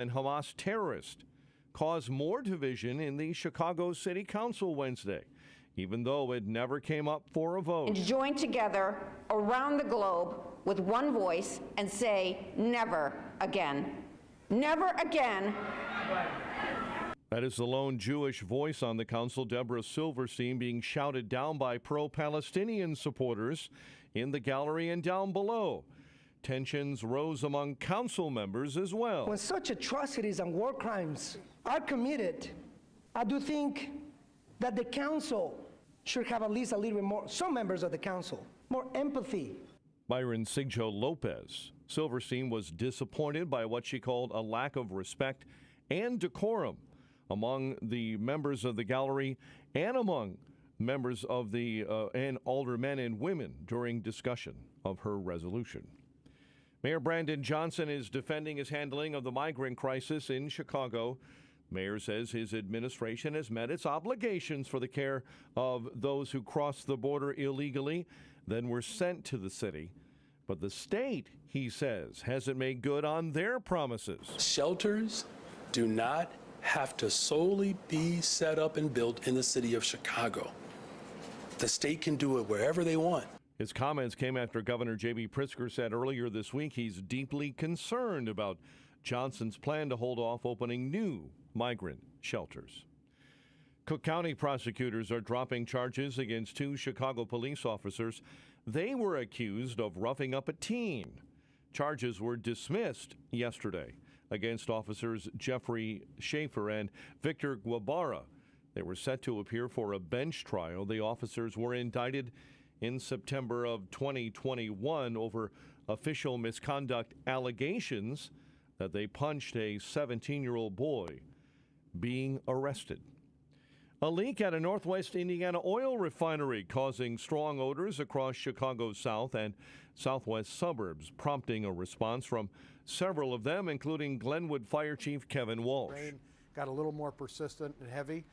and Hamas terrorist caused more division in the Chicago City Council Wednesday, even though it never came up for a vote. And join together around the globe with one voice and say, never again. Never again. That is the lone Jewish voice on the council, Deborah Silverstein, being shouted down by pro-Palestinian supporters in the gallery and down below. Tensions rose among council members as well. When such atrocities and war crimes are committed, I do think that the council should have at least a little bit more, some members of the council, more empathy. Byron Sigjo Lopez. Silverstein was disappointed by what she called a lack of respect and decorum among the members of the gallery and among members of the and aldermen and women during discussion of her resolution. Mayor Brandon Johnson is defending his handling of the migrant crisis in Chicago. Mayor says his administration has met its obligations for the care of those who crossed the border illegally, then were sent to the city. But the state, he says, hasn't made good on their promises. Shelters do not have to solely be set up and built in the city of Chicago. The state can do it wherever they want. His comments came after Governor J.B. Pritzker said earlier this week he's deeply concerned about Johnson's plan to hold off opening new migrant shelters. Cook County prosecutors are dropping charges against 2 Chicago police officers. They were accused of roughing up a teen. Charges were dismissed yesterday against officers Jeffrey Schaefer and Victor Guevara. They were set to appear for a bench trial. The officers were indicted in September of 2021 over official misconduct allegations that they punched a 17-year-old boy being arrested. A leak at a Northwest Indiana oil refinery causing strong odors across Chicago's south and southwest suburbs, prompting a response from several of them, including Glenwood Fire Chief Kevin Walsh. Rain got a little more persistent and heavy.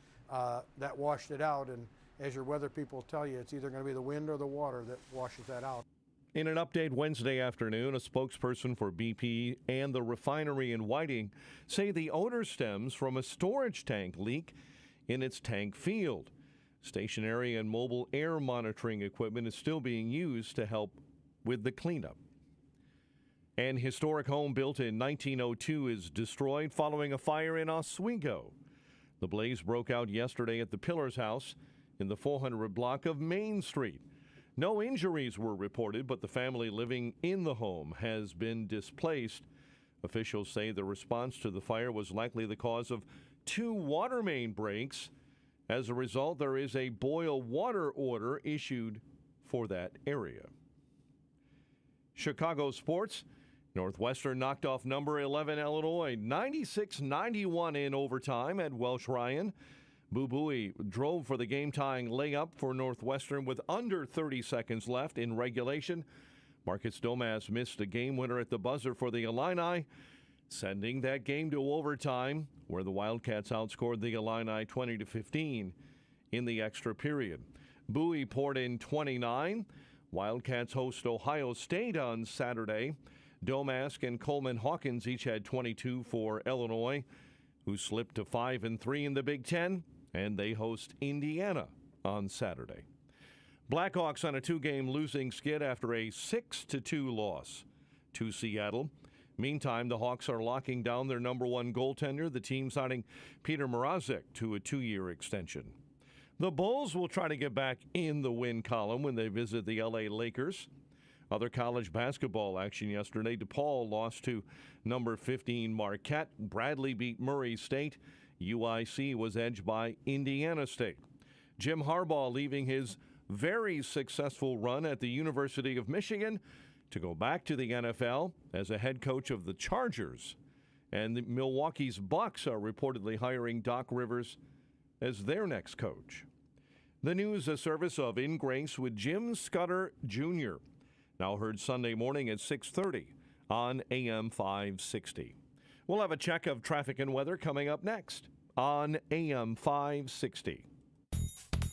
That washed it out, and as your weather people tell you, it's either going to be the wind or the water that washes that out. In an update Wednesday afternoon, a spokesperson for BP and the refinery in Whiting say the odor stems from a storage tank leak in its tank field. Stationary and mobile air monitoring equipment is still being used to help with the cleanup. An historic home built in 1902 is destroyed following a fire in Oswego. The blaze broke out yesterday at the Pillars House in the 400 block of Main Street. No injuries were reported, but the family living in the home has been displaced. Officials say the response to the fire was likely the cause of 2 water main breaks. As a result, there is a boil water order issued for that area. Chicago sports. Northwestern knocked off number 11 Illinois 96-91 in overtime at Welsh Ryan. Boo Buie drove for the game-tying layup for Northwestern with under 30 seconds left in regulation. Marcus Domas missed a game winner at the buzzer for the Illini, sending that game to overtime, where the Wildcats outscored the Illini 20-15 in the extra period. Buie poured in 29. Wildcats host Ohio State on Saturday. Domask and Coleman Hawkins each had 22 for Illinois, who slipped to 5-3 in the Big Ten, and they host Indiana on Saturday. Blackhawks on a 2-game losing skid after a 6-2 loss to Seattle. Meantime, the Hawks are locking down their number 1 goaltender, the team signing Peter Mrazek to a 2-year extension. The Bulls will try to get back in the win column when they visit the LA Lakers. Other college basketball action yesterday. DePaul lost to number 15 Marquette. Bradley beat Murray State. UIC was edged by Indiana State. Jim Harbaugh leaving his very successful run at the University of Michigan to go back to the NFL as a head coach of the Chargers. And Milwaukee's Bucks are reportedly hiring Doc Rivers as their next coach. The news, a service of In Grace with Jim Scudder Jr., now heard Sunday morning at 6:30 on AM 560. We'll have a check of traffic and weather coming up next on AM 560.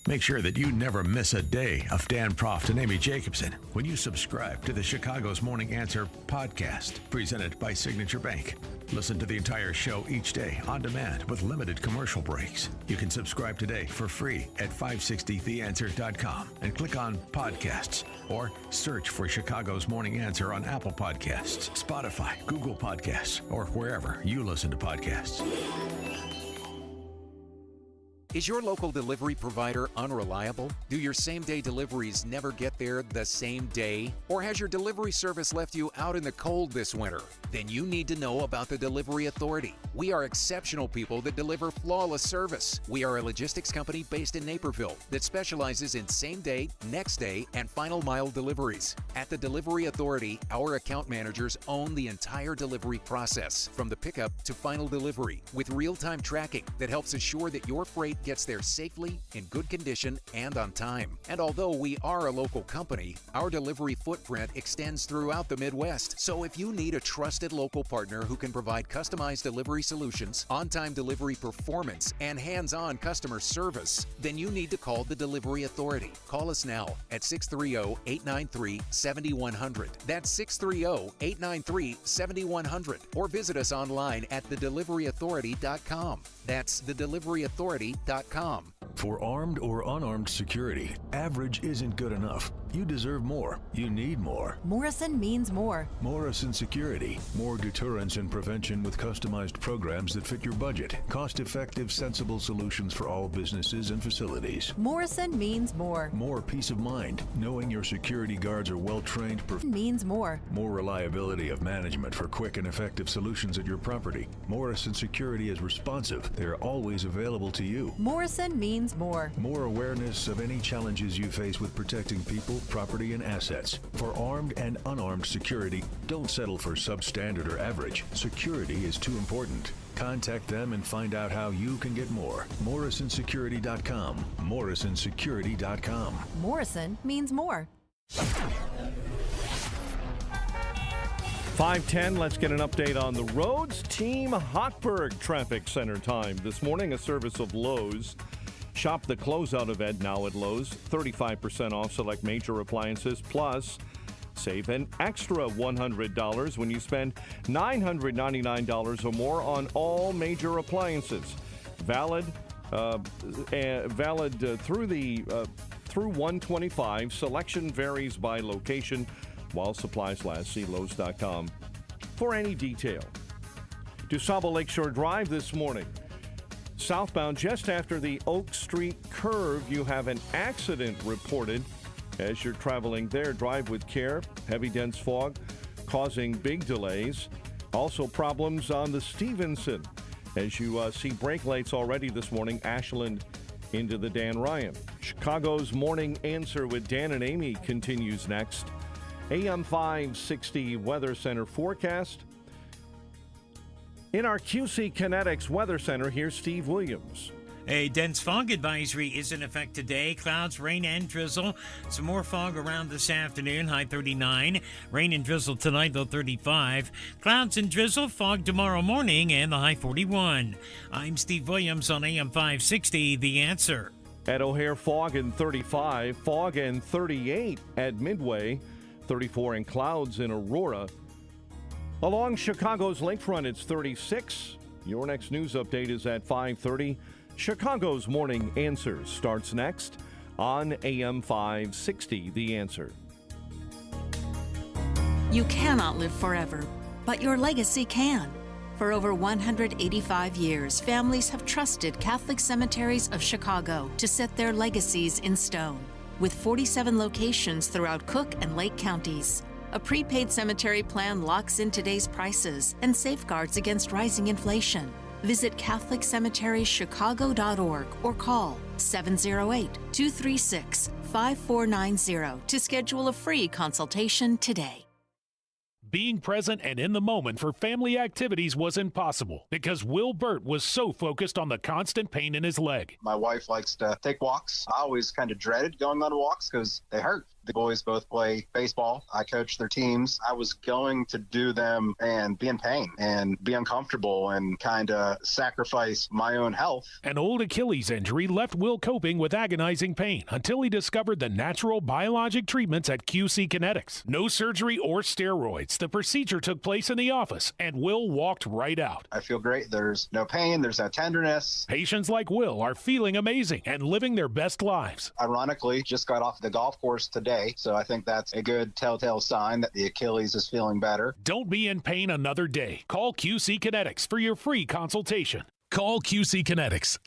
Make sure that you never miss a day of Dan Proft and Amy Jacobson when you subscribe to the Chicago's Morning Answer podcast, presented by Signature Bank. Listen to the entire show each day on demand with limited commercial breaks. You can subscribe today for free at 560theanswer.com and click on podcasts or search for Chicago's Morning Answer on Apple Podcasts, Spotify, Google Podcasts, or wherever you listen to podcasts. Is your local delivery provider unreliable? Do your same-day deliveries never get there the same day? Or has your delivery service left you out in the cold this winter? Then you need to know about the Delivery Authority. We are exceptional people that deliver flawless service. We are a logistics company based in Naperville that specializes in same-day, next-day, and final-mile deliveries. At the Delivery Authority, our account managers own the entire delivery process, from the pickup to final delivery, with real-time tracking that helps assure that your freight gets there safely, in good condition, and on time. And although we are a local company, our delivery footprint extends throughout the Midwest. So if you need a trusted local partner who can provide customized delivery solutions, on-time delivery performance, and hands-on customer service, then you need to call the Delivery Authority. Call us now at 630-893-7100. That's 630-893-7100. Or visit us online at thedeliveryauthority.com. That's thedeliveryauthority.com. For armed or unarmed security, average isn't good enough. You deserve more. You need more. Morrison means more. Morrison Security. More deterrence and prevention with customized programs that fit your budget. Cost-effective, sensible solutions for all businesses and facilities. Morrison means more. More peace of mind, knowing your security guards are well-trained. Means more. More reliability of management for quick and effective solutions at your property. Morrison Security is responsive. They're always available to you. Morrison means more. More awareness of any challenges you face with protecting people, property, and assets. For armed and unarmed security, don't settle for substandard or average. Security is too important. Contact them and find out how you can get more. MorrisonSecurity.com. MorrisonSecurity.com. Morrison means more. 5:10, let's get an update on the roads. Team Hochberg Traffic Center time this morning, a service of Lowe's. Shop the closeout event now at Lowe's. 35% off select major appliances, plus save an extra $100 when you spend $999 or more on all major appliances. Valid through 125. Selection varies by location while supplies last. See Lowe's.com for any detail. DuSable Lakeshore Drive this morning. Southbound, just after the Oak Street curve, you have an accident reported. As you're traveling there, drive with care. Heavy, dense fog causing big delays. Also problems on the Stevenson as you see brake lights already this morning, Ashland into the Dan Ryan. Chicago's Morning Answer with Dan and Amy continues next. AM 560 Weather Center forecast. In our QC Kinetics Weather Center, here's Steve Williams. A dense fog advisory is in effect today. Clouds, rain, and drizzle. Some more fog around this afternoon, high 39. Rain and drizzle tonight, low 35. Clouds and drizzle, fog tomorrow morning, and the high 41. I'm Steve Williams on AM 560, The Answer. At O'Hare, fog and 35. Fog and 38 at Midway. 34 and clouds in Aurora. Along Chicago's lakefront, it's 36. Your next news update is at 5:30. Chicago's Morning Answer starts next on AM 560, The Answer. You cannot live forever, but your legacy can. For over 185 years, families have trusted Catholic Cemeteries of Chicago to set their legacies in stone. With 47 locations throughout Cook and Lake counties, a prepaid cemetery plan locks in today's prices and safeguards against rising inflation. Visit CatholicCemeteriesChicago.org or call 708-236-5490 to schedule a free consultation today. Being present and in the moment for family activities was impossible because Will Burt was so focused on the constant pain in his leg. My wife likes to take walks. I always kind of dreaded going on walks because they hurt. The boys both play baseball. I coach their teams. I was going to do them and be in pain and be uncomfortable and kind of sacrifice my own health. An old Achilles injury left Will coping with agonizing pain until he discovered the natural biologic treatments at QC Kinetics. No surgery or steroids. The procedure took place in the office, and Will walked right out. I feel great. There's no pain. There's no tenderness. Patients like Will are feeling amazing and living their best lives. Ironically, just got off the golf course today, so I think that's a good telltale sign that the Achilles is feeling better. Don't be in pain another day. Call QC Kinetics for your free consultation. Call QC Kinetics,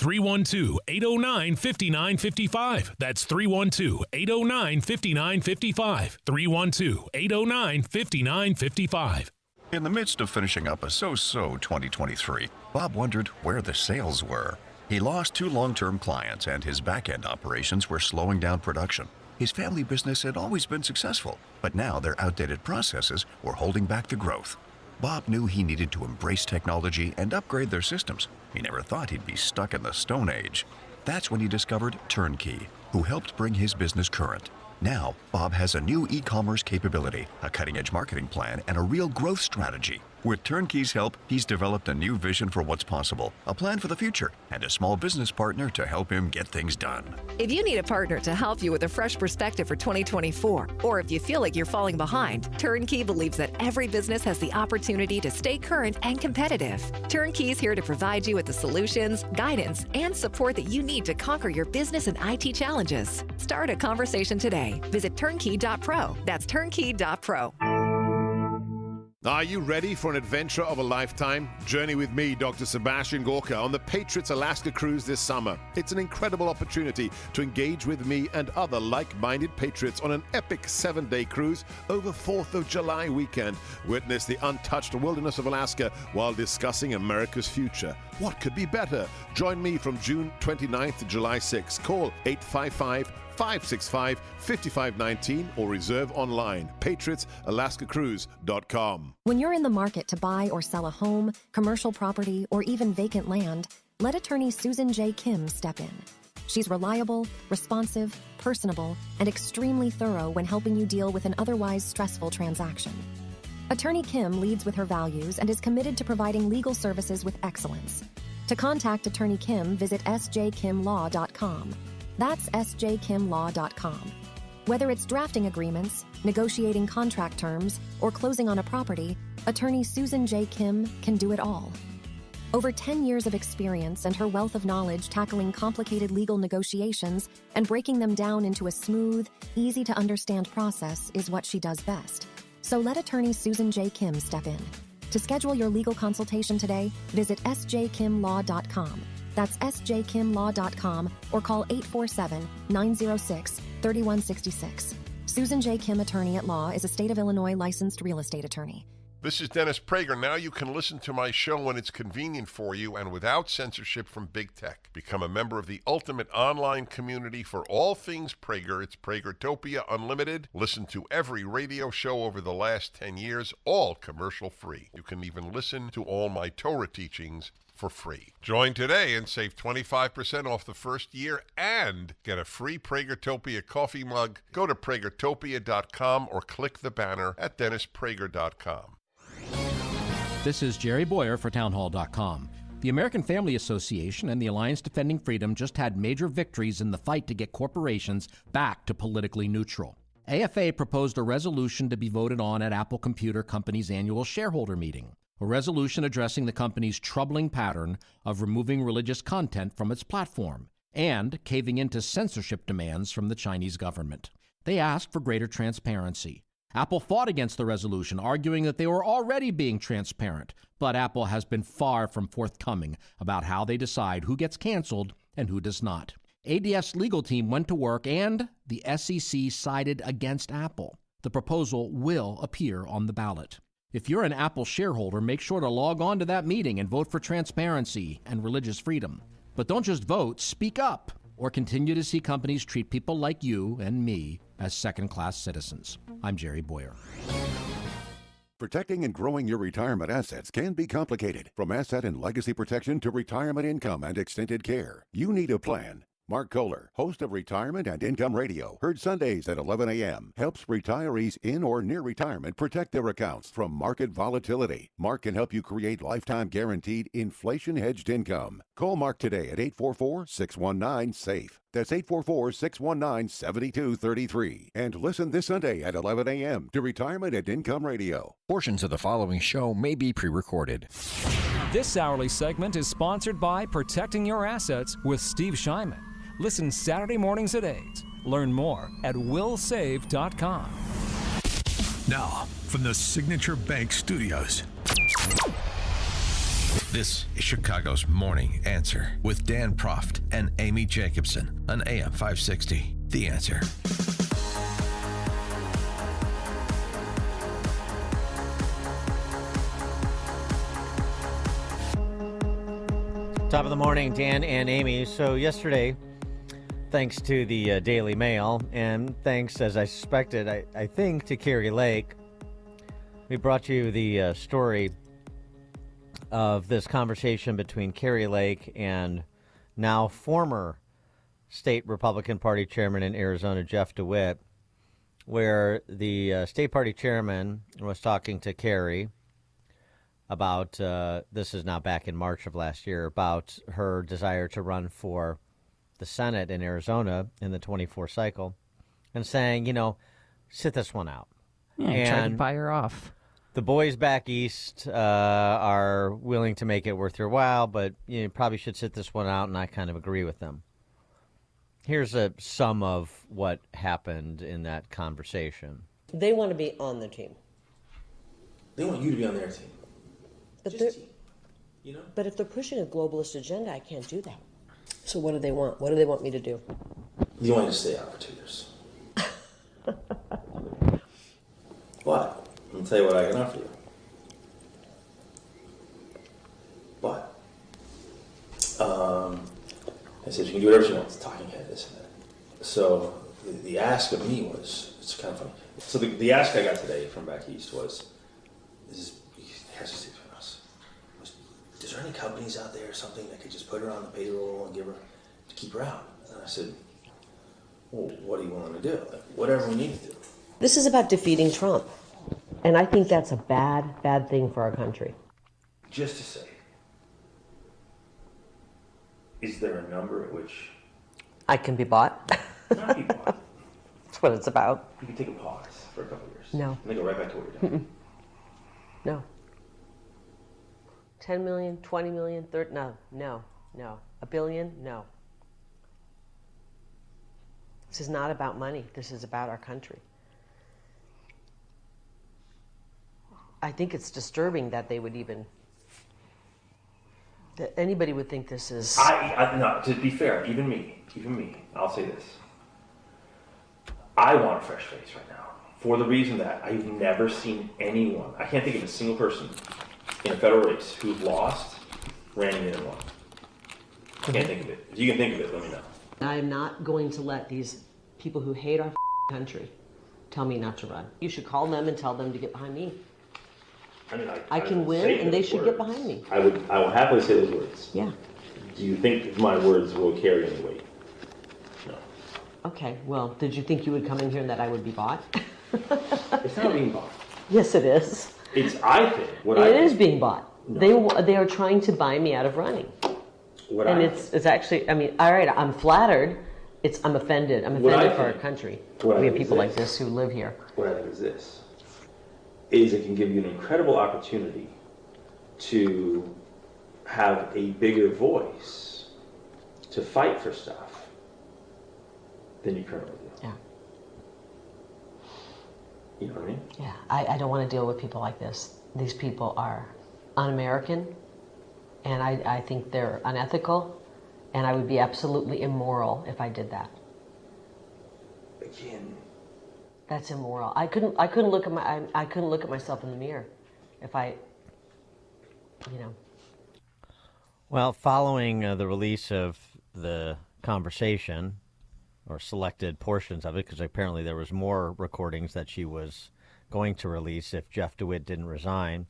312-809-5955. That's 312-809-5955. 312-809-5955. In the midst of finishing up a so-so 2023, Bob wondered where the sales were. He lost 2 long-term clients, and his back-end operations were slowing down production. His family business had always been successful, but now their outdated processes were holding back the growth. Bob knew he needed to embrace technology and upgrade their systems. He never thought he'd be stuck in the Stone Age. That's when he discovered Turnkey, who helped bring his business current. Now, Bob has a new e-commerce capability, a cutting-edge marketing plan, and a real growth strategy. With Turnkey's help, he's developed a new vision for what's possible, a plan for the future, and a small business partner to help him get things done. If you need a partner to help you with a fresh perspective for 2024, or if you feel like you're falling behind, Turnkey believes that every business has the opportunity to stay current and competitive. Turnkey is here to provide you with the solutions, guidance, and support that you need to conquer your business and IT challenges. Start a conversation today. Visit turnkey.pro. That's turnkey.pro. Are you ready for an adventure of a lifetime? Journey with me, Dr. Sebastian Gorka, on the Patriots Alaska cruise this summer. It's an incredible opportunity to engage with me and other like-minded patriots on an epic 7-day cruise over 4th of July weekend. Witness the untouched wilderness of Alaska while discussing America's future. What could be better? Join me from June 29th to July 6th. Call 855-565-5519 or reserve online. PatriotsAlaskaCruise.com. When you're in the market to buy or sell a home, commercial property, or even vacant land, let attorney Susan J. Kim step in. She's reliable, responsive, personable, and extremely thorough when helping you deal with an otherwise stressful transaction. Attorney Kim leads with her values and is committed to providing legal services with excellence. To contact Attorney Kim, visit sjkimlaw.com. That's sjkimlaw.com. Whether it's drafting agreements, negotiating contract terms, or closing on a property, attorney Susan J. Kim can do it all. Over 10 years of experience and her wealth of knowledge tackling complicated legal negotiations and breaking them down into a smooth, easy-to-understand process is what she does best. So let attorney Susan J. Kim step in. To schedule your legal consultation today, visit sjkimlaw.com. That's sjkimlaw.com or call 847-906-3166. Susan J. Kim Attorney at Law is a state of Illinois licensed real estate attorney. This is Dennis Prager. Now you can listen to my show when it's convenient for you and without censorship from big tech. Become a member of the ultimate online community for all things Prager. It's Pragertopia Unlimited. Listen to every radio show over the last 10 years, all commercial free. You can even listen to all my Torah teachings for free. Join today and save 25% off the first year and get a free Pragertopia coffee mug. Go to Pragertopia.com or click the banner at DennisPrager.com. This is Jerry Boyer for Townhall.com. The American Family Association and the Alliance Defending Freedom just had major victories in the fight to get corporations back to politically neutral. AFA proposed a resolution to be voted on at Apple Computer Company's annual shareholder meeting, a resolution addressing the company's troubling pattern of removing religious content from its platform and caving into censorship demands from the Chinese government. They asked for greater transparency. Apple fought against the resolution, arguing that they were already being transparent, but Apple has been far from forthcoming about how they decide who gets canceled and who does not. ADF's legal team went to work and the SEC sided against Apple. The proposal will appear on the ballot. If you're an Apple shareholder, make sure to log on to that meeting and vote for transparency and religious freedom. But don't just vote, speak up, or continue to see companies treat people like you and me as second-class citizens. I'm Jerry Boyer. Protecting and growing your retirement assets can be complicated. From asset and legacy protection to retirement income and extended care, you need a plan. Mark Kohler, host of Retirement and Income Radio, heard Sundays at 11 a.m., helps retirees in or near retirement protect their accounts from market volatility. Mark can help you create lifetime guaranteed inflation-hedged income. Call Mark today at 844-619-SAFE. That's 844-619-7233. And listen this Sunday at 11 a.m. to Retirement and Income Radio. Portions of the following show may be pre-recorded. This hourly segment is sponsored by Protecting Your Assets with Steve Shyman. Listen Saturday mornings at 8. Learn more at willsave.com. Now, from the Signature Bank Studios, this is Chicago's Morning Answer with Dan Proft and Amy Jacobson on AM 560. The Answer. Top of the morning, Dan and Amy. So yesterday, thanks to the Daily Mail, and thanks, as I suspected, I think, to Kari Lake, we brought you the story of this conversation between Kari Lake and now former state Republican Party chairman in Arizona, Jeff DeWitt, where the state party chairman was talking to Kari about, this is now back in March of last year, about her desire to run for the Senate in Arizona in the 24 cycle, and saying, sit this one out. Yeah, try to buy her off. The boys back east are willing to make it worth your while, but you probably should sit this one out, and I kind of agree with them. Here's a sum of what happened in that conversation. They want to be on the team. They want you to be on their team. But if they're pushing a globalist agenda, I can't do that. So what do they want? What do they want me to do? You want me to stay out for 2 years. What? I'll tell you what I can offer you. But I said, you can do whatever you want. It's talking head, this and that. So the ask of me was, it's kind of funny. So the ask I got today from back east was, is there any companies out there or something that could just put her on the payroll and give her, to keep her out? And I said, well, what do you want to do? Like, whatever we need to do. This is about defeating Trump. And I think that's a bad, bad thing for our country. Just to say, is there a number at which I can be bought? not be bought? That's what it's about. You can take a pause for a couple of years. No. And then go right back to what you're doing. No. 10 million, 20 million, 30, no. A billion, no. This is not about money. This is about our country. I think it's disturbing that they would even, that anybody would think this is... No, to be fair, even me, I'll say this. I want a fresh face right now for the reason that I've never seen anyone, I can't think of a single person in a federal race who lost, ran in and won. I can't think of it. If you can think of it, let me know. I am not going to let these people who hate our country tell me not to run. You should call them and tell them to get behind me. I mean, I can win, and they should get behind me. I will happily say those words. Yeah. Do you think my words will carry any weight? No. Okay, well, did you think you would come in here and that I would be bought? It's not being bought. Yes, it is. I think. It is being bought. No. They are trying to buy me out of running. It's actually, I mean, all right, I'm flattered. I'm offended. I'm offended for our country. We have people like this who live here. What I think is this, is it can give you an incredible opportunity to have a bigger voice to fight for stuff than you currently do. Yeah. You know what I mean? Yeah, I don't want to deal with people like this. These people are un-American, and I think they're unethical, and I would be absolutely immoral if I did that. Again, that's immoral. I couldn't look at myself in the mirror if I, Well, following the release of the conversation, or selected portions of it, because apparently there was more recordings that she was going to release if Jeff DeWitt didn't resign,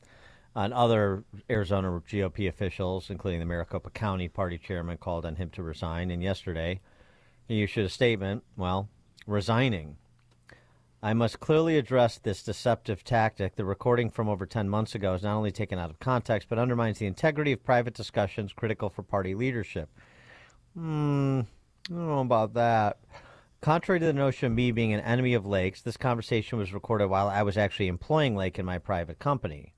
and other Arizona GOP officials, including the Maricopa County Party chairman, called on him to resign. And yesterday, He issued a statement, resigning. I must clearly address this deceptive tactic. The recording from over 10 months ago is not only taken out of context, but undermines the integrity of private discussions critical for party leadership. I don't know about that. Contrary to the notion of me being an enemy of Lake's, this conversation was recorded while I was actually employing Lake in my private company.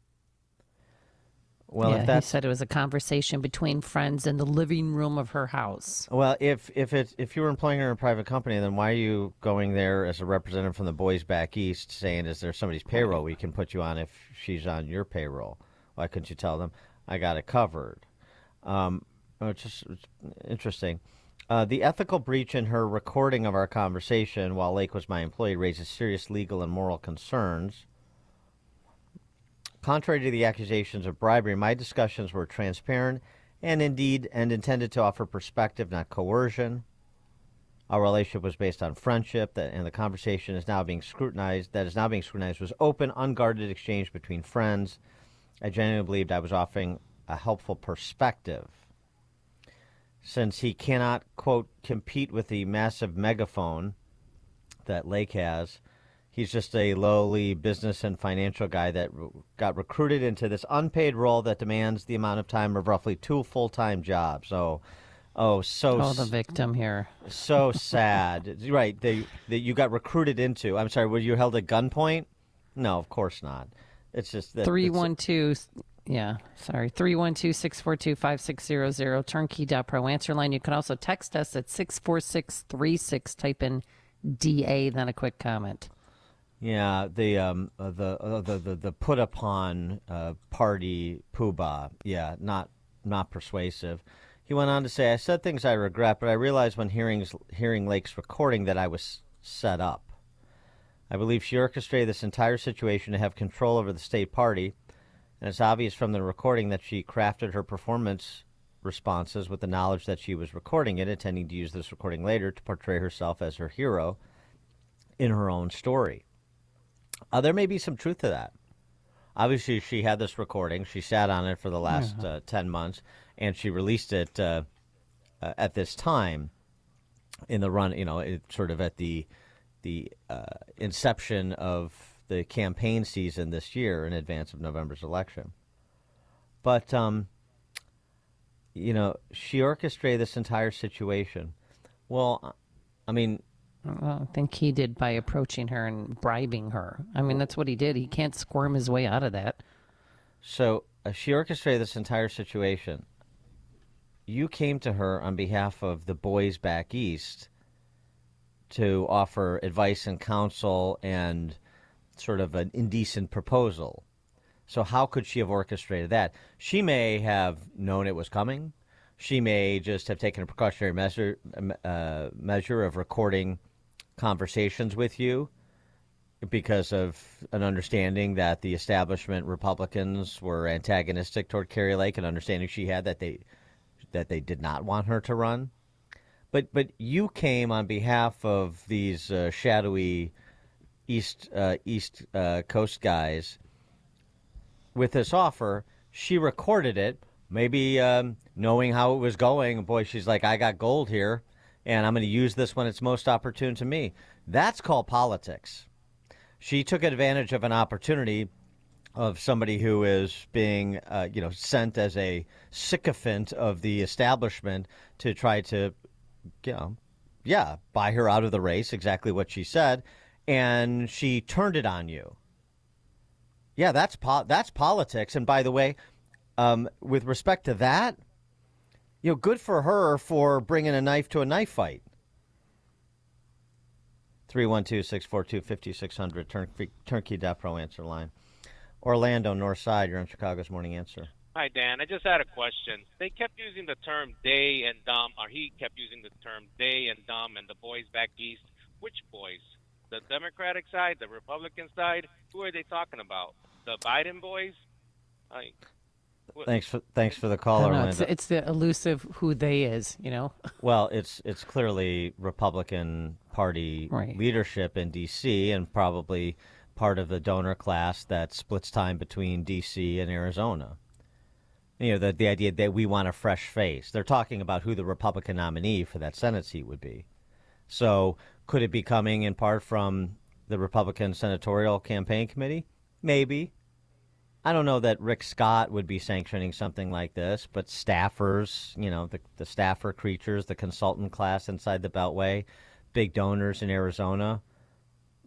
Well, he said it was a conversation between friends in the living room of her house. Well, if you were employing her in a private company, then why are you going there as a representative from the boys back east saying, is there somebody's payroll we can put you on if she's on your payroll? Why couldn't you tell them, I got it covered? It's interesting. The ethical breach in her recording of our conversation while Lake was my employee raises serious legal and moral concerns. Contrary to the accusations of bribery, my discussions were transparent and intended to offer perspective, not coercion. Our relationship was based on friendship, and the conversation is now being scrutinized. Was open, unguarded exchange between friends. I genuinely believed I was offering a helpful perspective. Since he cannot, quote, compete with the massive megaphone that Lake has, he's just a lowly business and financial guy that got recruited into this unpaid role that demands the amount of time of roughly 2 full-time jobs. The victim here. So sad. Right. That you got recruited into. I'm sorry, were you held at gunpoint? No, of course not. It's just that 312. Yeah, sorry. 312-642-5600, turnkey.pro answer line. You can also text us at 64636. Type in DA, then a quick comment. Yeah, the put upon party poobah. Yeah, not persuasive. He went on to say, I said things I regret, but I realized when hearing Lake's recording that I was set up. I believe she orchestrated this entire situation to have control over the state party, and it's obvious from the recording that she crafted her performance responses with the knowledge that she was recording it, intending to use this recording later to portray herself as her hero in her own story. There may be some truth to that. Obviously, she had this recording. She sat on it for the last 10 months, and she released it at this time in the run, sort of at the inception of the campaign season this year in advance of November's election. But, she orchestrated this entire situation. Well, I think he did by approaching her and bribing her. That's what he did. He can't squirm his way out of that. So she orchestrated this entire situation. You came to her on behalf of the boys back east to offer advice and counsel and sort of an indecent proposal. So how could she have orchestrated that? She may have known it was coming. She may just have taken a precautionary measure of recording conversations with you because of an understanding that the establishment Republicans were antagonistic toward Kari Lake, an understanding she had that they did not want her to run. But you came on behalf of these shadowy East Coast guys with this offer. She recorded it, maybe knowing how it was going. Boy, she's like, I got gold here, and I'm going to use this when it's most opportune to me. That's called politics. She took advantage of an opportunity of somebody who is being, sent as a sycophant of the establishment to try to, buy her out of the race, exactly what she said, and she turned it on you. Yeah, that's politics. And by the way, with respect to that, good for her for bringing a knife to a knife fight. 312-642-5600, turnkey.pro answer line. Orlando, North Side, you're on Chicago's Morning Answer. Hi, Dan. I just had a question. They kept using the term they and them, or he kept using the term they and them and the boys back east. Which boys? The Democratic side, the Republican side? Who are they talking about? The Biden boys? Thanks for the call, Orlando. It's the elusive who they is, Well, it's clearly Republican Party leadership in D.C. and probably part of the donor class that splits time between D.C. and Arizona. The idea that we want a fresh face. They're talking about who the Republican nominee for that Senate seat would be. So could it be coming in part from the Republican Senatorial Campaign Committee? Maybe. I don't know that Rick Scott would be sanctioning something like this, but staffers, the staffer creatures, the consultant class inside the Beltway, big donors in Arizona.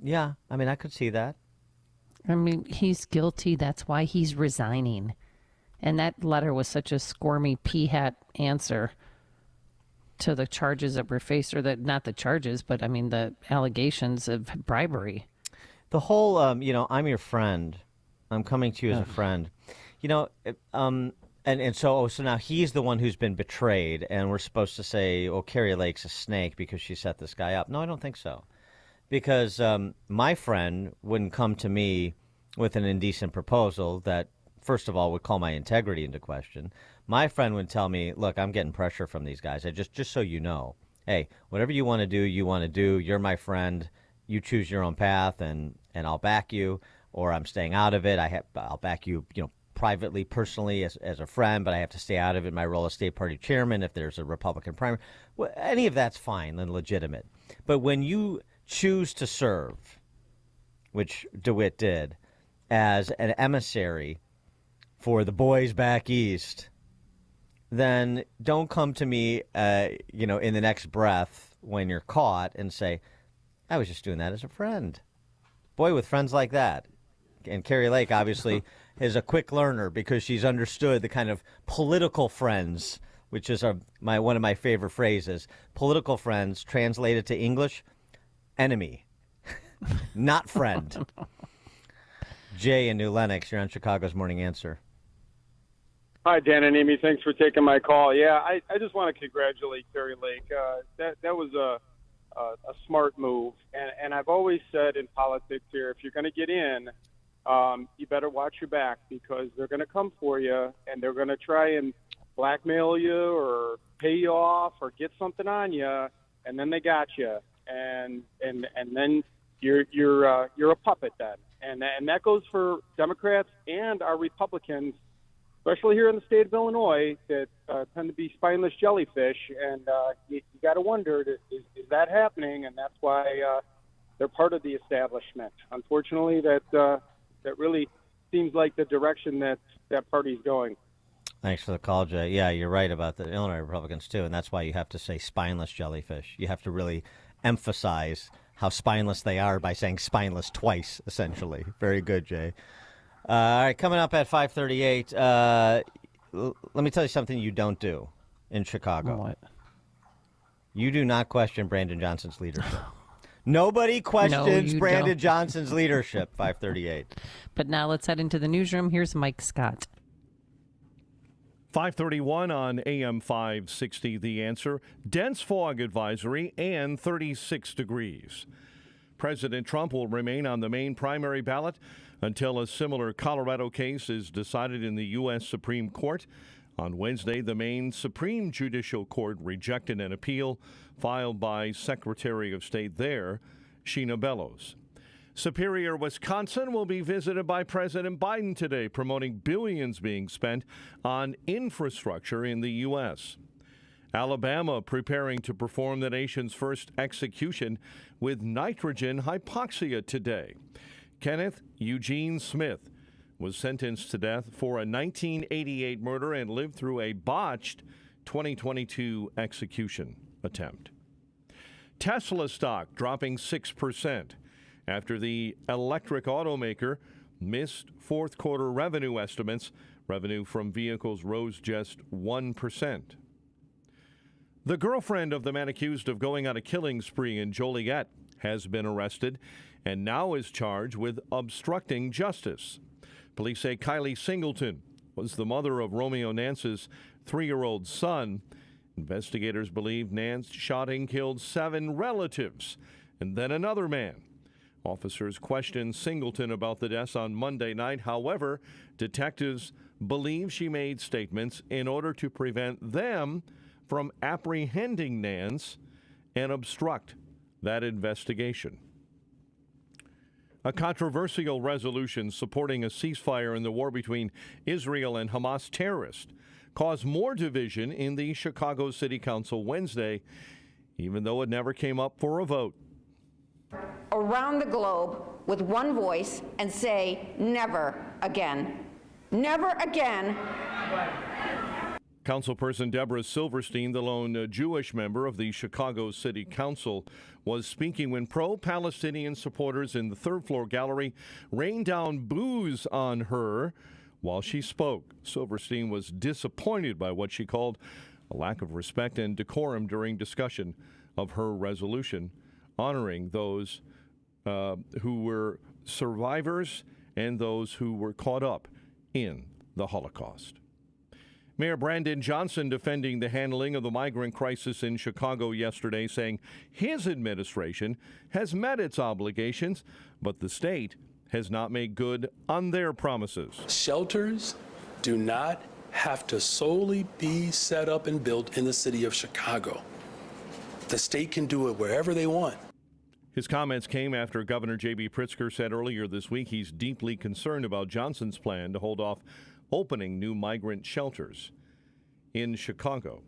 Yeah, I mean, I could see that. I mean, he's guilty. That's why he's resigning. And that letter was such a squirmy pea-hat answer to the charges that were faced, or not the charges, but I mean the allegations of bribery. The whole, I'm your friend. I'm coming to you as a friend. So now he's the one who's been betrayed, and we're supposed to say, oh, Kari Lake's a snake because she set this guy up. No, I don't think so. Because my friend wouldn't come to me with an indecent proposal that, first of all, would call my integrity into question. My friend would tell me, look, I'm getting pressure from these guys. Just so you know, hey, whatever you want to do, you want to do. You're my friend. You choose your own path, and I'll back you. Or I'm staying out of it. I'll back you, privately, personally, as a friend, but I have to stay out of it in my role as state party chairman if there's a Republican primary. Well, any of that's fine and legitimate. But when you choose to serve, which DeWitt did, as an emissary for the boys back east, then don't come to me, in the next breath when you're caught and say, I was just doing that as a friend. Boy, with friends like that. And Kari Lake, obviously, is a quick learner because she's understood the kind of political friends, which is one of my favorite phrases. Political friends, translated to English, enemy, not friend. Jay in New Lenox, you're on Chicago's Morning Answer. Hi, Dan and Amy. Thanks for taking my call. Yeah, I just want to congratulate Kari Lake. That was a smart move. And I've always said in politics here, if you're going to get in, you better watch your back because they're going to come for you and they're going to try and blackmail you or pay you off or get something on you, and then they got you, and then you're a puppet then, and that goes for Democrats and our Republicans, especially here in the state of Illinois, that tend to be spineless jellyfish, and you got to wonder, is that happening? And that's why they're part of the establishment. Unfortunately, that really seems like the direction that party's going. Thanks for the call, Jay. Yeah, you're right about the Illinois Republicans, too, and that's why you have to say spineless jellyfish. You have to really emphasize how spineless they are by saying spineless twice, essentially. Very good, Jay. All right, coming up at 5:38, let me tell you something you don't do in Chicago. What? You do not question Brandon Johnson's leadership. Nobody questions Brandon Johnson's leadership, 538. But now let's head into the newsroom. Here's Mike Scott. 531 on AM 560, The Answer. Dense fog advisory and 36 degrees. President Trump will remain on the main primary ballot until a similar Colorado case is decided in the U.S. Supreme Court. On Wednesday, the Maine Supreme Judicial Court rejected an appeal filed by Secretary of State there, Sheena Bellows. Superior, Wisconsin will be visited by President Biden today, promoting billions being spent on infrastructure in the U.S. Alabama preparing to perform the nation's first execution with nitrogen hypoxia today. Kenneth Eugene Smith was sentenced to death for a 1988 murder and lived through a botched 2022 execution attempt. Tesla stock dropping 6% after the electric automaker missed fourth quarter revenue estimates. Revenue from vehicles rose just 1%. The girlfriend of the man accused of going on a killing spree in Joliet has been arrested and now is charged with obstructing justice. Police say Kylie Singleton was the mother of Romeo Nance's 3-year-old son. Investigators believe Nance shot and killed 7 relatives and then another man. Officers questioned Singleton about the deaths on Monday night. However, detectives believe she made statements in order to prevent them from apprehending Nance and obstruct that investigation. A controversial resolution supporting a ceasefire in the war between Israel and Hamas terrorists caused more division in the Chicago City Council Wednesday. even though it never came up for a vote. Around the globe with one voice and say, never again. Never again. Councilperson Deborah Silverstein, the lone Jewish member of the Chicago City Council, was speaking when pro-Palestinian supporters in the third-floor gallery rained down boos on her while she spoke. Silverstein was disappointed by what she called a lack of respect and decorum during discussion of her resolution, honoring those who were survivors and those who were caught up in the Holocaust. Mayor Brandon Johnson defending the handling of the migrant crisis in Chicago yesterday, saying his administration has met its obligations, but the state has not made good on their promises. Shelters do not have to solely be set up and built in the city of Chicago. The state can do it wherever they want. His comments came after Governor J.B. Pritzker said earlier this week he's deeply concerned about Johnson's plan to hold off opening new migrant shelters in Chicago.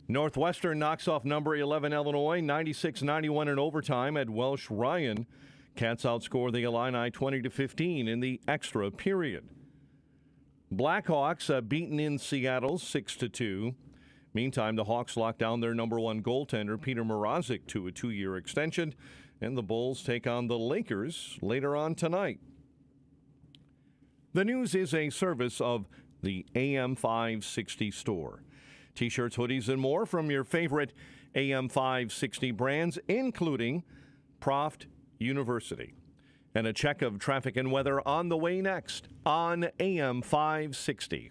Northwestern knocks off number 11 Illinois 96-91 in overtime at Welsh Ryan. Cats outscore the Illini 20-15 in the extra period. Blackhawks beaten in Seattle 6-2. Meantime, the Hawks lock down their number one goaltender Peter Mrazek to a 2-year extension, and the Bulls take on the Lakers later on tonight. The news is a service of the AM 560 store. T-shirts, hoodies, and more from your favorite AM 560 brands, including Proft University. And a check of traffic and weather on the way next on AM 560.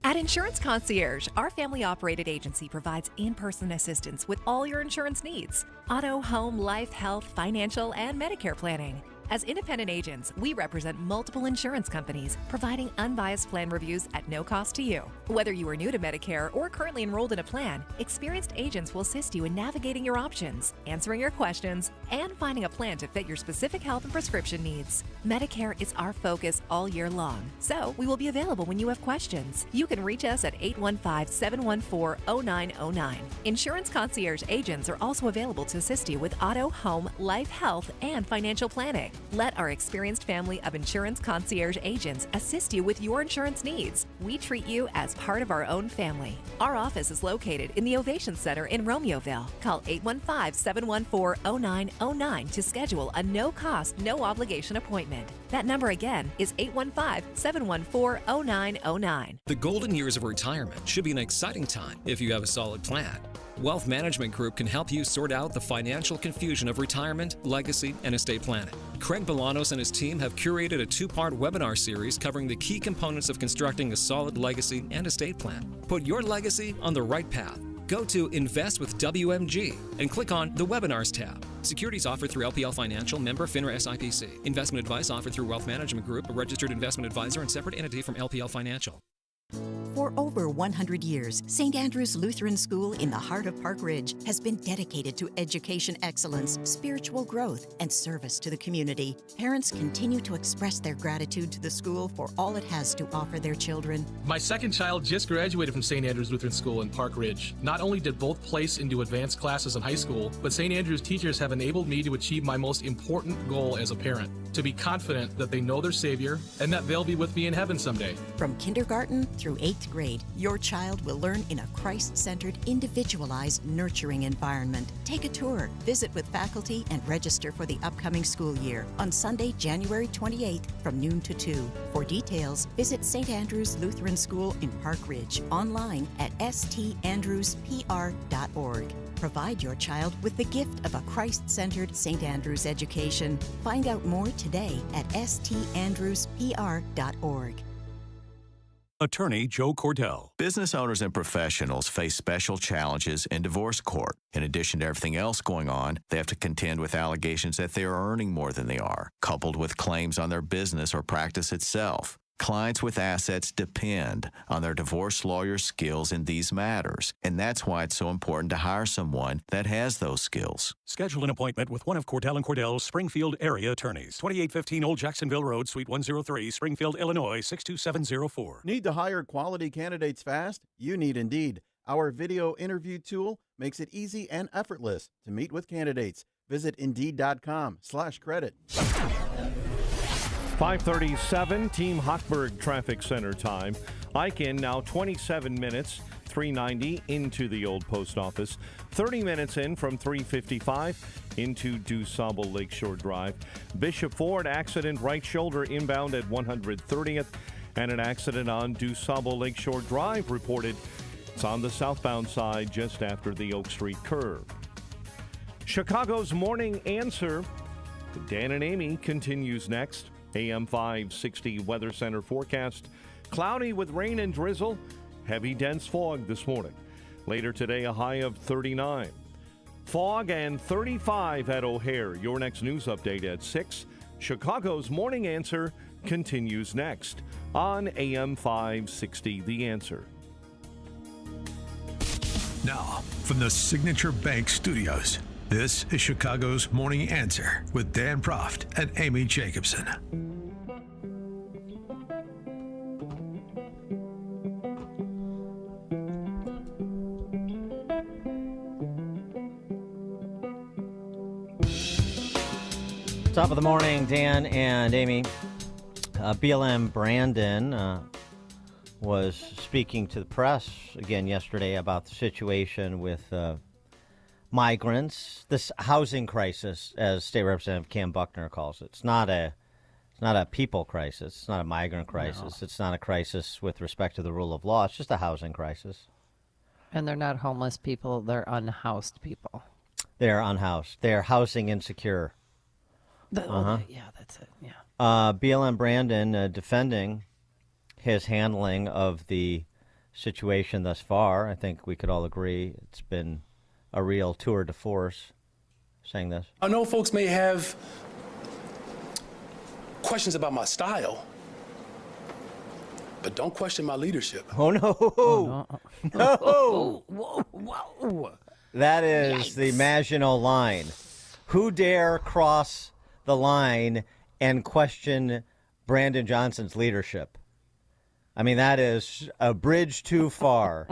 At Insurance Concierge, our family-operated agency provides in-person assistance with all your insurance needs: auto, home, life, health, financial, and Medicare planning. As independent agents, we represent multiple insurance companies, providing unbiased plan reviews at no cost to you. Whether you are new to Medicare or currently enrolled in a plan, experienced agents will assist you in navigating your options, answering your questions, and finding a plan to fit your specific health and prescription needs. Medicare is our focus all year long, so we will be available when you have questions. You can reach us at 815-714-0909. Insurance Concierge agents are also available to assist you with auto, home, life, health, and financial planning. Let our experienced family of Insurance Concierge agents assist you with your insurance needs. We treat you as part of our own family. Our office is located in the Ovation Center in Romeoville. Call 815-714-0909 to schedule a no-cost, no-obligation appointment. That number again is 815-714-0909. The golden years of retirement should be an exciting time if you have a solid plan. Wealth Management Group can help you sort out the financial confusion of retirement, legacy, and estate planning. Craig Bolanos and his team have curated a 2-part webinar series covering the key components of constructing a solid legacy and estate plan. Put your legacy on the right path. Go to Invest with WMG and click on the Webinars tab. Securities offered through LPL Financial, member FINRA SIPC. Investment advice offered through Wealth Management Group, a registered investment advisor and separate entity from LPL Financial. For over 100 years, St. Andrew's Lutheran School in the heart of Park Ridge has been dedicated to education excellence, spiritual growth, and service to the community. Parents continue to express their gratitude to the school for all it has to offer their children. My second child just graduated from St. Andrew's Lutheran School in Park Ridge. Not only did both place into advanced classes in high school, but St. Andrew's teachers have enabled me to achieve my most important goal as a parent: to be confident that they know their Savior and that they'll be with me in heaven someday. From kindergarten through 8th grade, your child will learn in a Christ-centered, individualized, nurturing environment. Take a tour, visit with faculty, and register for the upcoming school year on Sunday, January 28th from noon to 2. For details, visit St. Andrew's Lutheran School in Park Ridge online at standrewspr.org. Provide your child with the gift of a Christ-centered St. Andrews education. Find out more today at standrewspr.org. Attorney Joe Cordell. Business owners and professionals face special challenges in divorce court. In addition to everything else going on, they have to contend with allegations that they are earning more than they are, coupled with claims on their business or practice itself. Clients with assets depend on their divorce lawyer's skills in these matters, and that's why it's so important to hire someone that has those skills. Schedule an appointment with one of Cordell & Cordell's Springfield area attorneys. 2815 Old Jacksonville Road, Suite 103, Springfield, Illinois, 62704. Need to hire quality candidates fast? You need Indeed. Our video interview tool makes it easy and effortless to meet with candidates. Visit Indeed.com/credit. 5:37, Team Hochberg Traffic Center time. Eichen now 27 minutes, 390 into the old post office. 30 minutes in from 355 into DuSable Lakeshore Drive. Bishop Ford accident, right shoulder inbound at 130th. And an accident on DuSable Lakeshore Drive reported. It's on the southbound side just after the Oak Street curve. Chicago's Morning Answer with Dan and Amy continues next. AM 560 Weather Center forecast. Cloudy with rain and drizzle. Heavy dense fog this morning. Later today, a high of 39. Fog and 35 at O'Hare. Your next news update at 6. Chicago's Morning Answer continues next on AM 560 The Answer. Now, from the Signature Bank Studios, this is Chicago's Morning Answer with Dan Proft and Amy Jacobson. Top of the morning, Dan and Amy. BLM Brandon was speaking to the press again yesterday about the situation with migrants, this housing crisis, as State Representative Cam Buckner calls it. It's not a people crisis. It's not a migrant crisis. No. It's not a crisis with respect to the rule of law. It's just a housing crisis. And they're not homeless people. They're unhoused people. They're unhoused. They're housing insecure. Yeah, that's it. Yeah. BLM Brandon defending his handling of the situation thus far. I think we could all agree it's been a real tour de force, saying this. I know folks may have questions about my style, but don't question my leadership. Oh, no. Oh, no. Whoa. That is Yikes. The Maginot Line. Who dare cross the line and question Brandon Johnson's leadership? I mean, that is a bridge too far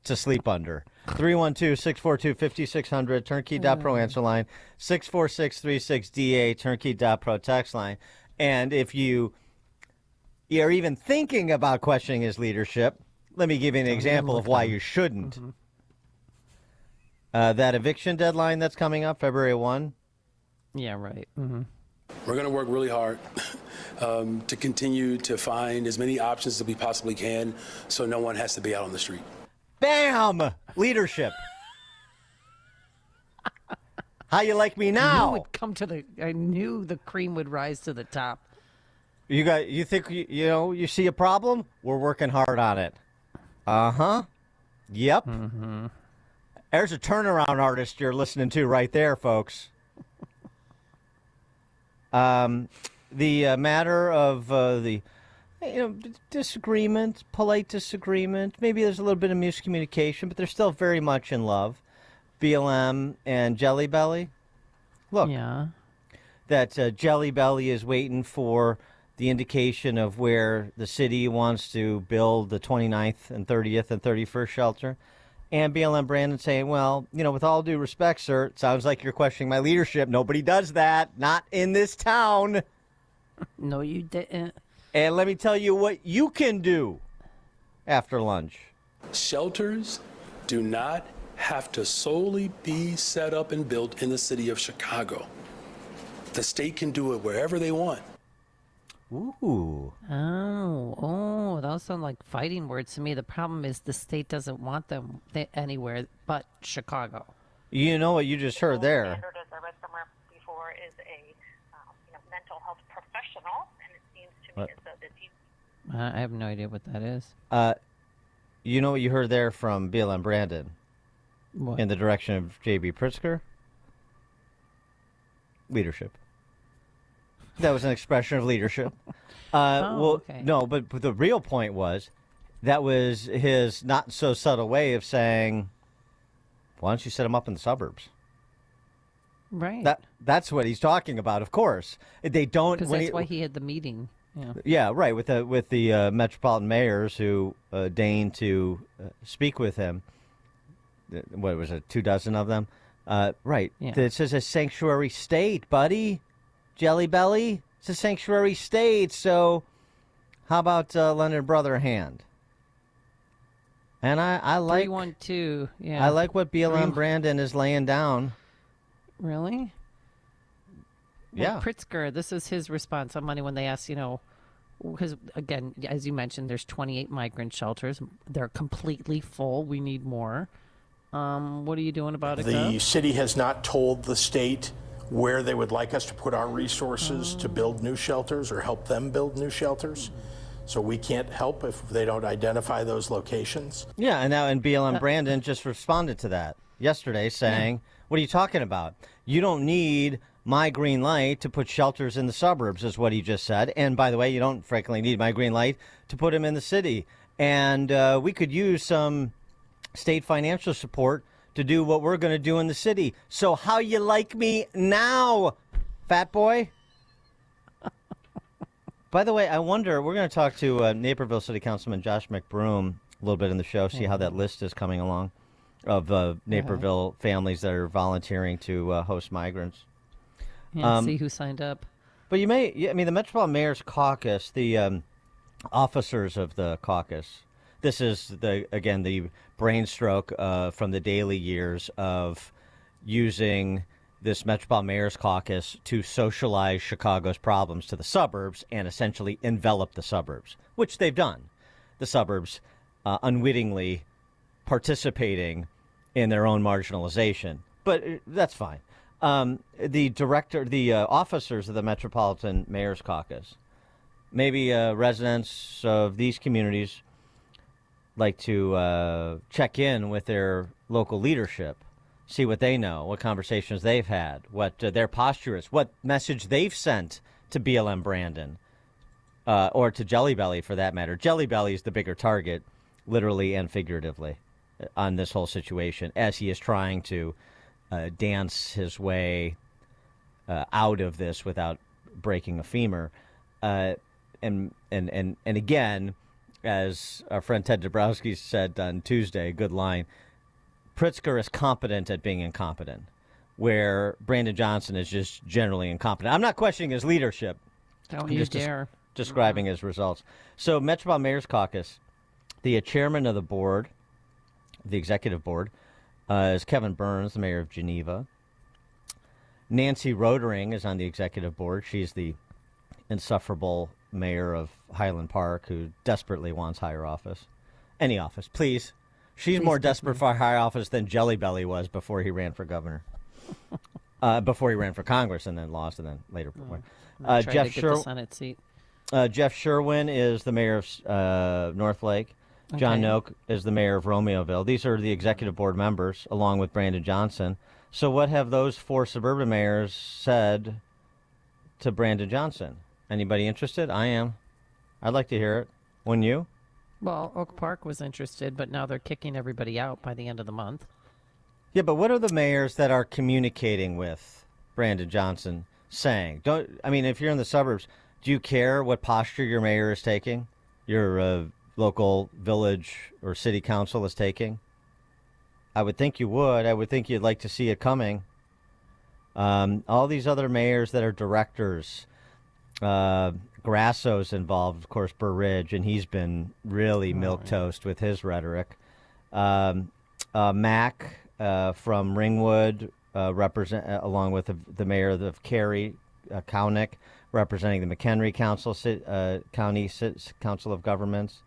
to sleep under. 312-642-5600, turnkey.pro answer line, 64636DA, turnkey.pro text line. And if you're even thinking about questioning his leadership, let me give you an example of why you shouldn't. Mm-hmm. That eviction deadline that's coming up, February 1. Yeah, right. Mm-hmm. We're going to work really hard to continue to find as many options as we possibly can so no one has to be out on the street. Bam! Leadership. How you like me now? I knew the cream would rise to the top. You think you see a problem? We're working hard on it. Uh-huh. Yep. Mm-hmm. There's a turnaround artist you're listening to right there, folks. The matter of the disagreement, polite disagreement. Maybe there's a little bit of miscommunication, but they're still very much in love. BLM and Jelly Belly. Look, yeah, that Jelly Belly is waiting for the indication of where the city wants to build the 29th and 30th and 31st shelter. And BLM Brandon saying, well, with all due respect, sir, it sounds like you're questioning my leadership. Nobody does that. Not in this town. No, you didn't. And let me tell you what you can do after lunch. Shelters do not have to solely be set up and built in the city of Chicago. The state can do it wherever they want. Ooh. Oh, those sound like fighting words to me. The problem is the state doesn't want them anywhere but Chicago. You know what you just heard there. Standard, as I read somewhere before, is a mental health professional, and it seems to me as though that I have no idea what that is. You know what you heard there from BLM Brandon? What? In the direction of J.B. Pritzker? Leadership. That was an expression of leadership. Okay. No, but the real point was that was his not so subtle way of saying, why don't you set him up in the suburbs? Right. That's what he's talking about, of course. They don't. Because that's why he had the meeting. Yeah, right. With the metropolitan mayors who deigned to speak with him. What was it? 24 of them. Right. Yeah. This is a sanctuary state, buddy. Jelly Belly. It's a sanctuary state. So, how about lending a brother a hand? And I like 312. Yeah. I like what BLM Brandon is laying down. Really? Yeah. Well, Pritzker, this is his response on Monday when they asked, because, again, as you mentioned, there's 28 migrant shelters. They're completely full. We need more. What are you doing about it, The Gov? city has not told the state where they would like us to put our resources to build new shelters or help them build new shelters. So we can't help if they don't identify those locations. Yeah, and BLM Brandon just responded to that yesterday saying, what are you talking about? You don't need my green light to put shelters in the suburbs, is what he just said. And by the way, you don't frankly need my green light to put them in the city. And we could use some state financial support to do what we're going to do in the city. So how you like me now, fat boy? By the way, I wonder, we're going to talk to Naperville City Councilman Josh McBroom a little bit in the show, see how that list is coming along of Naperville families that are volunteering to host migrants. Yeah, see who signed up. But the Metropolitan Mayor's Caucus, the officers of the caucus, this is, the brain stroke from the Daley years of using this Metropolitan Mayor's Caucus to socialize Chicago's problems to the suburbs and essentially envelop the suburbs, which they've done. The suburbs unwittingly participating in their own marginalization. But that's fine. The officers of the Metropolitan Mayor's Caucus, maybe residents of these communities like to check in with their local leadership, see what they know, what conversations they've had, what their posture is, what message they've sent to BLM Brandon, or to Jelly Belly for that matter. Jelly Belly is the bigger target, literally and figuratively, on this whole situation, as he is trying to dance his way out of this without breaking a femur. And again, as our friend Ted Dabrowski said on Tuesday, good line, Pritzker is competent at being incompetent, where Brandon Johnson is just generally incompetent. I'm not questioning his leadership. Don't you dare. Describing his results. So Metropolitan Mayor's Caucus, the chairman of the board, the executive board, is Kevin Burns, the mayor of Geneva. Nancy Rodering is on the executive board. She's the insufferable mayor of Highland Park who desperately wants higher office. Any office, please. She's more desperate for higher office than Jelly Belly was before he ran for governor. Before he ran for Congress and then lost and then later. Jeff to get the Senate seat. Jeff Sherwin is the mayor of North Lake. John Noak is the mayor of Romeoville. These are the executive board members, along with Brandon Johnson. So what have those four suburban mayors said to Brandon Johnson? Anybody interested? I am. I'd like to hear it. Wouldn't you? Well, Oak Park was interested, but now they're kicking everybody out by the end of the month. Yeah, but what are the mayors that are communicating with Brandon Johnson saying? If you're in the suburbs, do you care what posture your mayor is taking? Your local village or city council is taking? I would think you would. I would think you'd like to see it coming. All these other mayors that are directors, Grasso's involved, of course, Burr Ridge, and he's been really milquetoast with his rhetoric. Mack from Ringwood, along with the mayor of Cary, Kownick, representing the McHenry County Council of Governments.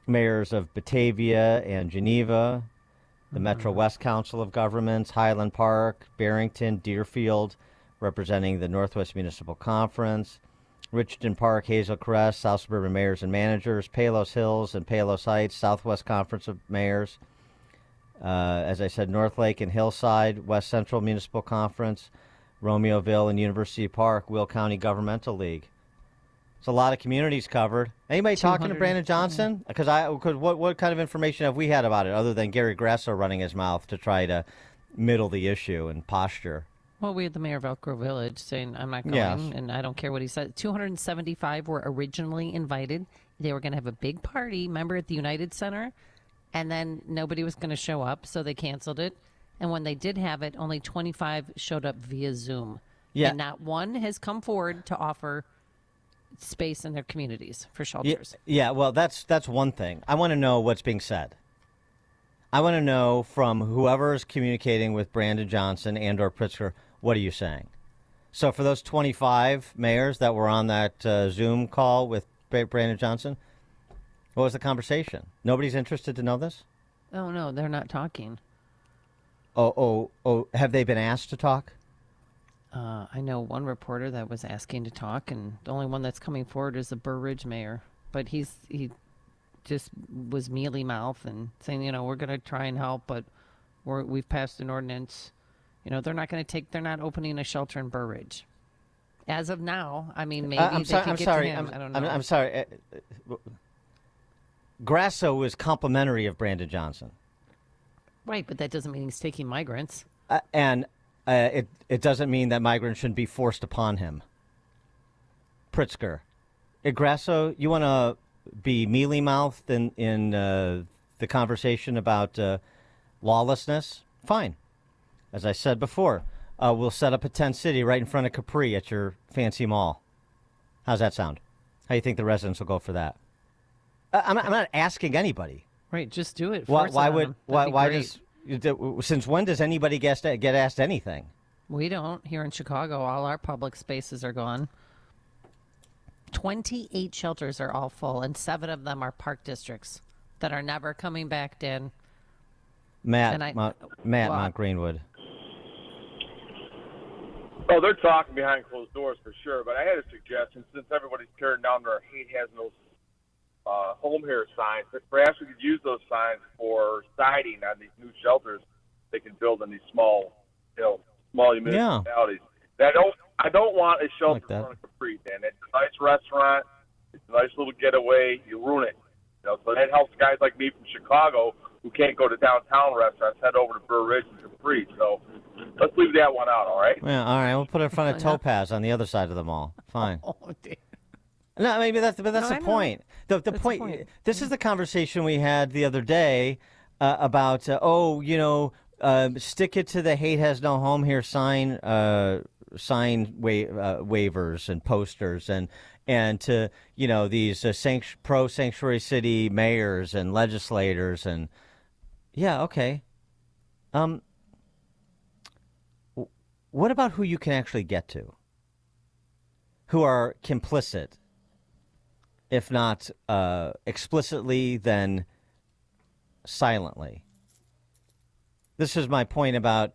Mayors of Batavia and Geneva, the Metro West Council of Governments, Highland Park, Barrington, Deerfield, representing the Northwest Municipal Conference, Richardson Park, Hazel Crest, South Suburban Mayors and Managers, Palos Hills and Palos Heights, Southwest Conference of Mayors. As I said, North Lake and Hillside, West Central Municipal Conference, Romeoville and University Park, Will County Governmental League. It's a lot of communities covered. Anybody talking to Brandon Johnson? Because what kind of information have we had about it other than Gary Grasso running his mouth to try to middle the issue and posture? Well, we had the mayor of Elk Grove Village saying, I'm not going, Yes. and I don't care what he said. 275 were originally invited. They were going to have a big party, remember, at the United Center, and then nobody was going to show up, so they canceled it. And when they did have it, only 25 showed up via Zoom. Yeah. And not one has come forward to offer space in their communities for shelters. Yeah, well, that's one thing. I want to know what's being said. I want to know from whoever is communicating with Brandon Johnson and or Pritzker, what are you saying? So for those 25 mayors that were on that Zoom call with Brandon Johnson, what was the conversation? Nobody's interested to know this? Oh, no, they're not talking. Oh, have they been asked to talk? I know one reporter that was asking to talk, and the only one that's coming forward is the Burr Ridge mayor. But he just was mealy mouth and saying, we're going to try and help, but we've passed an ordinance. They're not opening a shelter in Burr Ridge. As of now, I mean, maybe I'm they could get to him. I don't know. I'm sorry. Grasso was complimentary of Brandon Johnson. Right, but that doesn't mean he's taking migrants. And it doesn't mean that migrants shouldn't be forced upon him. Pritzker. Grasso, you want to be mealy-mouthed in the conversation about lawlessness? Fine. As I said before, we'll set up a tent city right in front of Capri at your fancy mall. How's that sound? How do you think the residents will go for that? I'm not asking anybody. Right, just do it. Why does? Since when does anybody get asked anything? We don't. Here in Chicago, all our public spaces are gone. 28 shelters are all full, and 7 of them are park districts that are never coming back, Dan. Matt Mount Greenwood. Oh, they're talking behind closed doors for sure, but I had a suggestion. Since everybody's tearing down their hate has no home here signs, perhaps we could use those signs for siding on these new shelters they can build in these small municipalities. I don't want a shelter in front of Capri, Dan. It's a nice restaurant. It's a nice little getaway. You ruin it. So that helps guys like me from Chicago who can't go to downtown restaurants head over to Burr Ridge and Capri. So let's leave that one out, all right? Yeah, all right. We'll put it in front of Topaz on the other side of the mall. Fine. Oh, dear. No, maybe that's the point. The point. This is the conversation we had the other day about stick it to the hate has no home here sign waivers and posters and to these pro sanctuary city mayors and legislators and okay. What about who you can actually get to? Who are complicit? If not explicitly, then silently. This is my point about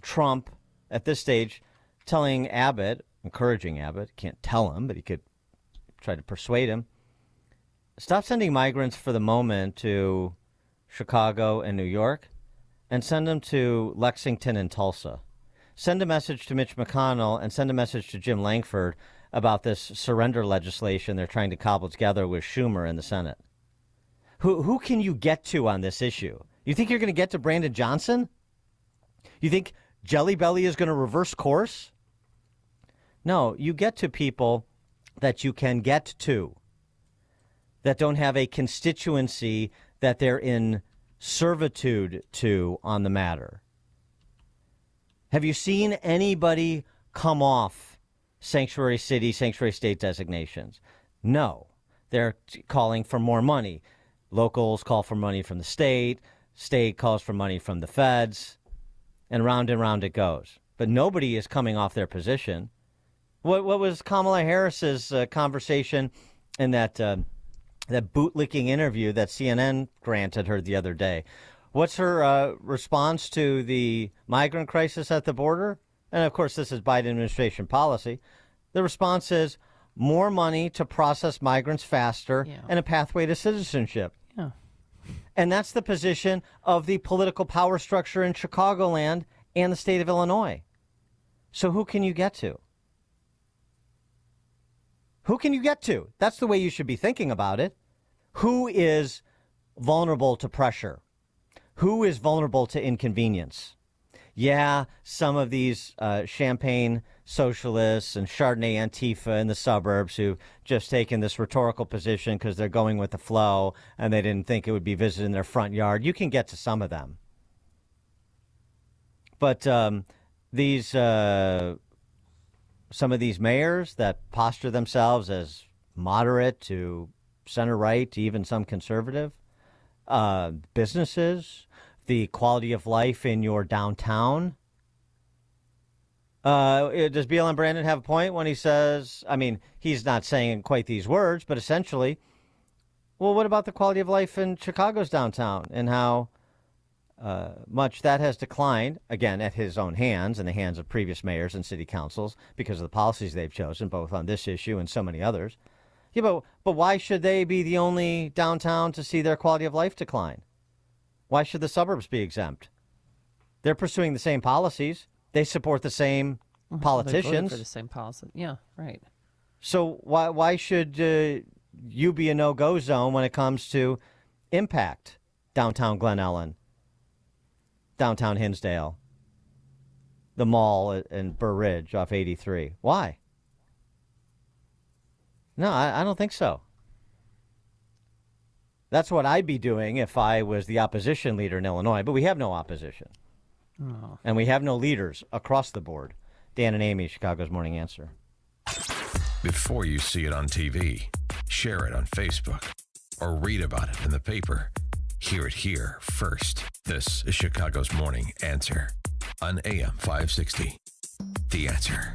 Trump at this stage telling Abbott, encouraging Abbott, can't tell him, but he could try to persuade him, stop sending migrants for the moment to Chicago and New York and send them to Lexington and Tulsa. Send a message to Mitch McConnell and send a message to Jim Langford about this surrender legislation they're trying to cobble together with Schumer in the Senate. Who can you get to on this issue? You think you're going to get to Brandon Johnson? You think Jelly Belly is going to reverse course? No, you get to people that you can get to, that don't have a constituency that they're in servitude to on the matter. Have you seen anybody come off sanctuary city, sanctuary state designations? No. They're calling for more money. Locals call for money from the state. State calls for money from the feds. And round it goes. But nobody is coming off their position. What was Kamala Harris's conversation in that bootlicking interview that CNN granted her the other day? What's her response to the migrant crisis at the border? And, of course, this is Biden administration policy. The response is more money to process migrants faster and a pathway to citizenship. Yeah. And that's the position of the political power structure in Chicagoland and the state of Illinois. So who can you get to? Who can you get to? That's the way you should be thinking about it. Who is vulnerable to pressure? Who is vulnerable to inconvenience? yeah, some of these Champagne socialists and Chardonnay Antifa in the suburbs who've just taken this rhetorical position because they're going with the flow and they didn't think it would be visited in their front yard. You can get to some of them. But these some of these mayors that posture themselves as moderate to center-right to even some conservative, businesses, the quality of life in your downtown. Does BLM Brandon have a point when he says, I mean, he's not saying quite these words, but essentially, well, what about the quality of life in Chicago's downtown and how much that has declined, again, at his own hands and the hands of previous mayors and city councils because of the policies they've chosen, both on this issue and so many others. Yeah, but why should they be the only downtown to see their quality of life decline? Why should the suburbs be exempt? They're pursuing the same policies. They support the same politicians. They voted for the same policy. Yeah, right. So why should you be a no-go zone when it comes to impact downtown Glen Ellen, downtown Hinsdale, the mall in Burr Ridge off 83? Why? No, I don't think so. That's what I'd be doing if I was the opposition leader in Illinois, but we have no opposition. Oh. And we have no leaders across the board. Dan and Amy, Chicago's Morning Answer. Before you see it on TV, share it on Facebook, or read about it in the paper, hear it here first. This is Chicago's Morning Answer on AM 560. The Answer.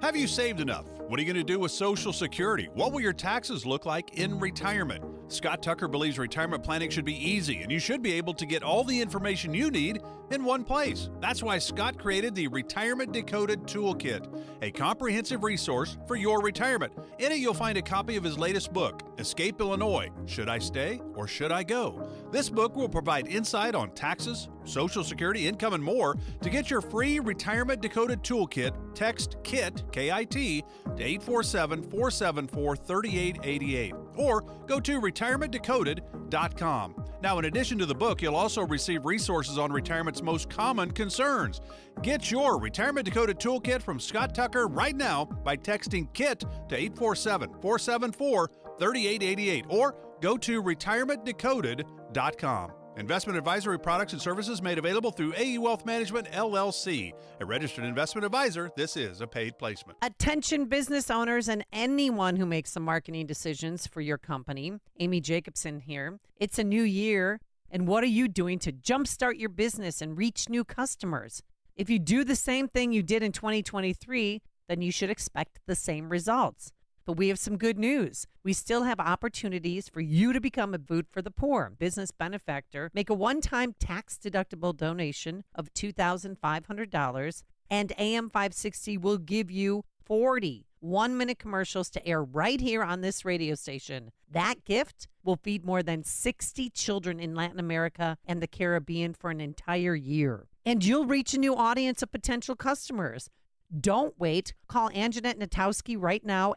Have you saved enough? What are you going to do with Social Security? What will your taxes look like in retirement? Scott Tucker believes retirement planning should be easy, and you should be able to get all the information you need in one place. That's why Scott created the Retirement Decoded Toolkit, a comprehensive resource for your retirement. In it, you'll find a copy of his latest book, Escape Illinois: Should I Stay or Should I Go? This book will provide insight on taxes, Social Security, income, and more. To get your free Retirement Decoded Toolkit, text KIT, K-I-T, to 847-474-3888, or go to retirementdecoded.com. Now, in addition to the book, you'll also receive resources on retirement's most common concerns. Get your Retirement Decoded Toolkit from Scott Tucker right now by texting KIT to 847-474-3888, or go to retirementdecoded.com. Investment advisory products and services made available through AE Wealth Management, LLC. A registered investment advisor, this is a paid placement. Attention business owners and anyone who makes some marketing decisions for your company. Amy Jacobson here. It's a new year, and what are you doing to jumpstart your business and reach new customers? If you do the same thing you did in 2023, then you should expect the same results. But we have some good news. We still have opportunities for you to become a Food for the Poor business benefactor. Make a one-time tax-deductible donation of $2,500, and AM 560 will give you 40 one-minute commercials to air right here on this radio station. That gift will feed more than 60 children in Latin America and the Caribbean for an entire year. And you'll reach a new audience of potential customers. Don't wait. Call Anjanette Natowski right now,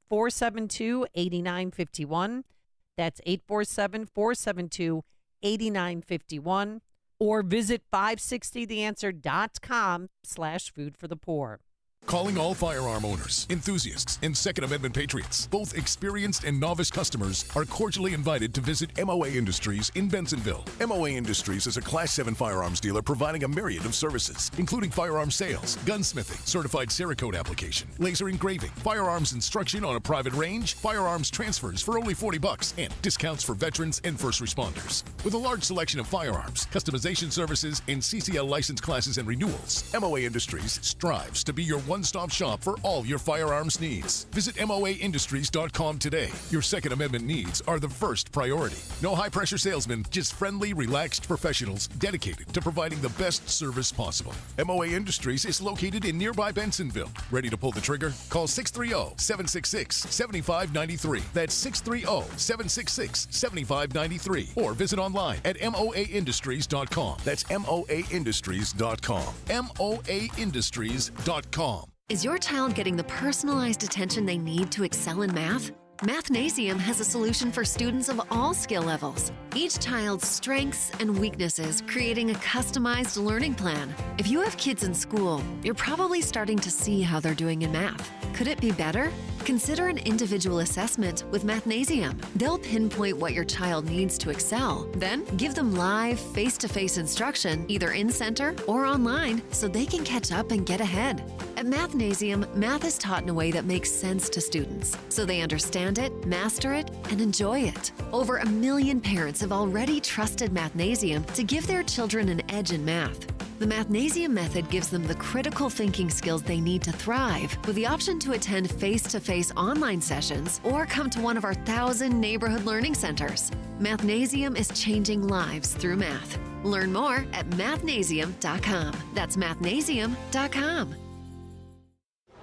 847-472-8951. That's 847-472-8951. Or visit 560theanswer.com/foodforthepoor. Calling all firearm owners, enthusiasts, and Second Amendment patriots. Both experienced and novice customers are cordially invited to visit MOA Industries in Bensenville. MOA Industries is a Class 7 firearms dealer providing a myriad of services, including firearm sales, gunsmithing, certified Cerakote application, laser engraving, firearms instruction on a private range, firearms transfers for only $40, and discounts for veterans and first responders. With a large selection of firearms, customization services, and CCL license classes and renewals, MOA Industries strives to be your one-stop shop for all your firearms needs. Visit MOAindustries.com today. Your Second Amendment needs are the first priority. No high-pressure salesmen, just friendly, relaxed professionals dedicated to providing the best service possible. MOA Industries is located in nearby Bensenville. Ready to pull the trigger? Call 630-766-7593. That's 630-766-7593. Or visit online at MOAindustries.com. That's MOAindustries.com. MOAindustries.com. Is your child getting the personalized attention they need to excel in math? Mathnasium has a solution for students of all skill levels. Each child's strengths and weaknesses, creating a customized learning plan. If you have kids in school, you're probably starting to see how they're doing in math. Could it be better? Consider an individual assessment with Mathnasium. They'll pinpoint what your child needs to excel, then give them live, face-to-face instruction, either in-center or online, so they can catch up and get ahead. At Mathnasium, math is taught in a way that makes sense to students, so they understand it, master it, and enjoy it. Over 1 million parents have already trusted Mathnasium to give their children an edge in math. The Mathnasium method gives them the critical thinking skills they need to thrive, with the option to attend face-to-face online sessions or come to one of our 1,000 neighborhood learning centers. Mathnasium is changing lives through math. Learn more at mathnasium.com. That's mathnasium.com.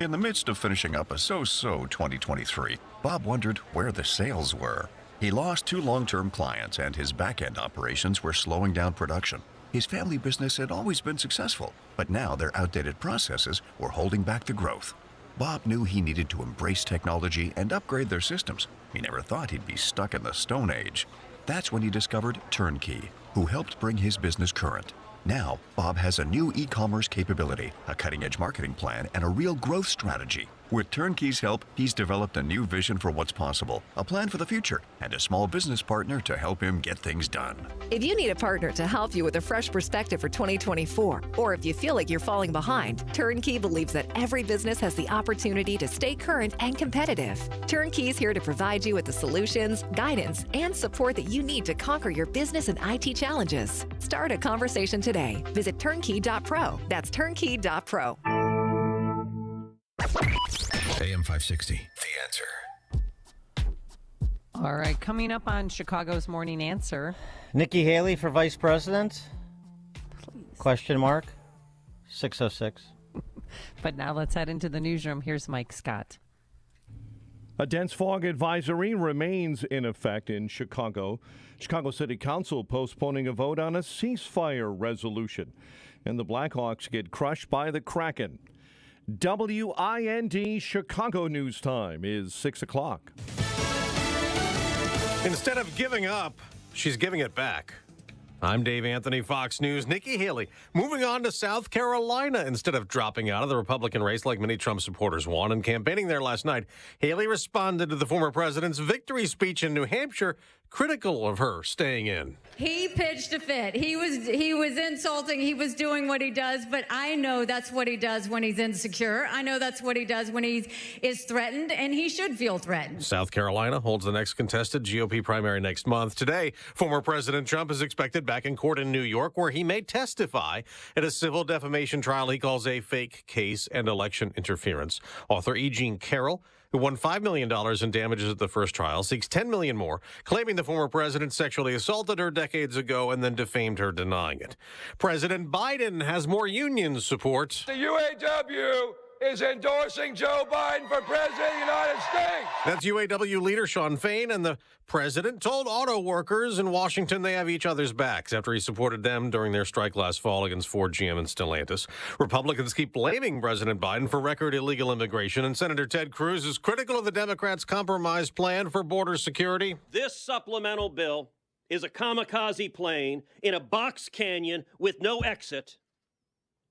In the midst of finishing up a so-so 2023, Bob wondered where the sales were. He lost 2 long-term clients, and his back-end operations were slowing down production. His family business had always been successful, but now their outdated processes were holding back the growth. Bob knew he needed to embrace technology and upgrade their systems. He never thought he'd be stuck in the Stone Age. That's when he discovered Turnkey, who helped bring his business current. Now, Bob has a new e-commerce capability, a cutting-edge marketing plan, and a real growth strategy. With Turnkey's help, he's developed a new vision for what's possible, a plan for the future, and a small business partner to help him get things done. If you need a partner to help you with a fresh perspective for 2024, or if you feel like you're falling behind, Turnkey believes that every business has the opportunity to stay current and competitive. Turnkey is here to provide you with the solutions, guidance, and support that you need to conquer your business and IT challenges. Start a conversation today. Visit turnkey.pro. That's turnkey.pro. AM 560, The Answer. All right, coming up on Chicago's Morning Answer. Nikki Haley for vice president? Please. Question mark? 606. But now let's head into the newsroom. Here's Mike Scott. A dense fog advisory remains in effect in Chicago. Chicago City Council postponing a vote on a ceasefire resolution. And the Blackhawks get crushed by the Kraken. WIND Chicago News Time is 6 o'clock. Instead of giving up, she's giving it back. I'm Dave Anthony, Fox News. Nikki Haley moving on to South Carolina instead of dropping out of the Republican race like many Trump supporters want. And campaigning there last night, Haley responded to the former president's victory speech in New Hampshire, critical of her staying in. He pitched a fit. He was insulting. He was doing what he does, but I know that's what he does when he's insecure. I know that's what he does when he is threatened, and he should feel threatened. South Carolina holds the next contested GOP primary next month. Today, former President Trump is expected back in court in New York, where he may testify at a civil defamation trial he calls a fake case and election interference. Author E. Jean Carroll, who won $5 million in damages at the first trial, seeks $10 million more, claiming the former president sexually assaulted her decades ago and then defamed her, denying it. President Biden has more union support. The UAW is endorsing Joe Biden for president of the United States. That's UAW leader Sean Fain, and the president told auto workers in Washington they have each other's backs after he supported them during their strike last fall against Ford, GM, and Stellantis. Republicans keep blaming President Biden for record illegal immigration, and Senator Ted Cruz is critical of the Democrats' compromise plan for border security. This supplemental bill is a kamikaze plane in a box canyon with no exit,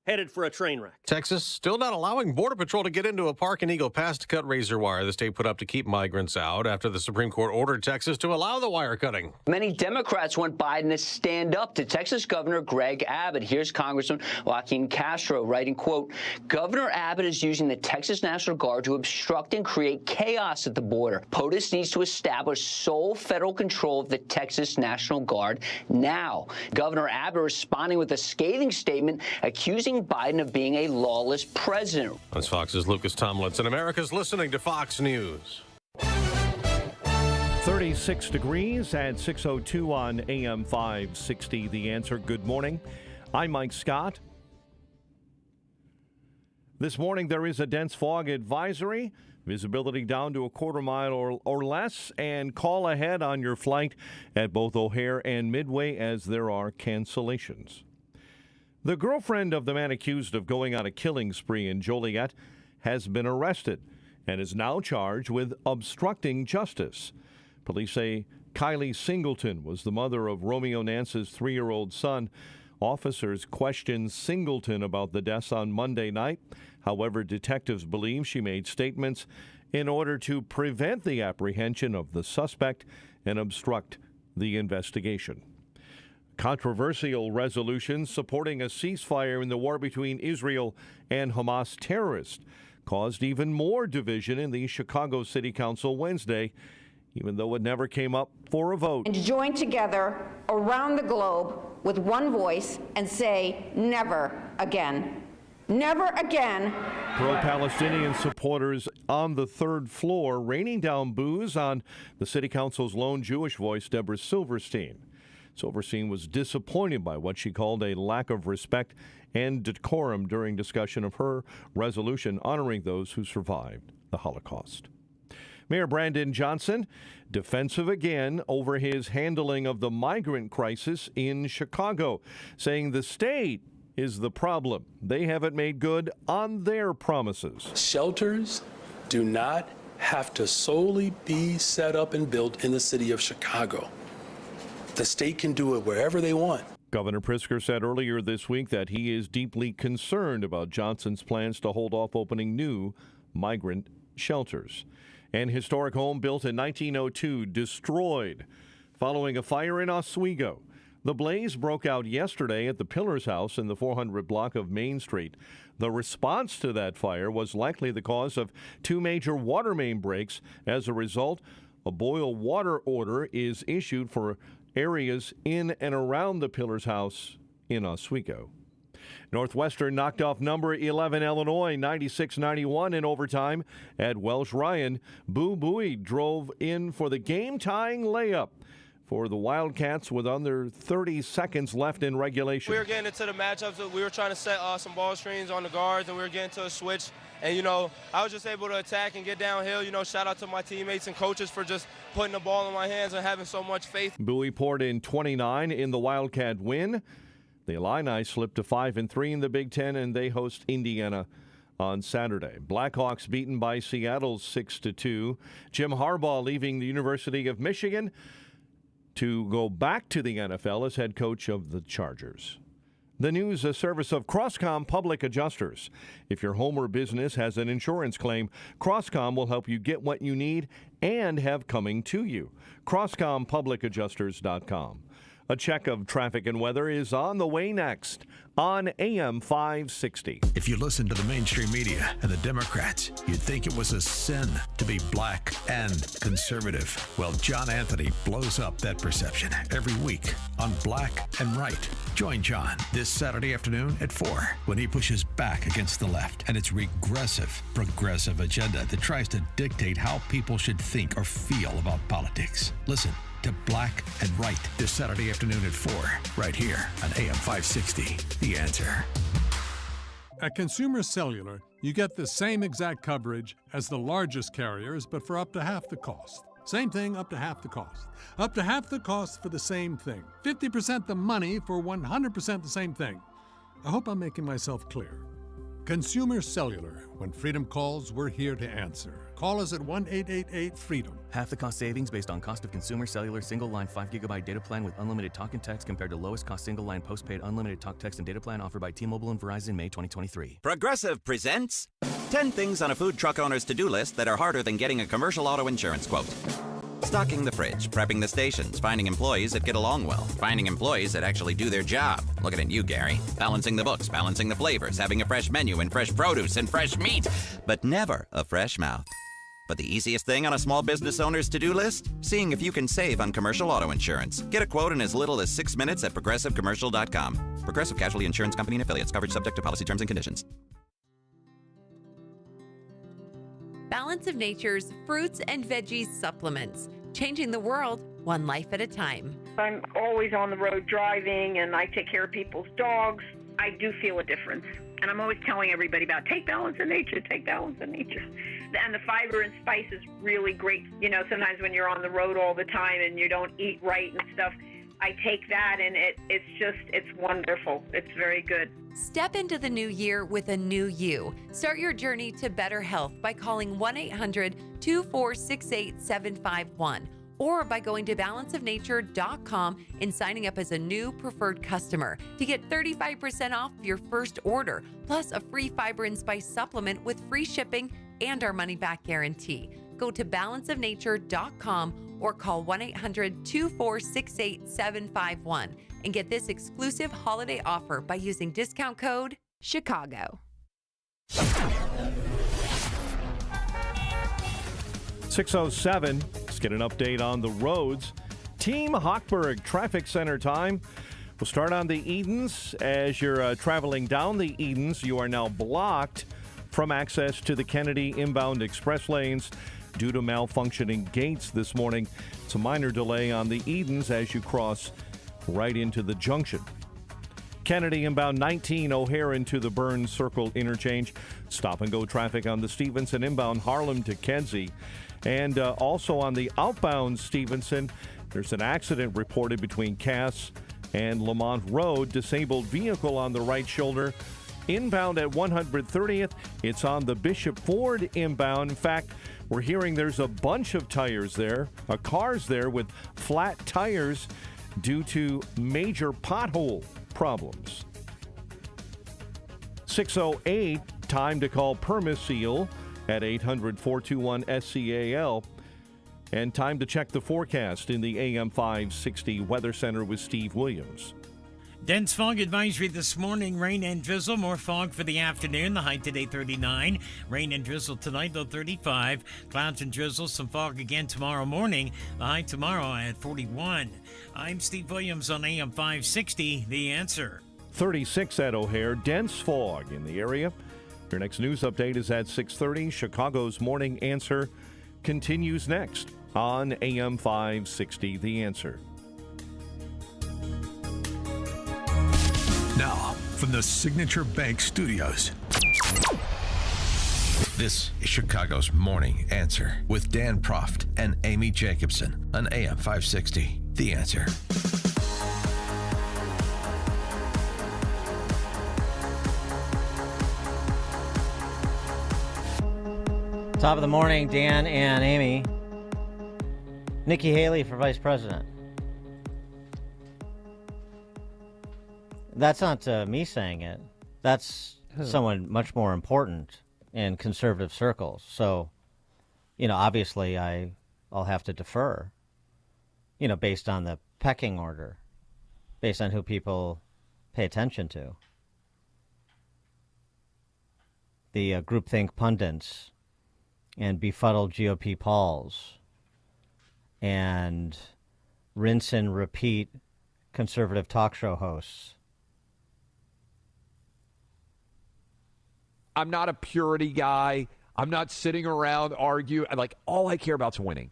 headed for a train wreck. Texas still not allowing Border Patrol to get into a park in Eagle Pass to cut razor wire the state put up to keep migrants out after the Supreme Court ordered Texas to allow the wire cutting. Many Democrats want Biden to stand up to Texas Governor Greg Abbott. Here's Congressman Joaquin Castro writing, quote, Governor Abbott is using the Texas National Guard to obstruct and create chaos at the border. POTUS needs to establish sole federal control of the Texas National Guard now. Governor Abbott responding with a scathing statement accusing Biden of being a lawless president. That's Fox's Lucas Tomlinson. America's listening to Fox News. 36 degrees at 6:02 on AM 560. The Answer. Good morning. I'm Mike Scott. This morning there is a dense fog advisory. Visibility down to a quarter mile or less, and call ahead on your flight at both O'Hare and Midway as there are cancellations. The girlfriend of the man accused of going on a killing spree in Joliet has been arrested, and is now charged with obstructing justice. Police say Kylie Singleton was the mother of Romeo Nance's 3-year-old son. Officers questioned Singleton about the deaths on Monday night. However, detectives believe she made statements in order to prevent the apprehension of the suspect and obstruct the investigation. Controversial resolutions supporting a ceasefire in the war between Israel and Hamas terrorists caused even more division in the Chicago City Council Wednesday, even though it never came up for a vote. And join together around the globe with one voice and say, never again. Never again. Pro-Palestinian supporters on the third floor raining down boos on the City Council's lone Jewish voice, Deborah Silverstein. Silverstein was disappointed by what she called a lack of respect and decorum during discussion of her resolution honoring those who survived the Holocaust. Mayor Brandon Johnson, defensive again over his handling of the migrant crisis in Chicago, saying the state is the problem. They haven't made good on their promises. Shelters do not have to solely be set up and built in the city of Chicago. The state can do it wherever they want. Governor Pritzker said earlier this week that he is deeply concerned about Johnson's plans to hold off opening new migrant shelters. An historic home built in 1902 destroyed following a fire in Oswego. The blaze broke out yesterday at the Pillars House in the 400 block of Main Street. The response to that fire was likely the cause of 2 major water main breaks. As a result, a boil water order is issued for areas in and around the Pillars House in Oswego. Northwestern knocked off number 11 Illinois 96-91 in overtime at Welsh Ryan. Boo Buie drove in for the game-tying layup for the Wildcats with under 30 seconds left in regulation. We were getting into the matchups. We were trying to set some ball screens on the guards, and we were getting to a switch. And, I was just able to attack and get downhill. Shout out to my teammates and coaches for just putting the ball in my hands and having so much faith. Buie poured in 29 in the Wildcat win. The Illini slipped to 5-3 in the Big Ten, and they host Indiana on Saturday. Blackhawks beaten by Seattle 6-2. Jim Harbaugh leaving the University of Michigan to go back to the NFL as head coach of the Chargers. The news, a service of Crosscom Public Adjusters. If your home or business has an insurance claim, Crosscom will help you get what you need and have coming to you. CrosscomPublicAdjusters.com. A check of traffic and weather is on the way next on AM 560. If you listen to the mainstream media and the Democrats, you'd think it was a sin to be black and conservative. Well, John Anthony blows up that perception every week on Black and Right. Join John this Saturday afternoon at 4 when he pushes back against the left and its regressive, progressive agenda that tries to dictate how people should think or feel about politics. Listen to Black and Right this Saturday afternoon at 4, right here on AM 560. The Answer. At Consumer Cellular, you get the same exact coverage as the largest carriers, but for up to half the cost. Same thing, up to half the cost. Up to half the cost for the same thing. 50% the money for 100% the same thing. I hope I'm making myself clear. Consumer Cellular. When freedom calls, we're here to answer. Call us at 1-888-FREEDOM. Half the cost savings based on cost of Consumer Cellular single-line 5GB data plan with unlimited talk and text compared to lowest cost single-line postpaid unlimited talk, text, and data plan offered by T-Mobile and Verizon May 2023. Progressive presents 10 things on a food truck owner's to-do list that are harder than getting a commercial auto insurance quote. Stocking the fridge, prepping the stations, finding employees that get along well, finding employees that actually do their job. Looking at you, Gary. Balancing the books, balancing the flavors, having a fresh menu and fresh produce and fresh meat, but never a fresh mouth. But the easiest thing on a small business owner's to-do list? Seeing if you can save on commercial auto insurance. Get a quote in as little as 6 minutes at ProgressiveCommercial.com. Progressive Casualty Insurance Company and Affiliates. Coverage subject to policy terms and conditions. Balance of Nature's fruits and veggies supplements. Changing the world, one life at a time. I'm always on the road driving, and I take care of people's dogs. I do feel a difference. And I'm always telling everybody about take Balance of Nature, take Balance of Nature. And the fiber and spice is really great. Sometimes when you're on the road all the time and you don't eat right and stuff, I take that, and it's wonderful. It's very good. Step into the new year with a new you. Start your journey to better health by calling 1-800-246-8751 or by going to balanceofnature.com and signing up as a new preferred customer to get 35% off your first order, plus a free fiber and spice supplement with free shipping and our money-back guarantee. Go to balanceofnature.com or call 1-800-246-8751 and get this exclusive holiday offer by using discount code CHICAGO. 6:07. Let's get an update on the roads. Team Hochberg Traffic Center time. We'll start on the Edens. As you're traveling down the Edens, you are now blocked from access to the Kennedy inbound express lanes due to malfunctioning gates this morning. It's a minor delay on the Edens as you cross right into the junction. Kennedy inbound 19 O'Hare into the Burns Circle interchange. Stop and go traffic on the Stevenson inbound Harlem to Kedzie. And also on the outbound Stevenson, there's an accident reported between Cass and Lamont Road. Disabled vehicle on the right shoulder. Inbound at 130th, it's on the Bishop Ford inbound. In fact, we're hearing there's a bunch of tires there, cars there with flat tires due to major pothole problems. 6:08, time to call Permaseal at 800-421-SCAL. And time to check the forecast in the AM 560 Weather Center with Steve Williams. Dense fog advisory this morning, rain and drizzle, more fog for the afternoon, the high today 39, rain and drizzle tonight though 35, clouds and drizzle, some fog again tomorrow morning, the high tomorrow at 41. I'm Steve Williams on AM 560, The Answer. 36 at O'Hare, dense fog in the area. Your next news update is at 6:30. Chicago's Morning Answer continues next on AM 560, The Answer. Now, from the Signature Bank Studios, this is Chicago's Morning Answer with Dan Proft and Amy Jacobson on AM 560, The Answer. Top of the morning, Dan and Amy. Nikki Haley for vice president. That's not me saying it. That's someone much more important in conservative circles. So, obviously I'll have to defer, based on the pecking order, based on who people pay attention to. The groupthink pundits and befuddled GOP Pauls and rinse and repeat conservative talk show hosts. I'm not a purity guy. I'm not sitting around arguing. All I care about is winning.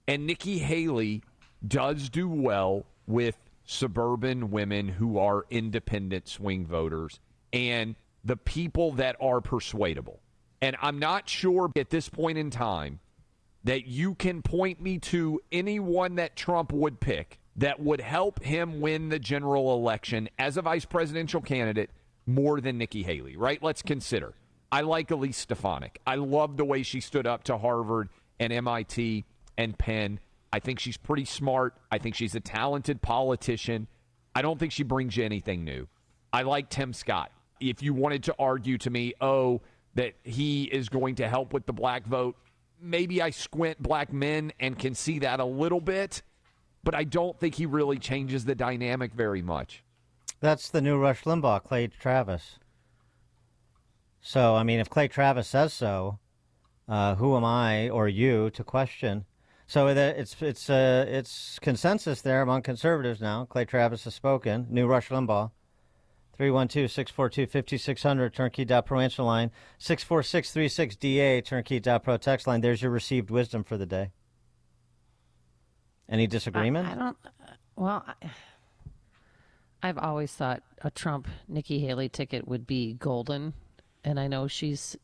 And Nikki Haley does do well with suburban women who are independent swing voters and the people that are persuadable. And I'm not sure at this point in time that you can point me to anyone that Trump would pick that would help him win the general election as a vice presidential candidate more than Nikki Haley, right? Let's consider. I like Elise Stefanik. I love the way she stood up to Harvard and MIT and Penn. I think she's pretty smart. I think she's a talented politician. I don't think she brings you anything new. I like Tim Scott. If you wanted to argue to me, that he is going to help with the black vote, maybe I squint black men and can see that a little bit, but I don't think he really changes the dynamic very much. That's the new Rush Limbaugh, Clay Travis. So, if Clay Travis says so, who am I or you to question? So it's consensus there among conservatives now. Clay Travis has spoken. New Rush Limbaugh. 312-642-5600, turnkey.pro answer line. 64636DA, turnkey.pro text line. There's your received wisdom for the day. Any disagreement? I've always thought a Trump-Nikki Haley ticket would be golden. And I know she's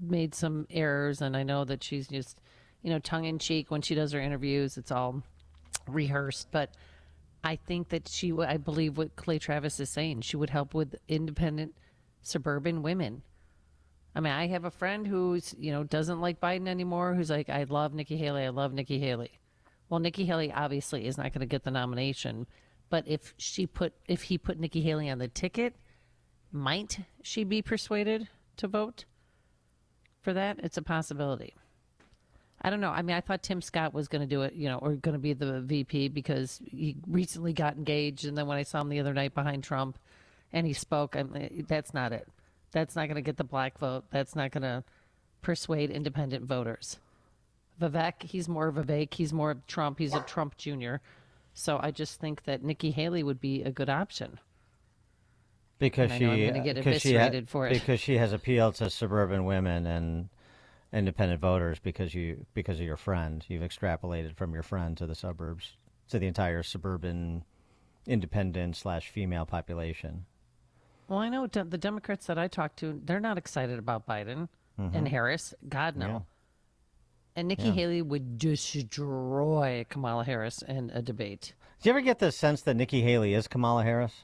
made some errors, and I know that she's just, tongue-in-cheek when she does her interviews. It's all rehearsed. But I think that I believe what Clay Travis is saying. She would help with independent suburban women. I mean, I have a friend who's, doesn't like Biden anymore, who's like, I love Nikki Haley. I love Nikki Haley. Well, Nikki Haley obviously is not going to get the nomination, but if he put Nikki Haley on the ticket, might she be persuaded to vote for that? It's a possibility. I don't know. I mean, I thought Tim Scott was going to do it, or going to be the VP because he recently got engaged. And then when I saw him the other night behind Trump and he spoke, that's not it. That's not going to get the black vote. That's not going to persuade independent voters. Vivek, he's more Vivek. He's more Trump. He's a Trump Jr. So I just think that Nikki Haley would be a good option. Because I'm going to get eviscerated for it. Because she has appealed to suburban women and independent voters because of your friend. You've extrapolated from your friend to the suburbs, to the entire suburban independent/female population. Well, I know the Democrats that I talk to, they're not excited about Biden and Harris. God, no. Yeah. And Nikki Haley would destroy Kamala Harris in a debate. Do you ever get the sense that Nikki Haley is Kamala Harris?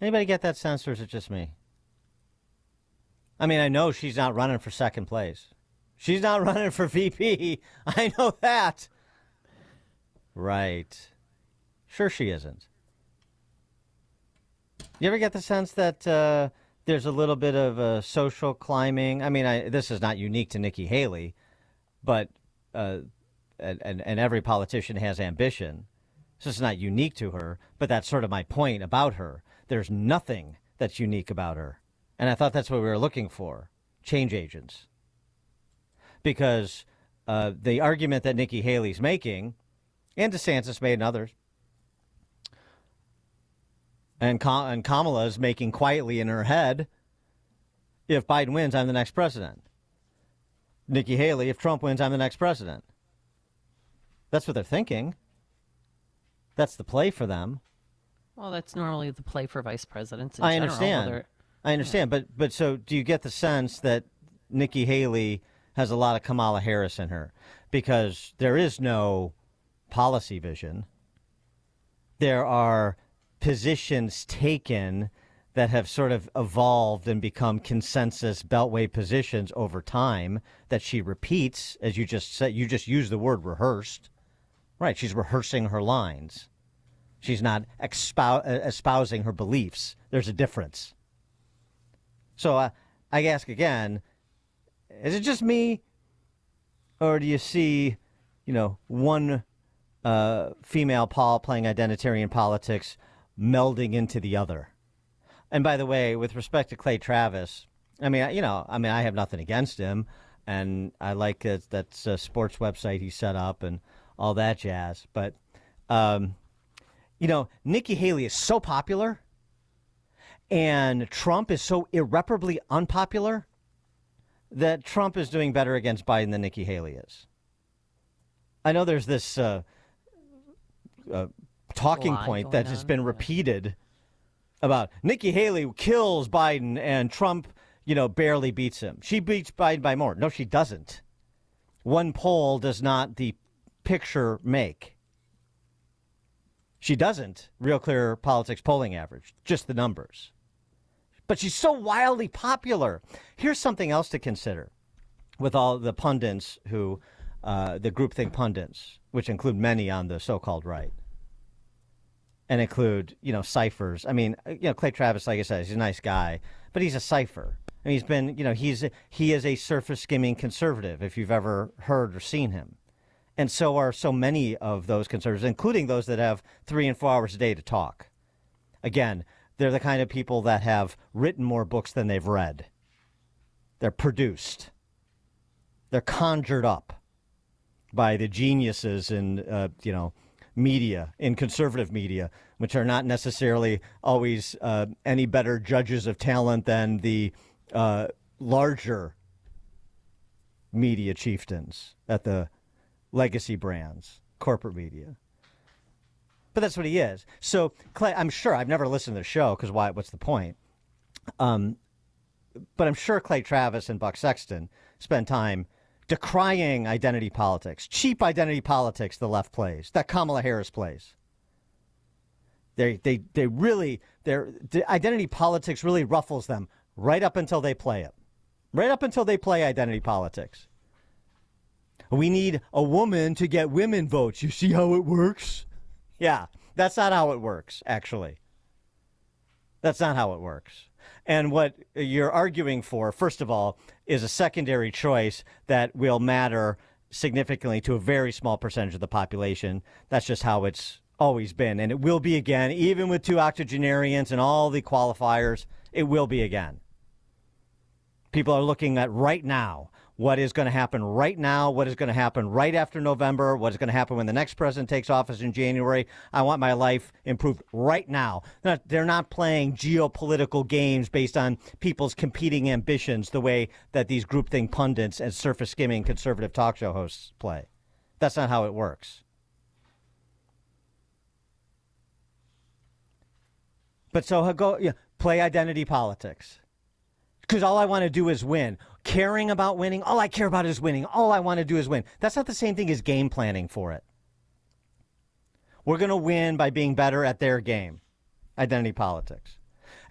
Anybody get that sense, or is it just me? I mean, I know she's not running for second place. She's not running for VP. I know that. Right. Sure she isn't. You ever get the sense that there's a little bit of social climbing? I mean, this is not unique to Nikki Haley, but and every politician has ambition. So it's not unique to her, but that's sort of my point about her. There's nothing that's unique about her. And I thought that's what we were looking for, change agents. Because the argument that Nikki Haley's making, and DeSantis made and others, and Kamala is making quietly in her head, if Biden wins, I'm the next president. Nikki Haley, if Trump wins, I'm the next president. That's what they're thinking. That's the play for them. Well, that's normally the play for vice presidents in I general. understand. I understand. But so do you get the sense that Nikki Haley has a lot of Kamala Harris in her? Because there is no policy vision. There are positions taken that have sort of evolved and become consensus beltway positions over time that she repeats, as you just said. You just used the word rehearsed. Right, she's rehearsing her lines. She's not espousing her beliefs. There's a difference. So I ask again, is it just me, or do you see, one female Paul playing identitarian politics melding into the other? And by the way, with respect to Clay Travis, I have nothing against him, and I like that sports website he set up and all that jazz. But, Nikki Haley is so popular, and Trump is so irreparably unpopular that Trump is doing better against Biden than Nikki Haley is. I know there's this talking point that has been repeated about Nikki Haley kills Biden and Trump, barely beats him. She beats Biden by more. No, she doesn't. One poll does not the picture make. She doesn't. Real Clear Politics polling average, just the numbers. But she's so wildly popular. Here's something else to consider with all the pundits who, the groupthink pundits, which include many on the so-called right, and include, ciphers. I mean, Clay Travis, like I said, he's a nice guy, but he's a cipher. I mean, he's been, he is a surface skimming conservative, if you've ever heard or seen him. And so are so many of those conservatives, including those that have 3 and 4 hours a day to talk. Again, they're the kind of people that have written more books than they've read. They're produced. They're conjured up by the geniuses in, media, in conservative media, which are not necessarily always any better judges of talent than the larger media chieftains at the legacy brands, corporate media. But that's what he is. So, Clay, I'm sure, I've never listened to the show, because what's the point? But I'm sure Clay Travis and Buck Sexton spend time decrying identity politics, cheap identity politics the left plays, that Kamala Harris plays. The identity politics really ruffles them right up until they play it. Right up until they play identity politics. We need a woman to get women votes. You see how it works? Yeah, that's not how it works, actually. That's not how it works. And what you're arguing for, first of all, is a secondary choice that will matter significantly to a very small percentage of the population. That's just how it's always been. And it will be again, even with 2 octogenarians and all the qualifiers, it will be again. People are looking at right now what is going to happen right now, what is going to happen right after November, what is going to happen when the next president takes office in January. I want my life improved right now. They're not playing geopolitical games based on people's competing ambitions the way that these groupthink pundits and surface skimming conservative talk show hosts play. That's not how it works. But so play identity politics. Because all I want to do is win. Caring about winning, all I care about is winning. All I want to do is win. That's not the same thing as game planning for it. We're going to win by being better at their game, identity politics.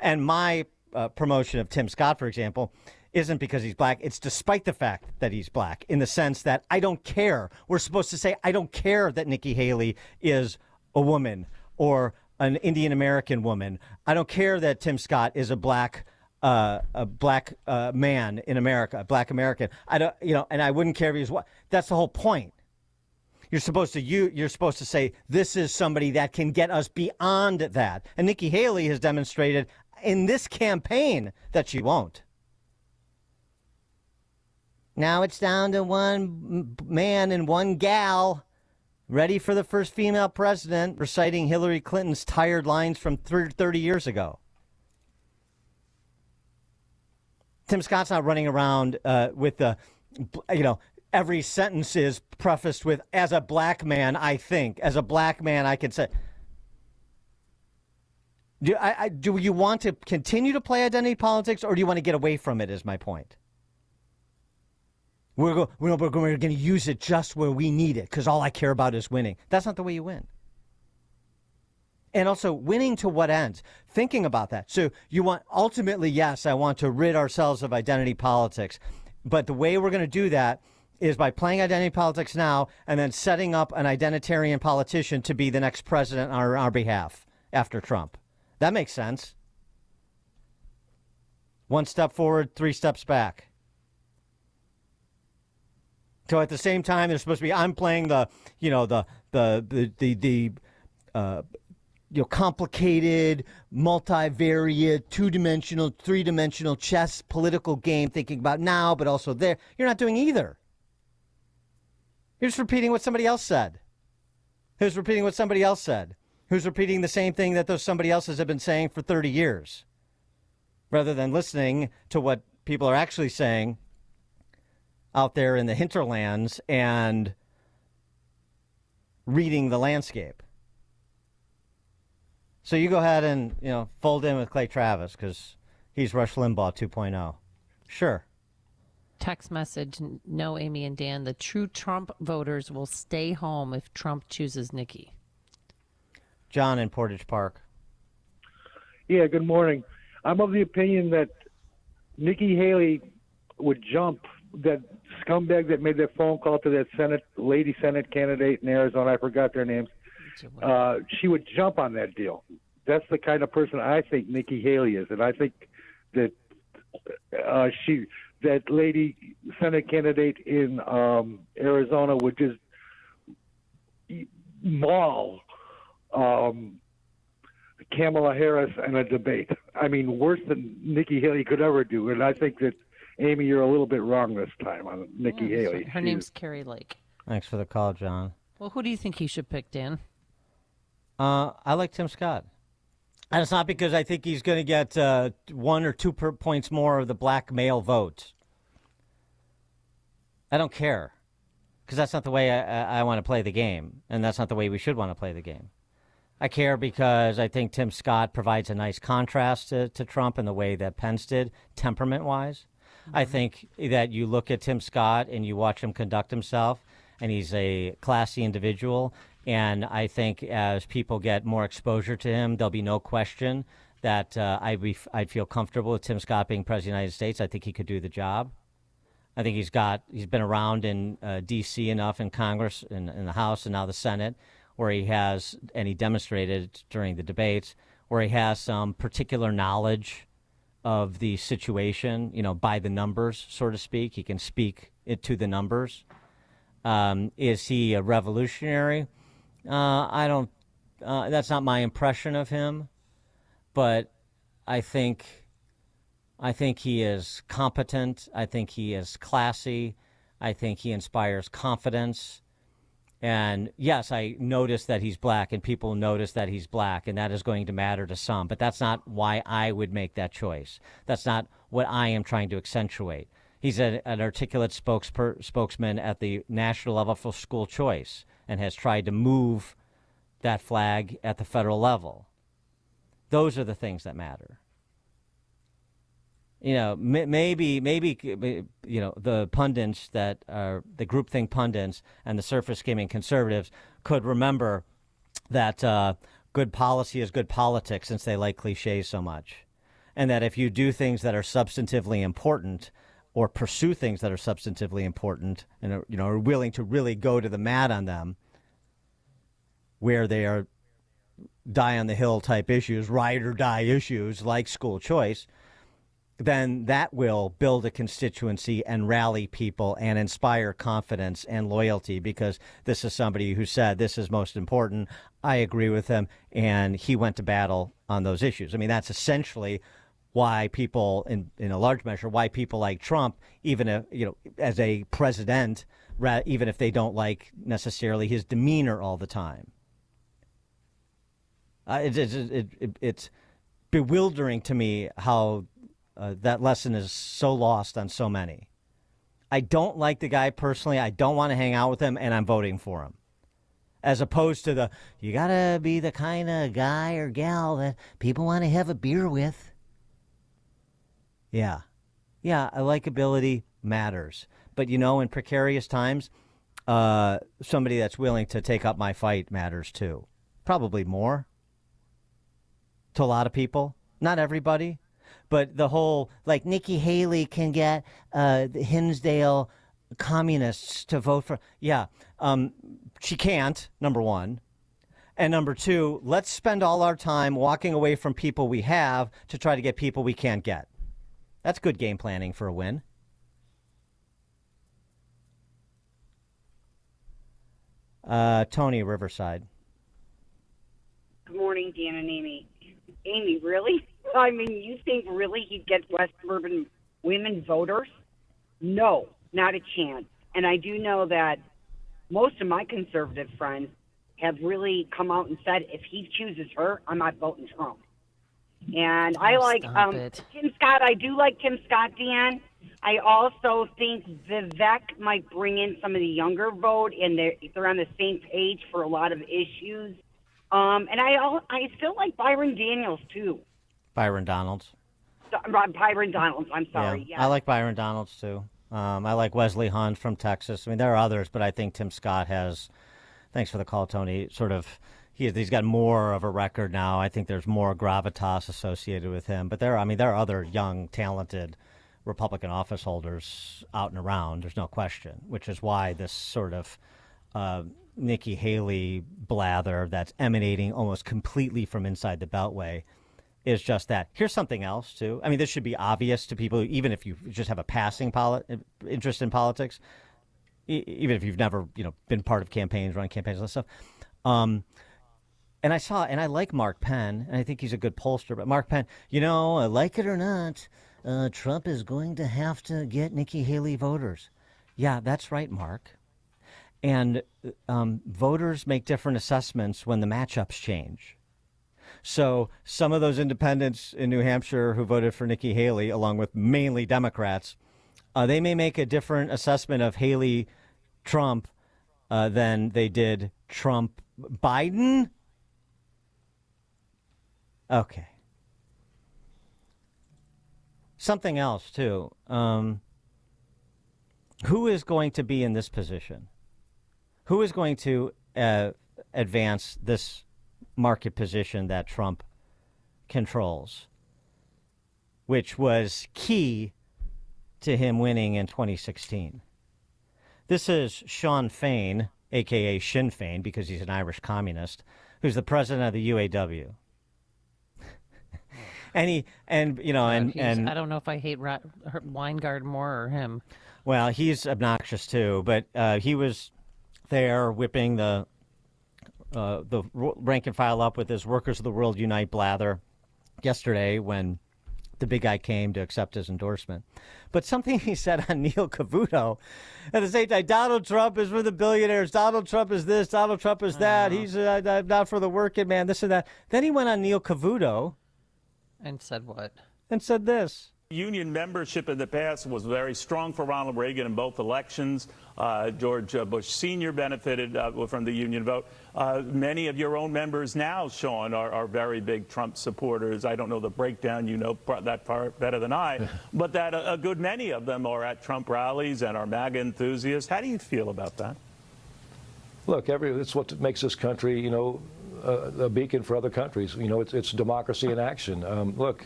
And my promotion of Tim Scott, for example, isn't because he's black. It's despite the fact that he's black, in the sense that I don't care. We're supposed to say, I don't care that Nikki Haley is a woman or an Indian American woman. I don't care that Tim Scott is a black man in America, a black American. I don't, and I wouldn't care if he was what. That's the whole point. You're supposed to say this is somebody that can get us beyond that. And Nikki Haley has demonstrated in this campaign that she won't. Now it's down to one man and one gal ready for the first female president, reciting Hillary Clinton's tired lines from 30 years ago. Tim Scott's not running around with the, every sentence is prefaced with, as a black man, I think. As a black man, I can say. Do you want to continue to play identity politics, or do you want to get away from it, is my point? We're going to use it just where we need it, because all I care about is winning. That's not the way you win. And also, winning to what ends? Thinking about that. So you want, ultimately, yes, I want to rid ourselves of identity politics. But the way we're going to do that is by playing identity politics now and then setting up an identitarian politician to be the next president on our behalf after Trump. That makes sense. 1 step forward, 3 steps back. So at the same time, there's supposed to be, I'm playing the complicated, multivariate, 2-dimensional, 3-dimensional chess political game, thinking about now, but also there. You're not doing either. You're just repeating what somebody else said. Who's repeating what somebody else said? Who's repeating the same thing that those somebody else's have been saying for 30 years? Rather than listening to what people are actually saying out there in the hinterlands and reading the landscape. So you go ahead and, fold in with Clay Travis because he's Rush Limbaugh 2.0. Sure. Text message, no, Amy and Dan, the true Trump voters will stay home if Trump chooses Nikki. John in Portage Park. Yeah, good morning. I'm of the opinion that Nikki Haley would jump, that scumbag that made that phone call to that lady Senate candidate in Arizona, I forgot their names. She would jump on that deal. That's the kind of person I think Nikki Haley is, and I think that that lady Senate candidate in Arizona would just maul Kamala Harris in a debate. I mean, worse than Nikki Haley could ever do. And I think that, Amy, you're a little bit wrong this time on Nikki Haley. Her name's Carrie Lake. Thanks for the call, John. Well, who do you think he should pick, Dan? I like Tim Scott. And it's not because I think he's going to get 1 or 2 points more of the black male vote. I don't care. Because that's not the way I want to play the game. And that's not the way we should want to play the game. I care because I think Tim Scott provides a nice contrast to Trump in the way that Pence did, temperament-wise. Mm-hmm. I think that you look at Tim Scott and you watch him conduct himself, and he's a classy individual. And I think as people get more exposure to him, there'll be no question that I'd feel comfortable with Tim Scott being president of the United States. I think he could do the job. I think he's been around in D.C. enough in Congress, in the House, and now the Senate, where he has, and he demonstrated during the debates, where he has some particular knowledge of the situation, by the numbers, so to speak. He can speak it to the numbers. Is he a revolutionary? I don't. That's not my impression of him, but I think he is competent. I think he is classy. I think he inspires confidence. And yes, I notice that he's black, and people notice that he's black, and that is going to matter to some. But that's not why I would make that choice. That's not what I am trying to accentuate. He's an articulate spokesman at the national level for school choice and has tried to move that flag at the federal level. Those are the things that matter. Maybe the pundits that are the groupthink pundits and the surface skimming conservatives could remember that good policy is good politics, since they like cliches so much. And that if you do things that are substantively important, or pursue things that are substantively important, and are willing to really go to the mat on them, where they are die on the hill type issues, ride or die issues like school choice, then that will build a constituency and rally people and inspire confidence and loyalty, because this is somebody who said this is most important. I agree with him, and he went to battle on those issues. I mean, that's essentially why people, in a large measure, why people like Trump, even if, as a president, even if they don't like necessarily his demeanor all the time. It's bewildering to me how that lesson is so lost on so many. I don't like the guy personally. I don't want to hang out with him, and I'm voting for him. As opposed to you got to be the kind of guy or gal that people want to have a beer with. Yeah, likability matters. But, in precarious times, somebody that's willing to take up my fight matters too. Probably more to a lot of people. Not everybody. But the whole, Nikki Haley can get the Hinsdale communists to vote for. Yeah, she can't, number one. And number two, let's spend all our time walking away from people we have to try to get people we can't get. That's good game planning for a win. Tony, Riverside. Good morning, Dan and Amy. Amy, really? I mean, you think really he'd get West Suburban women voters? No, not a chance. And I do know that most of my conservative friends have really come out and said, if he chooses her, I'm not voting Trump. And I like Tim Scott. I do like Tim Scott, Dan. I also think Vivek might bring in some of the younger vote, and they're on the same page for a lot of issues. And I still like Byron Daniels, too. Byron Donalds. Byron Donalds, I'm sorry. Yeah. I like Byron Donalds, too. I like Wesley Hunt from Texas. I mean, there are others, but I think Tim Scott has, thanks for the call, Tony, sort of, he's got more of a record now. I think there's more gravitas associated with him. But there are other young, talented Republican office holders out and around. There's no question, which is why this sort of Nikki Haley blather that's emanating almost completely from inside the Beltway is just that. Here's something else, too. I mean, this should be obvious to people, even if you just have a passing interest in politics, even if you've never, been part of campaigns, run campaigns, and stuff. And I like Mark Penn, and I think he's a good pollster. But Mark Penn, like it or not, Trump is going to have to get Nikki Haley voters. Yeah, that's right, Mark. And voters make different assessments when the matchups change. So some of those independents in New Hampshire who voted for Nikki Haley, along with mainly Democrats, they may make a different assessment of Haley-Trump than they did Trump-Biden. Okay. Something else, too. Who is going to be in this position? Who is going to advance this market position that Trump controls, which was key to him winning in 2016. This is Sean Fain, a.k.a. Sinn Féin, because he's an Irish communist, who's the president of the UAW. I don't know if I hate Weingart more or him. Well, he's obnoxious too, but he was there whipping the rank and file up with his Workers of the World Unite blather yesterday when the big guy came to accept his endorsement. But something he said on Neil Cavuto at the same time, Donald Trump is for the billionaires, Donald Trump is this, Donald Trump is that, he's not for the working man, this and that. Then he went on Neil Cavuto. And said what? And said this. Union membership in the past was very strong for Ronald Reagan in both elections. George Bush Sr. benefited from the union vote. Many of your own members now, Sean, are very big Trump supporters. I don't know the breakdown. You know that part better than I. But that a good many of them are at Trump rallies and are MAGA enthusiasts. How do you feel about that? Look, it's what makes this country, a beacon for other countries. It's democracy in action. Look,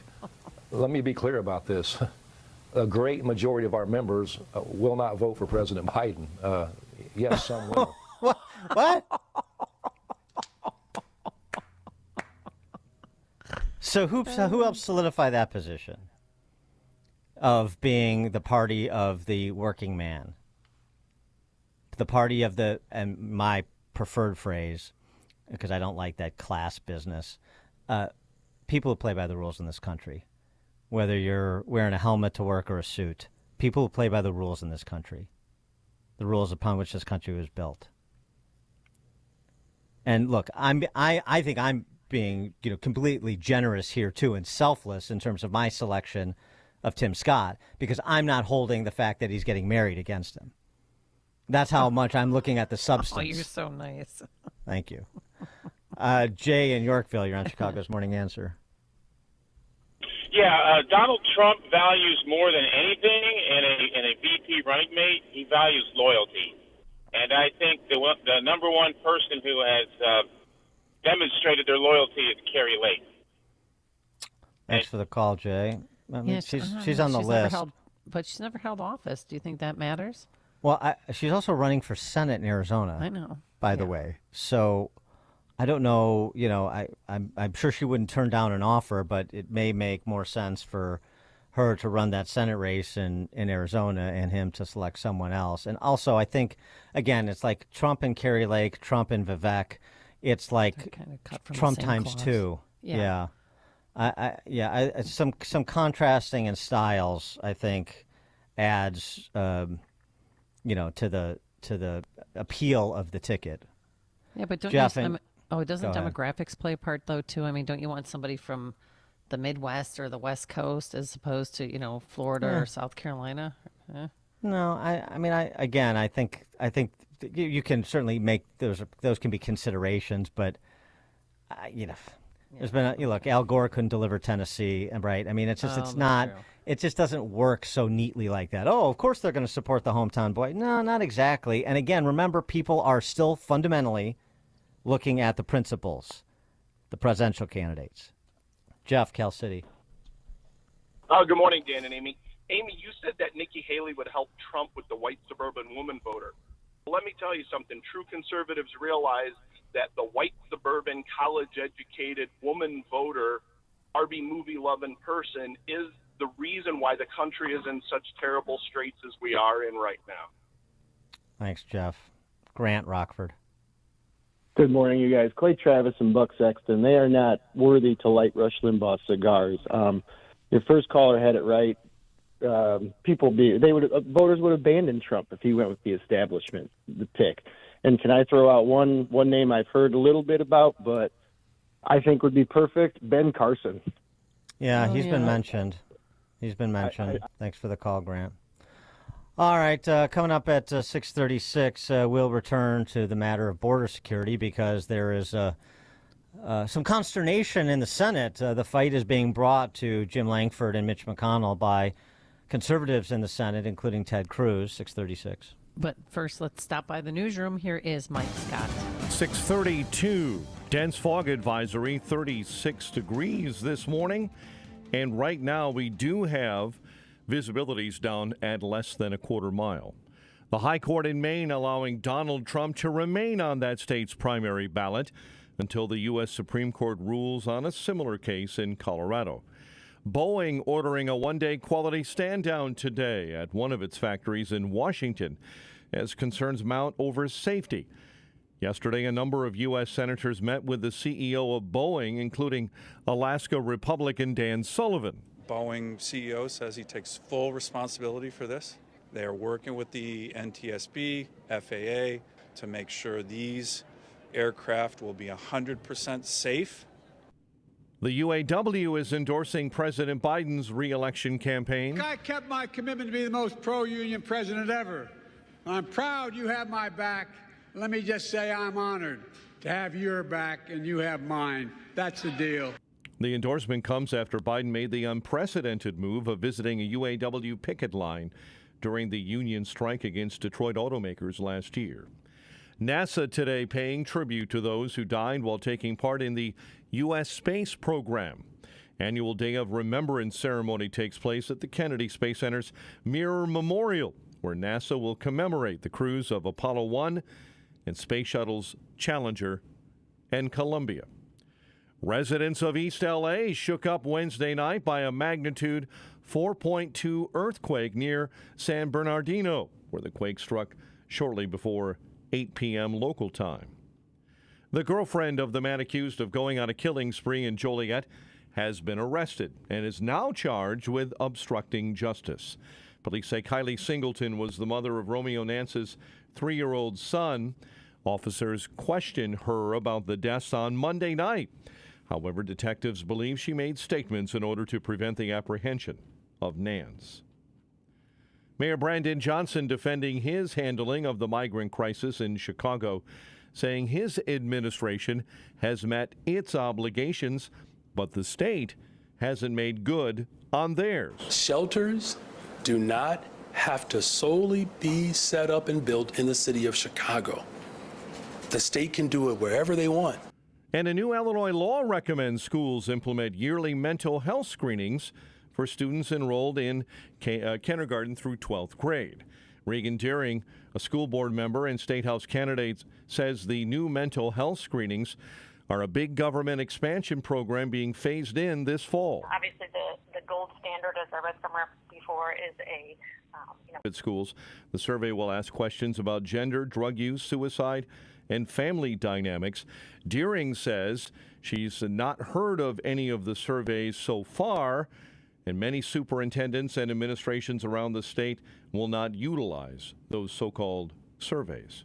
let me be clear about this. A great majority of our members will not vote for President Biden. Yes, some will. What? So who helped solidify that position of being the party of the working man? The party of and my preferred phrase, because I don't like that class business, people who play by the rules in this country. Whether you're wearing a helmet to work or a suit, people who play by the rules in this country, the rules upon which this country was built. And look, I think I'm being completely generous here too and selfless in terms of my selection of Tim Scott, because I'm not holding the fact that he's getting married against him. That's how much I'm looking at the substance. Oh, you're so nice. Thank you. Jay in Yorkville, you're on Chicago's Morning Answer. Yeah, Donald Trump values more than anything in a VP running mate. He values loyalty, and I think the number one person who has demonstrated their loyalty is Carrie Lake. Thanks for the call, Jay. She's on the list, but she's never held office. Do you think that matters? Well, she's also running for Senate in Arizona. I know. By the way, so. I don't know, I'm sure she wouldn't turn down an offer, but it may make more sense for her to run that Senate race in Arizona and him to select someone else. And also, I think, again, it's like Trump and Carrie Lake, Trump and Vivek. It's like Trump times two. Yeah. Some contrasting in styles, I think, adds, to the appeal of the ticket. Yeah, but don't Jeff doesn't demographics play a part, though, too? I mean, don't you want somebody from the Midwest or the West Coast as opposed to, Florida or South Carolina? No, I think you can certainly make those can be considerations, but, there's been look, Al Gore couldn't deliver Tennessee, right? I mean, it's not, it just doesn't work so neatly like that. Oh, of course they're going to support the hometown boy. No, not exactly. And again, remember, people are still fundamentally looking at the principles, the presidential candidates. Jeff, Cal City. Good morning, Dan and Amy. Amy, you said that Nikki Haley would help Trump with the white suburban woman voter. Well, let me tell you something. True conservatives realize that the white suburban college-educated woman voter, RV movie-loving person, is the reason why the country is in such terrible straits as we are in right now. Thanks, Jeff. Grant, Rockford. Good morning, you guys. Clay Travis and Buck Sexton, they are not worthy to light Rush Limbaugh's cigars. Your first caller had it right. Voters would abandon Trump if he went with the establishment, the pick. And can I throw out one name I've heard a little bit about, but I think would be perfect? Ben Carson. Yeah, he's been mentioned. Thanks for the call, Grant. All right, coming up at 6:36, we'll return to the matter of border security because there is some consternation in the Senate. The fight is being brought to Jim Langford and Mitch McConnell by conservatives in the Senate, including Ted Cruz. 6:36. But first, let's stop by the newsroom. Here is Mike Scott. 632. Dense fog advisory, 36 degrees this morning. And right now we do have visibilities down at less than a quarter mile. The High Court in Maine allowing Donald Trump to remain on that state's primary ballot until the U.S. Supreme Court rules on a similar case in Colorado. Boeing ordering a one-day quality stand-down today at one of its factories in Washington as concerns mount over safety. Yesterday, a number of U.S. senators met with the CEO of Boeing, including Alaska Republican Dan Sullivan. Boeing CEO says he takes full responsibility for this. They are working with the NTSB, FAA, to make sure these aircraft will be 100% safe. The UAW is endorsing President Biden's re-election campaign. I kept my commitment to be the most pro-union president ever. I'm proud you have my back. Let me just say I'm honored to have your back and you have mine. That's the deal. The endorsement comes after Biden made the unprecedented move of visiting a UAW picket line during the union strike against Detroit automakers last year. NASA today paying tribute to those who died while taking part in the U.S. space program. Annual Day of Remembrance ceremony takes place at the Kennedy Space Center's Mirror Memorial, where NASA will commemorate the crews of Apollo 1 and Space Shuttles Challenger and Columbia. Residents of East L.A. shook up Wednesday night by a magnitude 4.2 earthquake near San Bernardino, where the quake struck shortly before 8 p.m. local time. The girlfriend of the man accused of going on a killing spree in Joliet has been arrested and is now charged with obstructing justice. Police say Kylie Singleton was the mother of Romeo Nance's 3-year-old son. Officers questioned her about the deaths on Monday night. However, detectives believe she made statements in order to prevent the apprehension of Nance. Mayor Brandon Johnson defending his handling of the migrant crisis in Chicago, saying his administration has met its obligations, but the state hasn't made good on theirs. Shelters do not have to solely be set up and built in the city of Chicago. The state can do it wherever they want. And a new Illinois law recommends schools implement yearly mental health screenings for students enrolled in kindergarten through 12th grade. Regan Deering, a school board member and State House candidate, says the new mental health screenings are a big government expansion program being phased in this fall. Obviously, the gold standard, as I read somewhere before, is a At schools, the survey will ask questions about gender, drug use, suicide, and family dynamics. Deering says she's not heard of any of the surveys so far, and many superintendents and administrations around the state will not utilize those so-called surveys.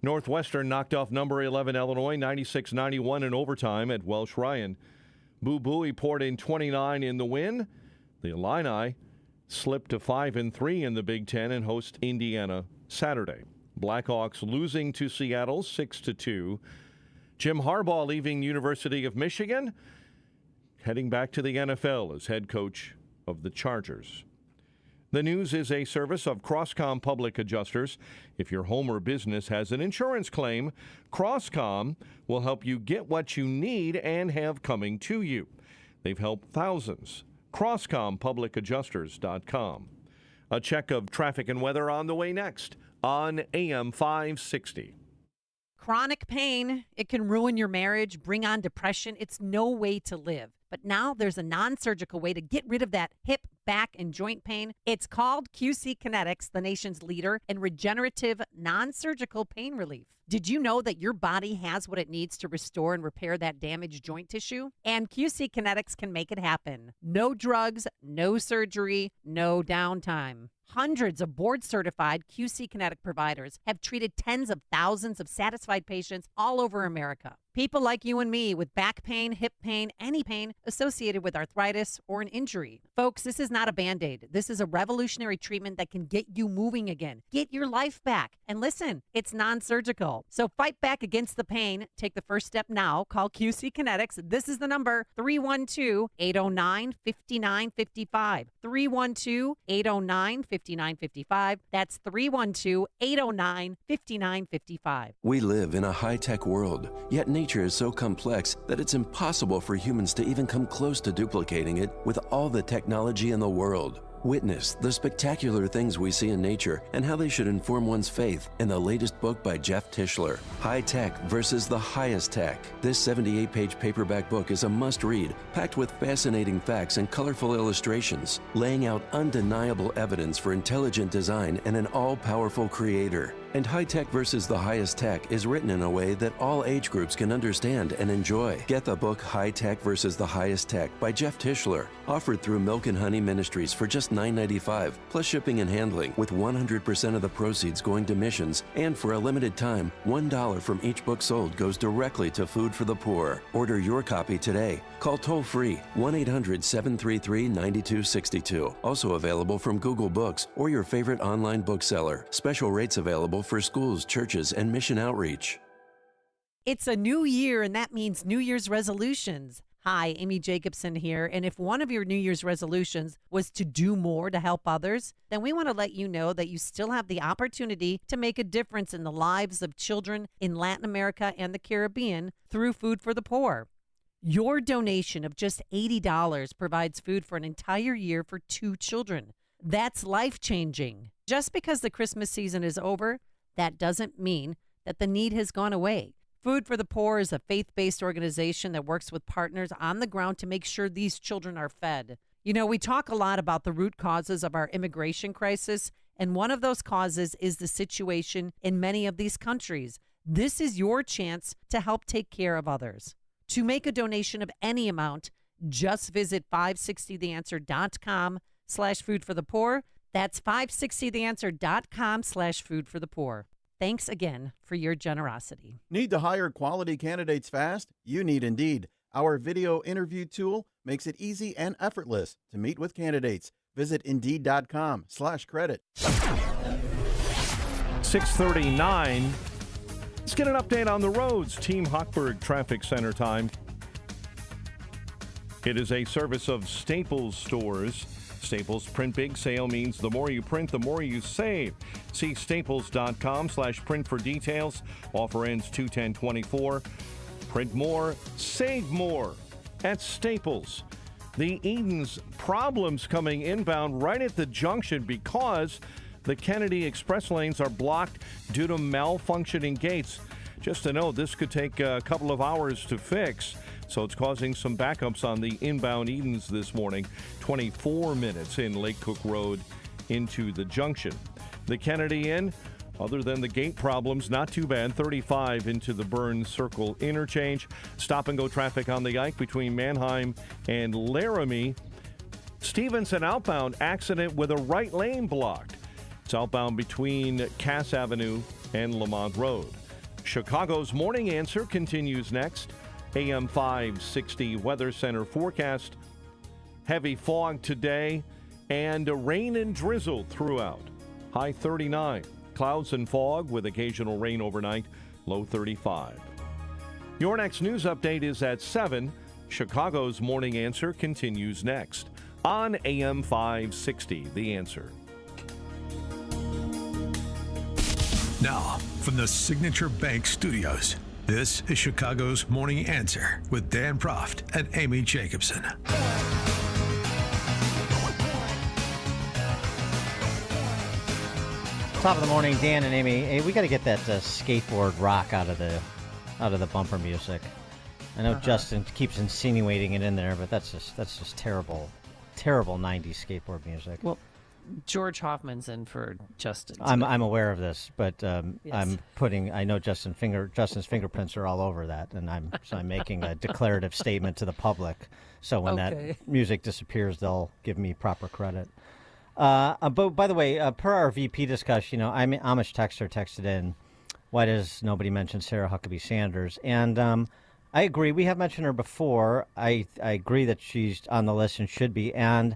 Northwestern knocked off number 11 Illinois 96-91 in overtime at Welsh Ryan. Boo Buie poured in 29 in the win. The Illini slipped to 5-3 in the Big Ten and host Indiana Saturday. Blackhawks losing to Seattle 6-2. Jim Harbaugh leaving University of Michigan, heading back to the NFL as head coach of the Chargers. The News is a service of Crosscom Public Adjusters. If your home or business has an insurance claim, Crosscom will help you get what you need and have coming to you. They've helped thousands. CrosscomPublicAdjusters.com. A check of traffic and weather on the way next on AM 560. Chronic pain, it can ruin your marriage, bring on depression. It's no way to live. But now there's a non-surgical way to get rid of that hip, back, and joint pain. It's called QC Kinetics, the nation's leader in regenerative non-surgical pain relief. Did you know that your body has what it needs to restore and repair that damaged joint tissue? And QC Kinetics can make it happen. No drugs, no surgery, no downtime. Hundreds of board-certified QC Kinetic providers have treated tens of thousands of satisfied patients all over America. People like you and me with back pain, hip pain, any pain associated with arthritis or an injury. Folks, this is not a Band-Aid. This is a revolutionary treatment that can get you moving again. Get your life back. And listen, it's non-surgical. So fight back against the pain. Take the first step now. Call QC Kinetics. This is the number, 312-809-5955. 312-809-5955. 312-809-5955. That's 312-809-5955. We live in a high-tech world, yet nature is so complex that it's impossible for humans to even come close to duplicating it with all the technology in the world. Witness the spectacular things we see in nature and how they should inform one's faith in the latest book by Jeff Tischler, High Tech versus the Highest Tech. This 78-page paperback book is a must-read, packed with fascinating facts and colorful illustrations, laying out undeniable evidence for intelligent design and an all-powerful creator. And High Tech versus the Highest Tech is written in a way that all age groups can understand and enjoy. Get the book High Tech versus the Highest Tech by Jeff Tischler, offered through Milk and Honey Ministries for just $9.95, plus shipping and handling, with 100% of the proceeds going to missions. And for a limited time, $1 from each book sold goes directly to Food for the Poor. Order your copy today. Call toll-free 1-800-733-9262. Also available from Google Books or your favorite online bookseller. Special rates available for schools, churches, and mission outreach. It's a new year, and that means New Year's resolutions. Hi, Amy Jacobson here. And if one of your New Year's resolutions was to do more to help others, then we want to let you know that you still have the opportunity to make a difference in the lives of children in Latin America and the Caribbean through Food for the Poor. Your donation of just $80 provides food for an entire year for 2 children. That's life-changing. Just because the Christmas season is over, that doesn't mean that the need has gone away. Food for the Poor is a faith-based organization that works with partners on the ground to make sure these children are fed. You know, we talk a lot about the root causes of our immigration crisis, and one of those causes is the situation in many of these countries. This is your chance to help take care of others. To make a donation of any amount, just visit 560theanswer.com/foodforthepoor. That's 560theanswer.com/foodforthepoor. Thanks again for your generosity. Need to hire quality candidates fast? You need Indeed. Our video interview tool makes it easy and effortless to meet with candidates. Visit Indeed.com/credit. 6:39. Let's get an update on the roads. Team Hochberg Traffic Center time. It is a service of Staples stores. Staples Print Big sale means the more you print, the more you save. See staples.com/print for details. Offer ends 2/10/24. Print more, save more at Staples. The Edens problems coming inbound right at the junction because the Kennedy Express lanes are blocked due to malfunctioning gates. Just to note, this could take a couple of hours to fix, so it's causing some backups on the inbound Edens this morning. 24 minutes in Lake Cook Road into the junction. The Kennedy Inn, other than the gate problems, not too bad. 35 into the Burns Circle interchange. Stop-and-go traffic on the Ike between Manheim and Laramie. Stevenson outbound accident with a right lane blocked. It's outbound between Cass Avenue and Lamont Road. Chicago's Morning Answer continues next. AM 560 Weather Center forecast. Heavy fog today and rain and drizzle throughout. High 39. Clouds and fog with occasional rain overnight. Low 35. Your next news update is at 7. Chicago's Morning Answer continues next on AM 560. The Answer. Now, from the Signature Bank Studios, this is Chicago's Morning Answer with Dan Proft and Amy Jacobson. Top of the morning, Dan and Amy. Hey, we got to get that skateboard rock out of the bumper music. I know Justin keeps insinuating it in there, but that's just terrible 90s skateboard music. Well, George Hoffman's in for Justin. I'm aware of this, but Yes. I know Justin's fingerprints are all over that, and I'm making a declarative statement to the public. So when that music disappears, they'll give me proper credit. But by the way, per our VP discussion, Amish Texter texted in, why does nobody mention Sarah Huckabee Sanders? And I agree. We have mentioned her before. I agree that she's on the list and should be, and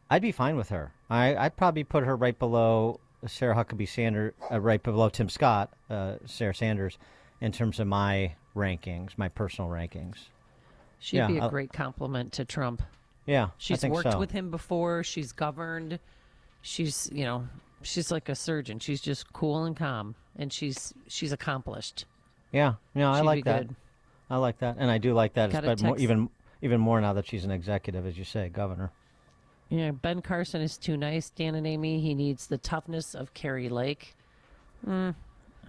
I'd be fine with her. I'd probably put her right below Sarah Huckabee Sanders, right below Tim Scott, Sarah Sanders, in terms of my rankings, my personal rankings. She'd be a great compliment to Trump. Yeah, She's I think worked so. with him before. She's governed. she's she's like a surgeon. She's just cool and calm, and she's accomplished. Yeah, I She'd like be that. good. I like that, and I do like that. Got a But more, text- even more now that she's an executive, as you say, governor. Yeah, Ben Carson is too nice, Dan and Amy. He needs the toughness of Carrie Lake. I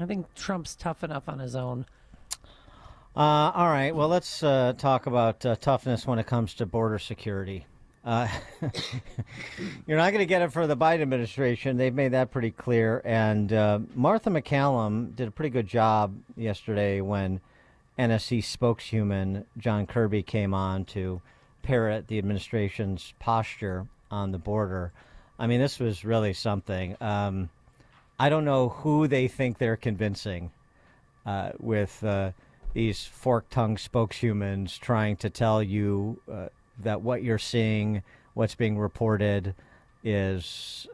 think Trump's tough enough on his own. All right. Well, let's talk about toughness when it comes to border security. You're not going to get it for the Biden administration. They've made that pretty clear. And Martha McCallum did a pretty good job yesterday when NSC spokeshuman John Kirby came on to parrot the administration's posture on the border. I mean, this was really something. I don't know who they think they're convincing with these fork-tongued spokeshumans trying to tell you that what you're seeing, what's being reported, is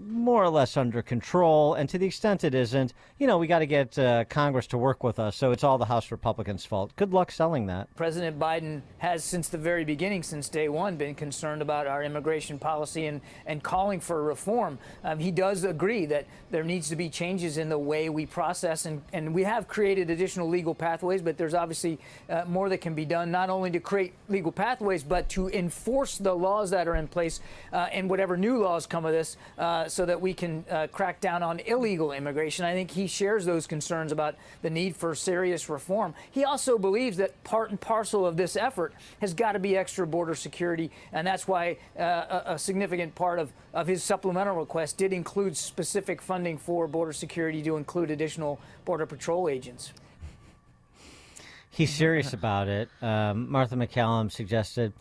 more or less under control. And to the extent it isn't, we got to get Congress to work with us. So it's all the House Republicans' fault. Good luck selling that. President Biden has, since the very beginning, since day one, been concerned about our immigration policy and calling for reform. He does agree that there needs to be changes in the way we process, and we have created additional legal pathways, but there's obviously more that can be done, not only to create legal pathways, but to enforce the laws that are in place and whatever new laws come of this, so that we can crack down on illegal immigration. I think he shares those concerns about the need for serious reform. He also believes that part and parcel of this effort has got to be extra border security, and that's why a significant part of his supplemental request did include specific funding for border security to include additional Border Patrol agents. He's serious about it. Martha McCallum suggested,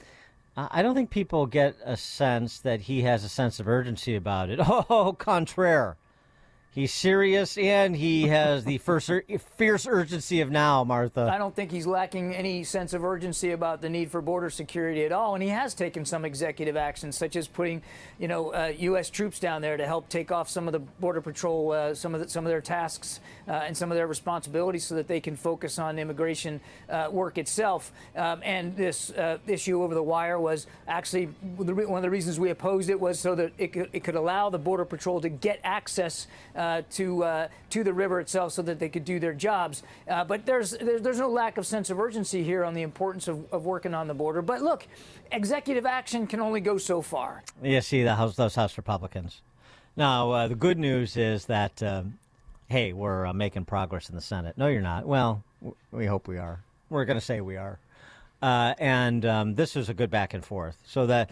I don't think people get a sense that he has a sense of urgency about it. Oh, contraire. He's serious, and he has the fierce urgency of now, Martha. I don't think he's lacking any sense of urgency about the need for border security at all, and he has taken some executive actions, such as putting, U.S. troops down there to help take off some of the Border Patrol, some of their tasks and some of their responsibilities, so that they can focus on immigration work itself. And this issue over the wire was actually one of the reasons we opposed it, was so that it could allow the Border Patrol to get access to the river itself, so that they could do their jobs. But there's no lack of sense of urgency here on the importance of working on the border. But look, executive action can only go so far. You see those House Republicans. Now, the good news is that, hey, we're making progress in the Senate. No, you're not. Well, we hope we are. We're going to say we are. And this is a good back and forth. So that,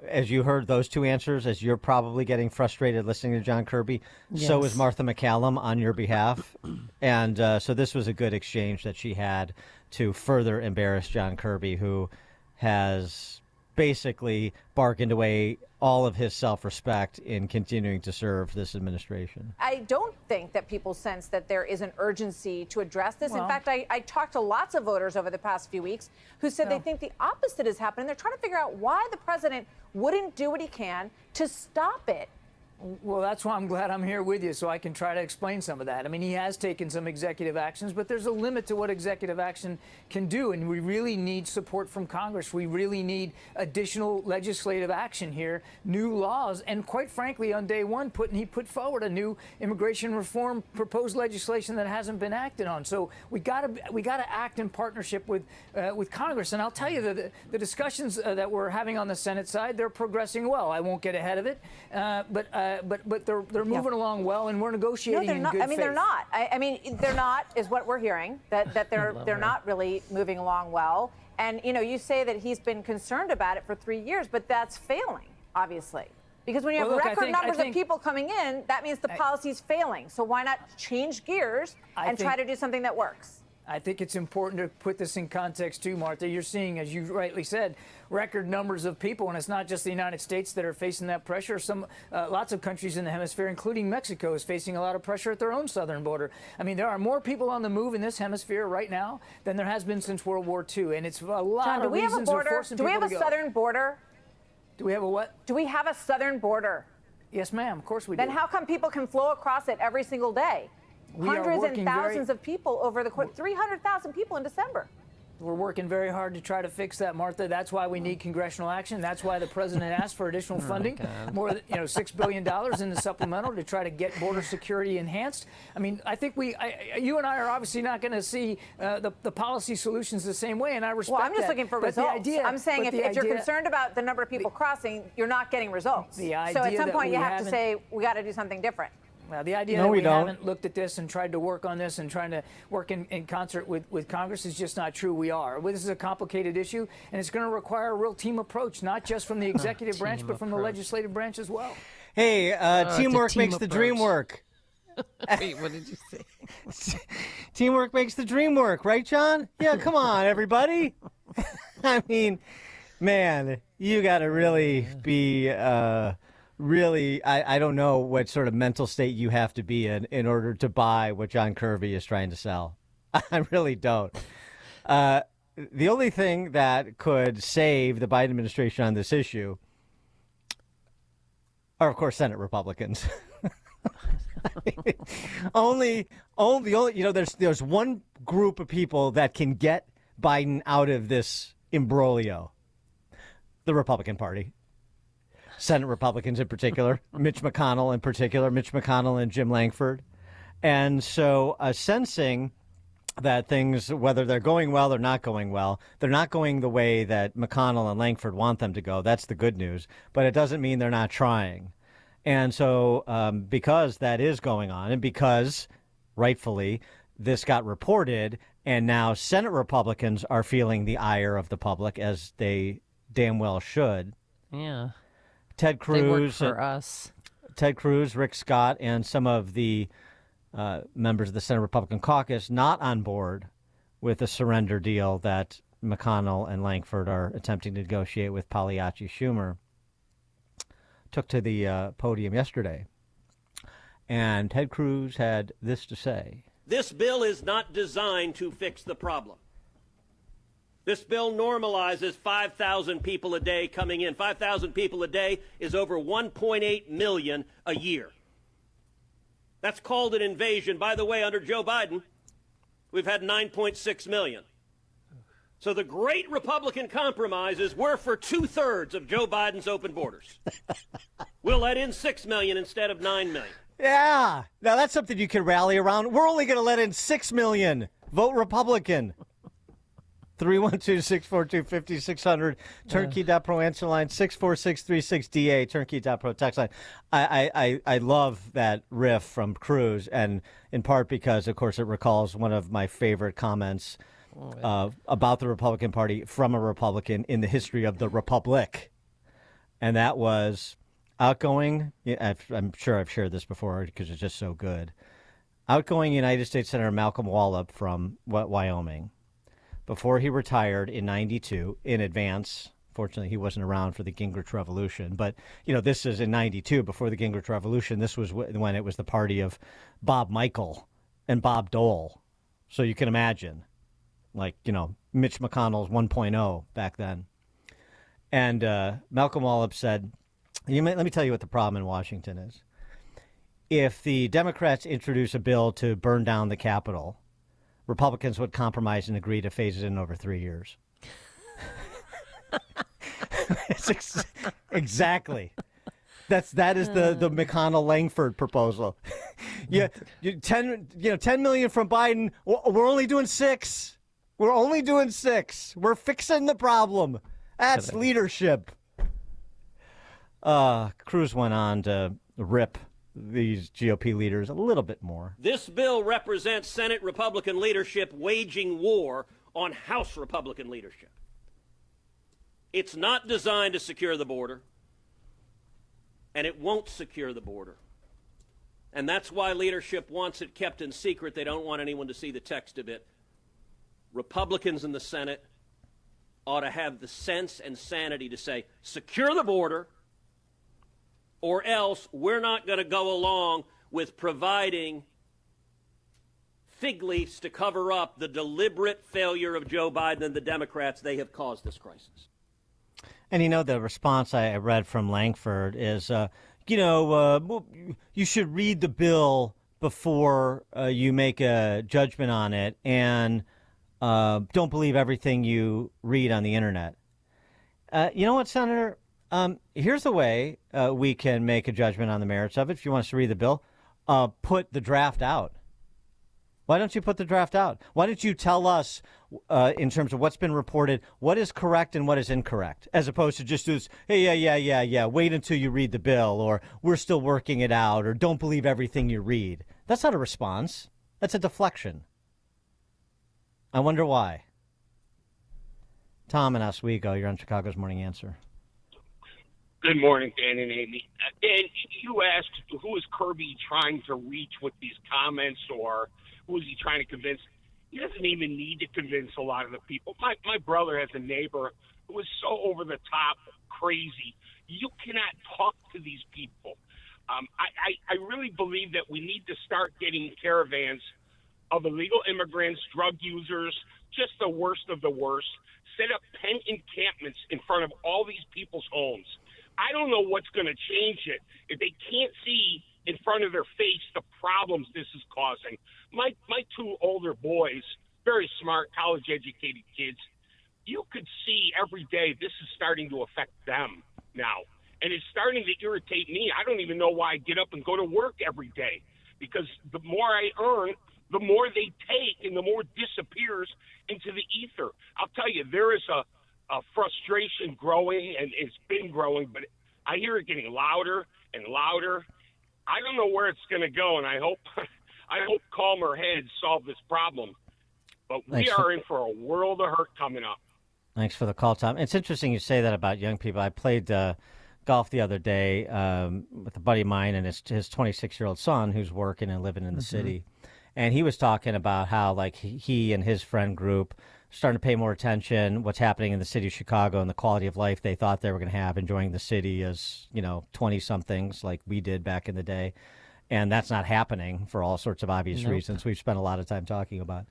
as you heard those two answers, as you're probably getting frustrated listening to John Kirby, so is Martha McCallum on your behalf. And so this was a good exchange that she had to further embarrass John Kirby, who has basically bargained away all of his self-respect in continuing to serve this administration. I don't think that people sense that there is an urgency to address this. In fact, I talked to lots of voters over the past few weeks who said they think the opposite is happening. They're trying to figure out why the president wouldn't do what he can to stop it. Well, that's why I'm glad I'm here with you, so I can try to explain some of that. I mean, he has taken some executive actions, but there's a limit to what executive action can do, and we really need support from Congress. We really need additional legislative action here, new laws, and quite frankly, on day one, he put forward a new immigration reform proposed legislation that hasn't been acted on. So we got to act in partnership with Congress. And I'll tell you that the discussions that we're having on the Senate side, they're progressing well. I won't get ahead of it, but they're moving along well, and we're negotiating. No, they're not. In good I mean, faith. they're not. I mean, they're not is what we're hearing. That they're not really moving along well. And you say that he's been concerned about it for 3 years, but that's failing, obviously. Because when you have record numbers of people coming in, that means the policy's failing. So why not change gears and try to do something that works? I think it's important to put this in context too, Martha. You're seeing, as you rightly said, record numbers of people, and it's not just the United States that are facing that pressure. Lots of countries in the hemisphere, including Mexico, is facing a lot of pressure at their own southern border. I mean, there are more people on the move in this hemisphere right now than there has been since World War II, and it's a lot of reasons are forcing people to go. Do we have a southern border? Do we have a what? Do we have a southern border? Yes, ma'am. Of course we do. Then how come people can flow across it every single day? Hundreds and thousands of people over the 300,000 people in December. We're working very hard to try to fix that, Martha. That's why we need congressional action. That's why the president asked for additional funding, more than $6 billion in the supplemental to try to get border security enhanced. I mean, I think you and I are obviously not going to see the policy solutions the same way, and I respect that. Well, I'm just looking for results. I'm saying if you're concerned about the number of people crossing, you're not getting results. So at some point you have to say we got to do something different. Well, the idea that we haven't looked at this and tried to work on this and trying to work in concert with Congress is just not true. We are. This is a complicated issue, and it's going to require a real team approach, not just from the executive branch, but from the legislative branch as well. Hey, teamwork makes the dream work. Wait, what did you say? Teamwork makes the dream work, right, John? Yeah, come on, everybody. I mean, man, you got to really be... Really, I don't know what sort of mental state you have to be in order to buy what John Kirby is trying to sell. I really don't. The only thing that could save the Biden administration on this issue are, of course, Senate Republicans. There's one group of people that can get Biden out of this imbroglio: the Republican Party. Senate Republicans in particular, Mitch McConnell in particular, Mitch McConnell and Jim Lankford. And so sensing that things, whether they're going well or not going well, they're not going the way that McConnell and Lankford want them to go. That's the good news. But it doesn't mean they're not trying. And so because that is going on, and because rightfully this got reported, and now Senate Republicans are feeling the ire of the public, as they damn well should. Yeah. Ted Cruz, they work for us. Ted Cruz, Rick Scott, and some of the members of the Senate Republican caucus not on board with the surrender deal that McConnell and Lankford are attempting to negotiate with Pagliacci Schumer, took to the podium yesterday. And Ted Cruz had this to say. This bill is not designed to fix the problem. This bill normalizes 5,000 people a day coming in. 5,000 people a day is over 1.8 million a year. That's called an invasion. By the way, under Joe Biden, we've had 9.6 million. So the great Republican compromise is we're for 2/3 of Joe Biden's open borders. We'll let in 6 million instead of 9 million. Yeah. Now that's something you can rally around. We're only going to let in 6 million. Vote Republican. 312-642-5600, turnkey.pro answer line, 64636DA, turnkey.pro text line. I love that riff from Cruz, and in part because, of course, it recalls one of my favorite comments about the Republican Party from a Republican in the history of the Republic. And that was outgoing, I'm sure I've shared this before because it's just so good, outgoing United States Senator Malcolm Wallop from Wyoming. Before he retired in 92, in advance, fortunately he wasn't around for the Gingrich Revolution, but, this is in 92, before the Gingrich Revolution. This was when it was the party of Bob Michael and Bob Dole. So you can imagine, Mitch McConnell's 1.0 back then. And Malcolm Wallop said, let me tell you what the problem in Washington is. If the Democrats introduce a bill to burn down the Capitol, Republicans would compromise and agree to phase it in over 3 years. Exactly. That is the McConnell-Langford proposal. 10 million from Biden. We're only doing 6. We're only doing 6. We're fixing the problem. That's leadership. Cruz went on to rip these GOP leaders a little bit more. This bill represents Senate Republican leadership waging war on House Republican leadership. It's not designed to secure the border, and it won't secure the border. And that's why leadership wants it kept in secret. They don't want anyone to see the text of it. Republicans in the Senate ought to have the sense and sanity to say, secure the border, or else we're not going to go along with providing fig leaves to cover up the deliberate failure of Joe Biden and the Democrats. They have caused this crisis. And the response I read from Lankford is, you should read the bill before you make a judgment on it. And don't believe everything you read on the internet. You know what, Senator? Here's the way we can make a judgment on the merits of it. If you want us to read the bill, put the draft out. Why don't you put the draft out? Why don't you tell us, in terms of what's been reported, what is correct and what is incorrect, as opposed to just this, hey, yeah, wait until you read the bill, or we're still working it out, or don't believe everything you read. That's not a response. That's a deflection. I wonder why. Tom in Oswego, you're on Chicago's Morning Answer. Good morning, Dan and Amy. Dan, you asked who is Kirby trying to reach with these comments, or who is he trying to convince? He doesn't even need to convince a lot of the people. My brother has a neighbor who is so over the top crazy. You cannot talk to these people. I really believe that we need to start getting caravans of illegal immigrants, drug users, just the worst of the worst, set up pen encampments in front of all these people's homes. I don't know what's going to change it if they can't see in front of their face the problems this is causing. My two older boys, very smart, college-educated kids, you could see every day this is starting to affect them now. And it's starting to irritate me. I don't even know why I get up and go to work every day, because the more I earn, the more they take and the more disappears into the ether. I'll tell you, there is a frustration growing, and it's been growing, but I hear it getting louder and louder. I don't know where it's going to go, and I hope calmer heads solve this problem. But we are in for a world of hurt coming up. Thanks for the call, Tom. It's interesting you say that about young people. I played golf the other day with a buddy of mine and his 26-year-old son who's working and living in the city. And he was talking about how, like, he and his friend group starting to pay more attention what's happening in the city of Chicago and the quality of life they thought they were going to have enjoying the city as, 20-somethings like we did back in the day. And that's not happening for all sorts of obvious reasons we've spent a lot of time talking about.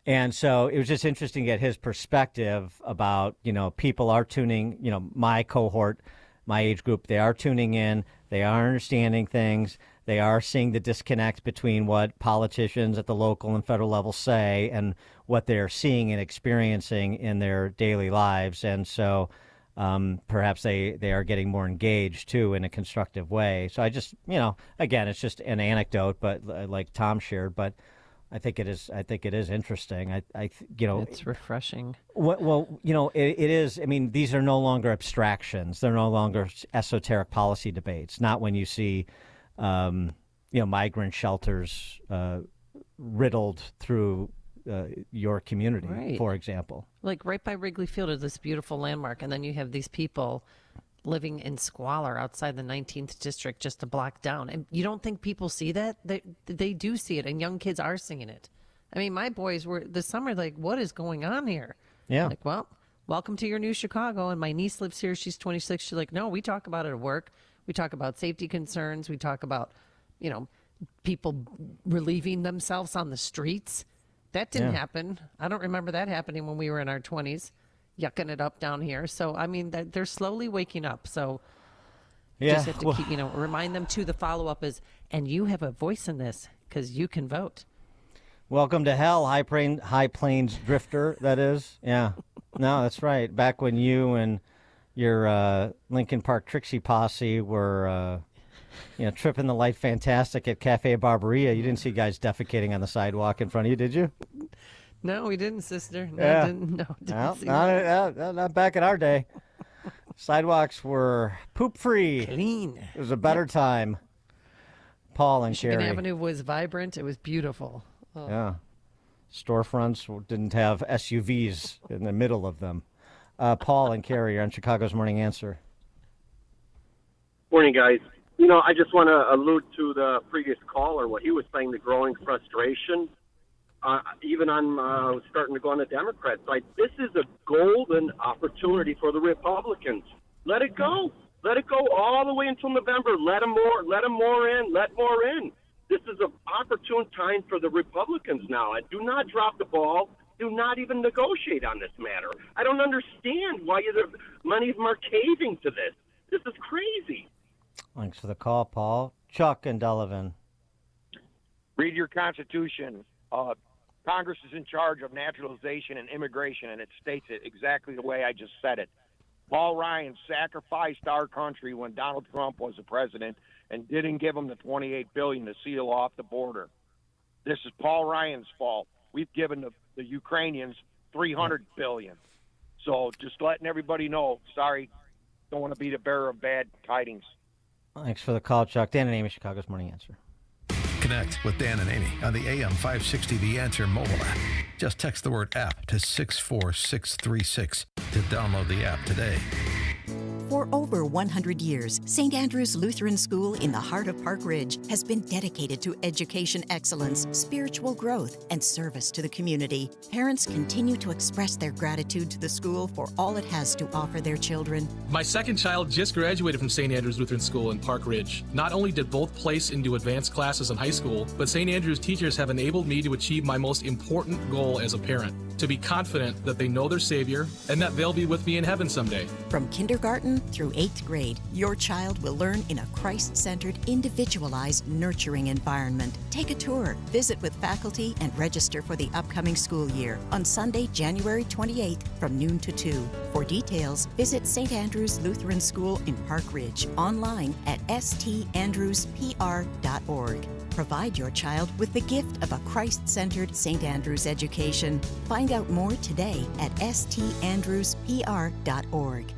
And so it was just interesting to get his perspective about, people are tuning, my cohort, my age group, they are tuning in, they are understanding things. They are seeing the disconnect between what politicians at the local and federal level say and what they're seeing and experiencing in their daily lives. And so perhaps they are getting more engaged, too, in a constructive way. So I just, again, it's just an anecdote, but like Tom shared, but I think it is interesting. It's refreshing. Well, it is. I mean, these are no longer abstractions. They're no longer esoteric policy debates. Not when you see migrant shelters riddled through your community, for example. Like right by Wrigley Field is this beautiful landmark, and then you have these people living in squalor outside the 19th district just a block down. And you don't think people see that? They do see it, and young kids are seeing it. I mean, my boys were this summer like, what is going on here? Yeah. Like, well, welcome to your new Chicago. And my niece lives here. She's 26. She's like, no, we talk about it at work. We talk about safety concerns. We talk about, people relieving themselves on the streets. That didn't happen. I don't remember that happening when we were in our 20s, yucking it up down here. So, I mean, they're slowly waking up. So you just have to keep, remind them too. The follow-up is, and you have a voice in this because you can vote. Welcome to hell, High Plains drifter, that is. Yeah. No, that's right. Back when you and your Lincoln Park Trixie posse were, tripping the light fantastic at Cafe Barberia. You didn't see guys defecating on the sidewalk in front of you, did you? No, we didn't, sister. No, yeah. didn't see not back in our day. Sidewalks were poop-free. Clean. It was a better time. Paul and Michigan Carrie. Avenue was vibrant. It was beautiful. Oh. Yeah. Storefronts didn't have SUVs in the middle of them. Paul and Carrie are on Chicago's Morning Answer. Morning, guys. I just want to allude to the previous caller, what he was saying, the growing frustration. Even I'm starting to go on the Democrat side. This is a golden opportunity for the Republicans. Let it go. Let it go all the way until November. Let more in. This is an opportune time for the Republicans now. And do not drop the ball. Do not even negotiate on this matter. I don't understand why many of them are caving to this. This is crazy. Thanks for the call, Paul. Chuck and Delavan. Read your Constitution. Congress is in charge of naturalization and immigration, and it states it exactly the way I just said it. Paul Ryan sacrificed our country when Donald Trump was the president and didn't give him the $28 billion to seal off the border. This is Paul Ryan's fault. We've given the Ukrainians $300 billion. So just letting everybody know, sorry, don't want to be the bearer of bad tidings. Thanks for the call, Chuck. Dan and Amy, Chicago's Morning Answer. Connect with Dan and Amy on the AM 560 The Answer mobile app. Just text the word app to 64636 to download the app today. For over 100 years, St. Andrew's Lutheran School in the heart of Park Ridge has been dedicated to education excellence, spiritual growth, and service to the community. Parents continue to express their gratitude to the school for all it has to offer their children. My second child just graduated from St. Andrew's Lutheran School in Park Ridge. Not only did both place into advanced classes in high school, but St. Andrew's teachers have enabled me to achieve my most important goal as a parent, to be confident that they know their Savior and that they'll be with me in heaven someday. From kindergarten through 8th grade, your child will learn in a Christ-centered, individualized, nurturing environment. Take a tour, visit with faculty, and register for the upcoming school year on Sunday, January 28th from noon to 2. For details, visit St. Andrew's Lutheran School in Park Ridge online at standrewspr.org. Provide your child with the gift of a Christ-centered St. Andrews education. Find out more today at standrewspr.org.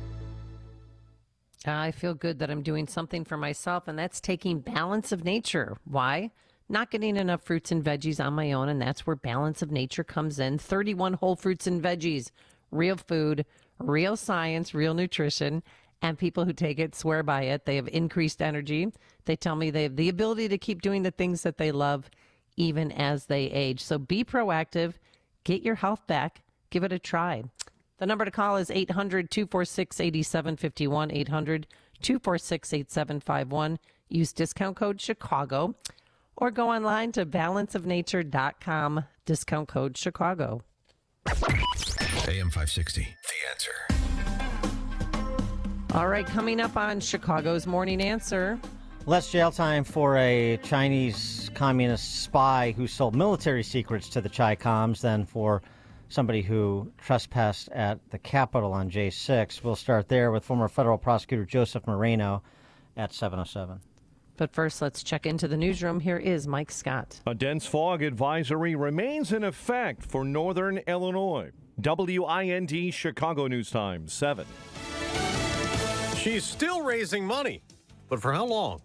I feel good that I'm doing something for myself, and that's taking Balance of Nature. Why? Not getting enough fruits and veggies on my own, and that's where Balance of Nature comes in. 31 whole fruits and veggies, real food, real science, real nutrition, and people who take it swear by it. They have increased energy. They tell me they have the ability to keep doing the things that they love even as they age. So be proactive. Get your health back. Give it a try. The number to call is 800-246-8751, 800-246-8751. Use discount code Chicago or go online to balanceofnature.com, discount code Chicago. AM 560, The Answer. All right, coming up on Chicago's Morning Answer. Less jail time for a Chinese communist spy who sold military secrets to the Chi-Coms than for somebody who trespassed at the Capitol on J6. We'll start there with former federal prosecutor Joseph Moreno at 7:07. But first, let's check into the newsroom. Here is Mike Scott. A dense fog advisory remains in effect for northern Illinois. WIND Chicago News Time, 7. She's still raising money, but for how long?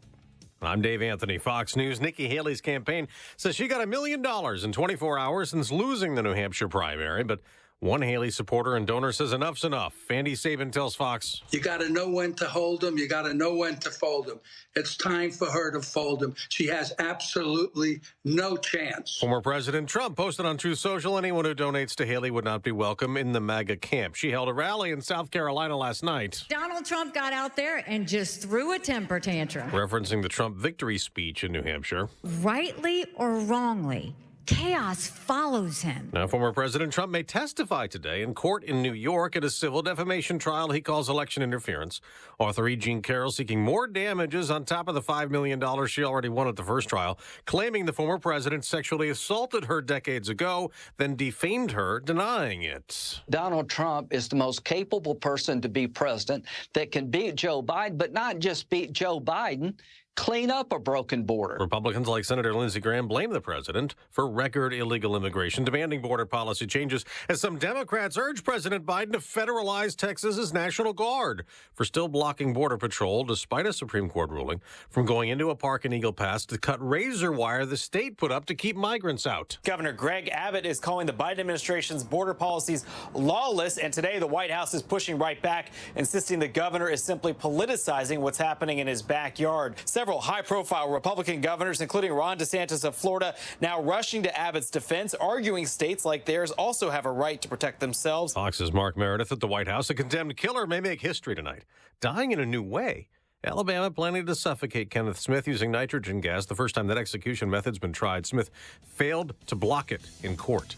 I'm Dave Anthony, Fox News. Nikki Haley's campaign says she got $1 million in 24 hours since losing the New Hampshire primary, but one Haley supporter and donor says enough's enough. Andy Sabin tells Fox. You got to know when to hold them. You got to know when to fold them. It's time for her to fold them. She has absolutely no chance. Former President Trump posted on Truth Social anyone who donates to Haley would not be welcome in the MAGA camp. She held a rally in South Carolina last night. Donald Trump got out there and just threw a temper tantrum. Referencing the Trump victory speech in New Hampshire. Rightly or wrongly, chaos follows him. Now, former President Trump may testify today in court in New York at a civil defamation trial he calls election interference. Author E. Jean Carroll seeking more damages on top of the $5 million she already won at the first trial, claiming the former president sexually assaulted her decades ago, then defamed her, denying it. Donald Trump is the most capable person to be president that can beat Joe Biden, but not just beat Joe Biden, clean up a broken border. Republicans like Senator Lindsey Graham blame the president for record illegal immigration, demanding border policy changes, as some Democrats urge President Biden to federalize Texas's National Guard for still blocking Border Patrol, despite a Supreme Court ruling, from going into a park in Eagle Pass to cut razor wire the state put up to keep migrants out. Governor Greg Abbott is calling the Biden administration's border policies lawless, and today the White House is pushing right back, insisting the governor is simply politicizing what's happening in his backyard. Several high-profile Republican governors, including Ron DeSantis of Florida, now rushing to Abbott's defense, arguing states like theirs also have a right to protect themselves. Fox's Mark Meredith at the White House. A condemned killer may make history tonight, dying in a new way. Alabama planning to suffocate Kenneth Smith using nitrogen gas, the first time that execution method's been tried. Smith failed to block it in court.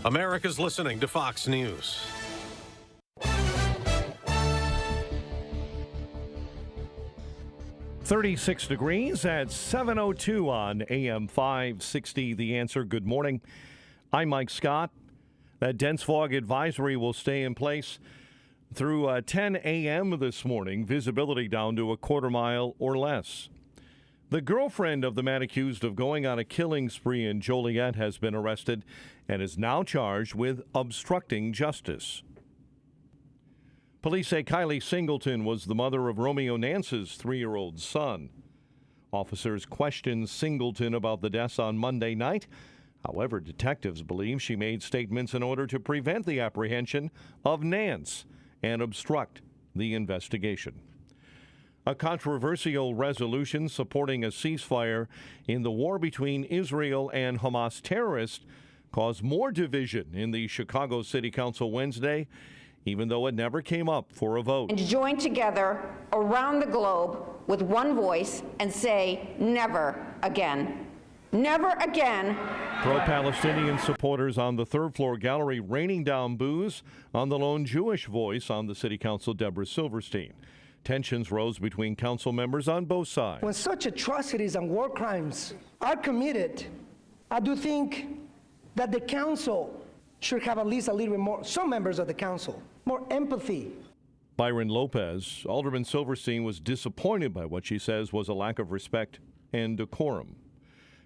America's listening to Fox News. 36 degrees at 7:02 on AM 560. The Answer. Good morning. I'm Mike Scott. That dense fog advisory will stay in place through 10 a.m. this morning. Visibility down to a quarter mile or less. The girlfriend of the man accused of going on a killing spree in Joliet has been arrested and is now charged with obstructing justice. Police say Kylie Singleton was the mother of Romeo Nance's 3-year-old son. Officers questioned Singleton about the deaths on Monday night. However, detectives believe she made statements in order to prevent the apprehension of Nance and obstruct the investigation. A controversial resolution supporting a ceasefire in the war between Israel and Hamas terrorists caused more division in the Chicago City Council Wednesday, even though it never came up for a vote. And to join together around the globe with one voice and say, never again. Never again. Pro-Palestinian supporters on the third-floor gallery raining down boos on the lone Jewish voice on the City Council, Deborah Silverstein. Tensions rose between council members on both sides. When such atrocities and war crimes are committed, I do think that the council should have at least a little bit more, some members of the council, more empathy. Byron Lopez, Alderman Silverstein, was disappointed by what she says was a lack of respect and decorum.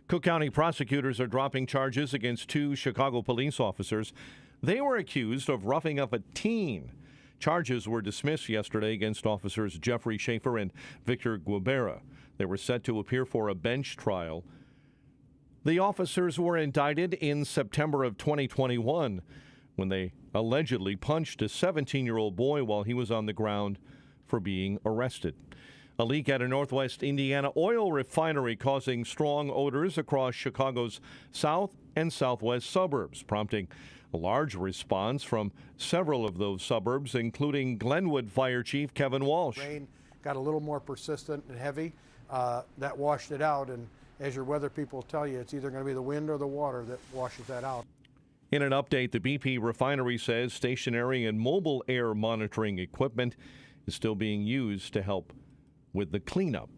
Cook County prosecutors are dropping charges against 2 Chicago police officers. They were accused of roughing up a teen. Charges were dismissed yesterday against officers Jeffrey Schaefer and Victor Guibera. They were set to appear for a bench trial. The officers were indicted in September of 2021 when they allegedly punched a 17-year-old boy while he was on the ground for being arrested. A leak at a Northwest Indiana oil refinery causing strong odors across Chicago's south and southwest suburbs, prompting a large response from several of those suburbs, including Glenwood Fire Chief Kevin Walsh. Rain got a little more persistent and heavy. That washed it out, and as your weather people tell you, it's either going to be the wind or the water that washes that out. In an update, the BP refinery says stationary and mobile air monitoring equipment is still being used to help with the cleanup.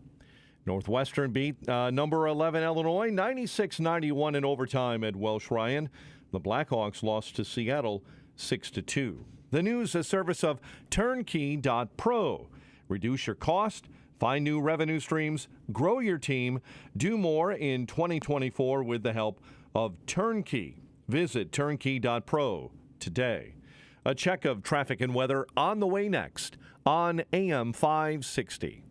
Northwestern beat number 11 Illinois 96-91 in overtime at Welsh Ryan. The Blackhawks lost to Seattle 6-2. The news, a service of Turnkey.pro. Reduce your cost, find new revenue streams, grow your team, do more in 2024 with the help of Turnkey. Visit Turnkey.pro today. A check of traffic and weather on the way next on AM 560.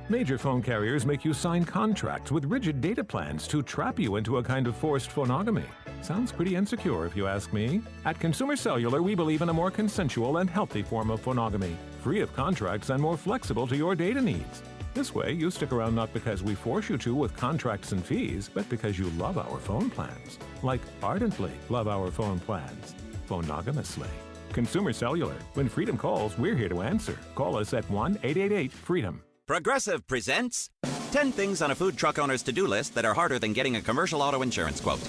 Major phone carriers make you sign contracts with rigid data plans to trap you into a kind of forced phonogamy. Sounds pretty insecure if you ask me. At Consumer Cellular, we believe in a more consensual and healthy form of phonogamy, free of contracts and more flexible to your data needs. This way, you stick around not because we force you to with contracts and fees, but because you love our phone plans. Like ardently love our phone plans. Phonogamously. Consumer Cellular. When Freedom calls, we're here to answer. Call us at 1-888-FREEDOM. Progressive presents 10 things on a food truck owner's to-do list that are harder than getting a commercial auto insurance quote.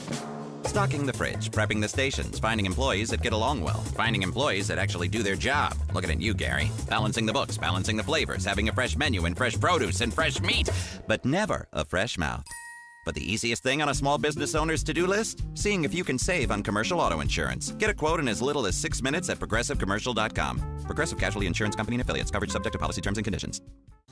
Stocking the fridge, prepping the stations, finding employees that get along well, finding employees that actually do their job. Looking at you, Gary. Balancing the books, balancing the flavors, having a fresh menu and fresh produce and fresh meat, but never a fresh mouth. But the easiest thing on a small business owner's to-do list? Seeing if you can save on commercial auto insurance. Get a quote in as little as 6 minutes at progressivecommercial.com. Progressive Casualty Insurance Company and Affiliates. Coverage subject to policy terms and conditions.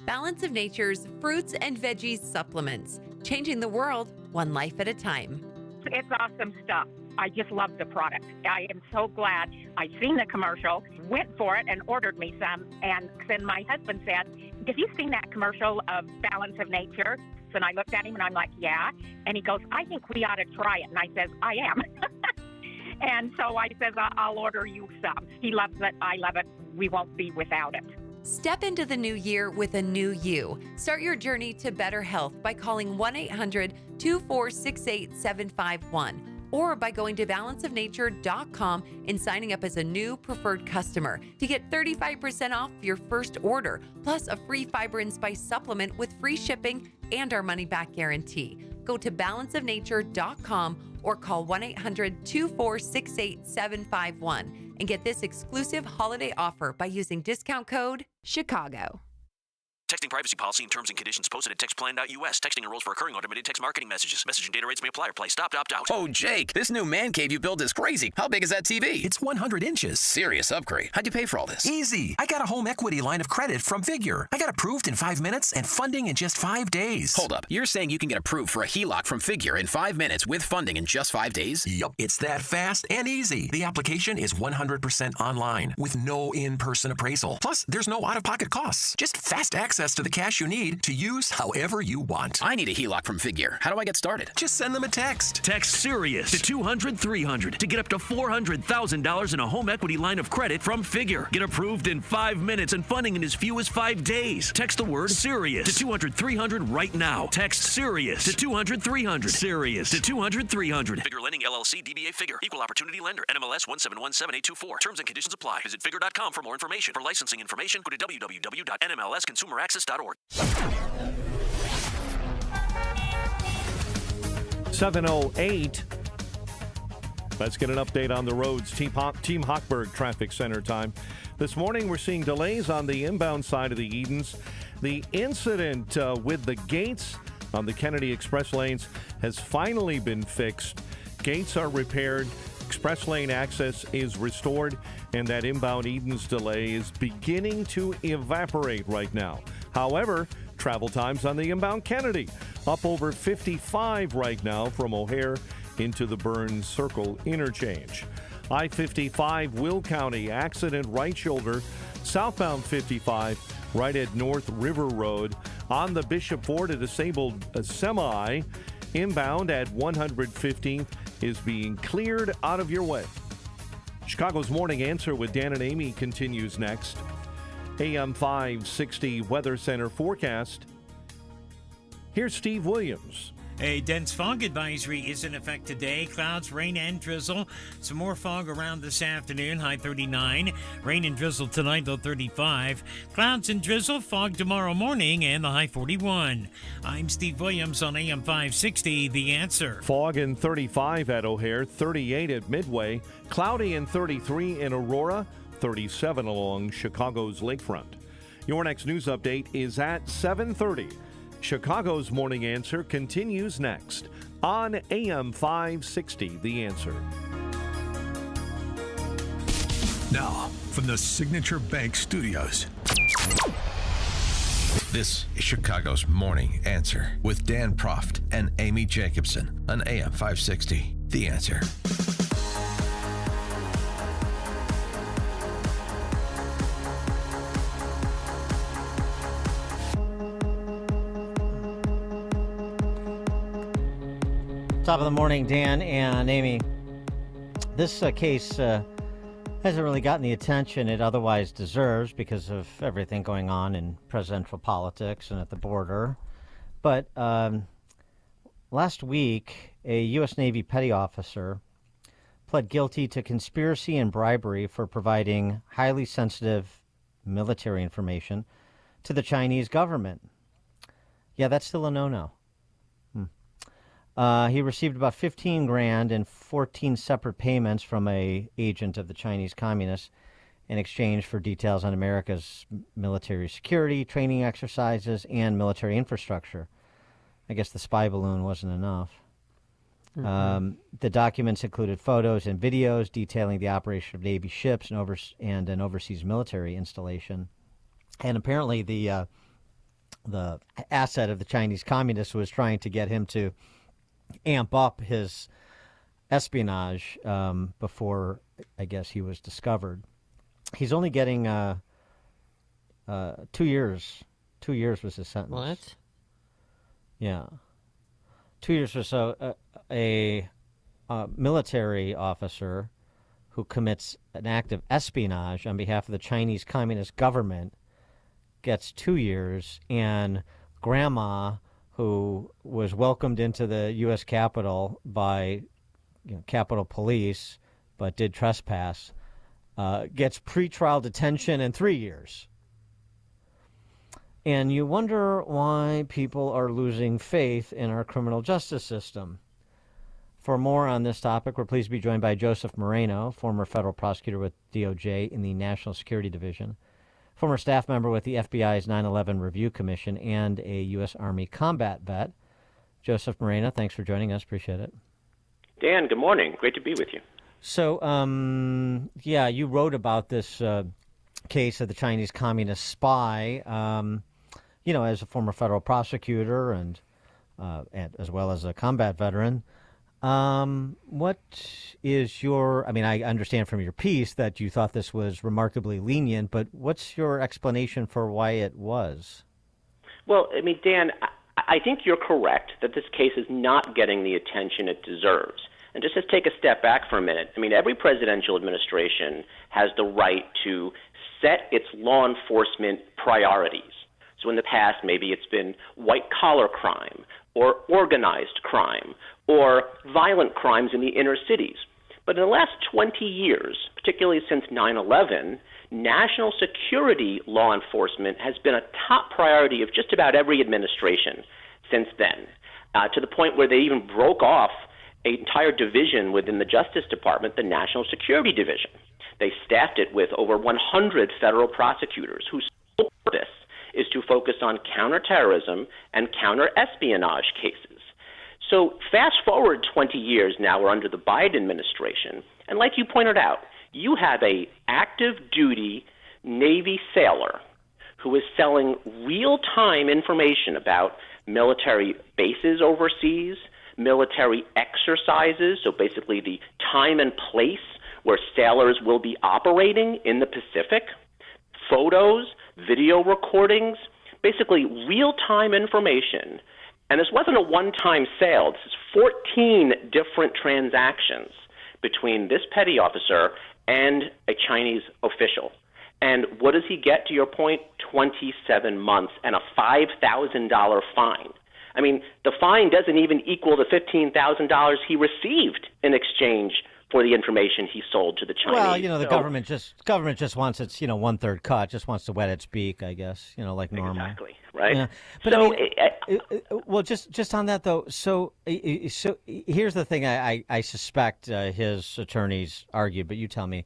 Balance of Nature's fruits and veggies supplements. Changing the world one life at a time. It's awesome stuff. I just love the product. I am so glad I seen the commercial, went for it, and ordered me some. And then my husband said, "Have you seen that commercial of Balance of Nature?" And I looked at him and I'm like, "Yeah." And he goes, "I think we ought to try it." And I says, "I am." And so I says, "I'll order you some." He loves it. I love it. We won't be without it. Step into the new year with a new you. Start your journey to better health by calling 1-800-246-8751 or by going to balanceofnature.com and signing up as a new preferred customer to get 35% off your first order, plus a free fiber and spice supplement with free shipping and our money-back guarantee. Go to balanceofnature.com or call 1-800-246-8751 and get this exclusive holiday offer by using discount code CHICAGO. Texting privacy policy and terms and conditions posted at textplan.us. Texting enrolls for recurring automated text marketing messages. Message and data rates may apply or play. Stop, opt out. Oh, Jake, this new man cave you built is crazy. How big is that TV? It's 100 inches. Serious upgrade. How'd you pay for all this? Easy. I got a home equity line of credit from Figure. I got approved in 5 minutes and funding in just 5 days. Hold up. You're saying you can get approved for a HELOC from Figure in 5 minutes with funding in just 5 days? Yup. It's that fast and easy. The application is 100% online with no in-person appraisal. Plus, there's no out-of-pocket costs. Just fast access to the cash you need to use however you want. I need a HELOC from Figure. How do I get started? Just send them a text. Text SERIOUS to 200-300 to get up to $400,000 in a home equity line of credit from Figure. Get approved in 5 minutes and funding in as few as 5 days. Text the word SERIOUS to 200-300 right now. Text SERIOUS to 200-300. SERIOUS to 200-300. Figure Lending LLC DBA Figure. Equal Opportunity Lender. NMLS 1717824. Terms and conditions apply. Visit Figure.com for more information. For licensing information, go to www.nmlsconsumeraccess.org. 7:08. Let's get an update on the roads. Team Hochberg Traffic Center time. This morning, we're seeing delays on the inbound side of the Edens. The incident with the gates on the Kennedy Express lanes has finally been fixed. Gates are repaired. Express lane access is restored, and that inbound Edens delay is beginning to evaporate right now. However, travel times on the inbound Kennedy up over 55 right now from O'Hare into the Burns Circle interchange. I-55 Will County accident right shoulder, southbound 55 right at North River Road. On the Bishop Ford, a disabled semi inbound at 115th is being cleared out of your way. Chicago's Morning Answer with Dan and Amy continues next. AM 560 Weather Center forecast. Here's Steve Williams. A dense fog advisory is in effect today. Clouds, rain, and drizzle. Some more fog around this afternoon, high 39. Rain and drizzle tonight, low 35. Clouds and drizzle, fog tomorrow morning, and the high 41. I'm Steve Williams on AM 560, The Answer. Fog and 35 at O'Hare, 38 at Midway, cloudy and 33 in Aurora, 37 along Chicago's lakefront. Your next news update is at 7:30. Chicago's Morning Answer continues next on AM 560, The Answer. Now, from the Signature Bank Studios, this is Chicago's Morning Answer with Dan Proft and Amy Jacobson on AM 560, The Answer. Top of the morning, Dan and Amy. This case hasn't really gotten the attention it otherwise deserves because of everything going on in presidential politics and at the border. But last week, a U.S. Navy petty officer pled guilty to conspiracy and bribery for providing highly sensitive military information to the Chinese government. Yeah, that's still a no-no. He received about $15,000 in 14 separate payments from an agent of the Chinese Communists in exchange for details on America's military security, training exercises, and military infrastructure. I guess the spy balloon wasn't enough. Mm-hmm. The documents included photos and videos detailing the operation of Navy ships and an overseas military installation. And apparently the asset of the Chinese Communists was trying to get him to amp up his espionage before, I guess, he was discovered. He's only getting 2 years. 2 years was his sentence. What? Yeah. 2 years or so. A military officer who commits an act of espionage on behalf of the Chinese Communist government gets 2 years, and grandma, who was welcomed into the U.S. Capitol by Capitol Police but did trespass, gets pretrial detention and 3 years. And you wonder why people are losing faith in our criminal justice system. For more on this topic, we're pleased to be joined by Joseph Moreno, former federal prosecutor with DOJ in the National Security Division. former staff member with the FBI's 9/11 Review Commission, and a U.S. Army combat vet. Joseph Morena, thanks for joining us. Appreciate it. Dan, good morning. Great to be with you. So, you wrote about this case of the Chinese Communist spy, as a former federal prosecutor and as well as a combat veteran. What is your, I understand from your piece that you thought this was remarkably lenient, but what's your explanation for why it was? Well, Dan, I think you're correct that this case is not getting the attention it deserves. And just to take a step back for a minute, every presidential administration has the right to set its law enforcement priorities. So in the past, maybe it's been white-collar crime or organized crime or violent crimes in the inner cities. But in the last 20 years, particularly since 9/11, national security law enforcement has been a top priority of just about every administration since then, to the point where they even broke off an entire division within the Justice Department, the National Security Division. They staffed it with over 100 federal prosecutors whose sole purpose is to focus on counterterrorism and counter-espionage cases. So fast forward 20 years now, we're under the Biden administration, and like you pointed out, you have a active duty Navy sailor who is selling real-time information about military bases overseas, military exercises, so basically the time and place where sailors will be operating in the Pacific, photos, video recordings, basically real-time information. And this wasn't a one-time sale. This is 14 different transactions between this petty officer and a Chinese official. And what does he get, to your point? 27 months and a $5,000 fine. The fine doesn't even equal the $15,000 he received in exchange for the information he sold to the Chinese. Well, the government just wants its, 1/3 cut, just wants to wet its beak, I guess, like normal. Exactly, right? Yeah. But just on that though, so here's the thing I suspect his attorneys argued, but you tell me,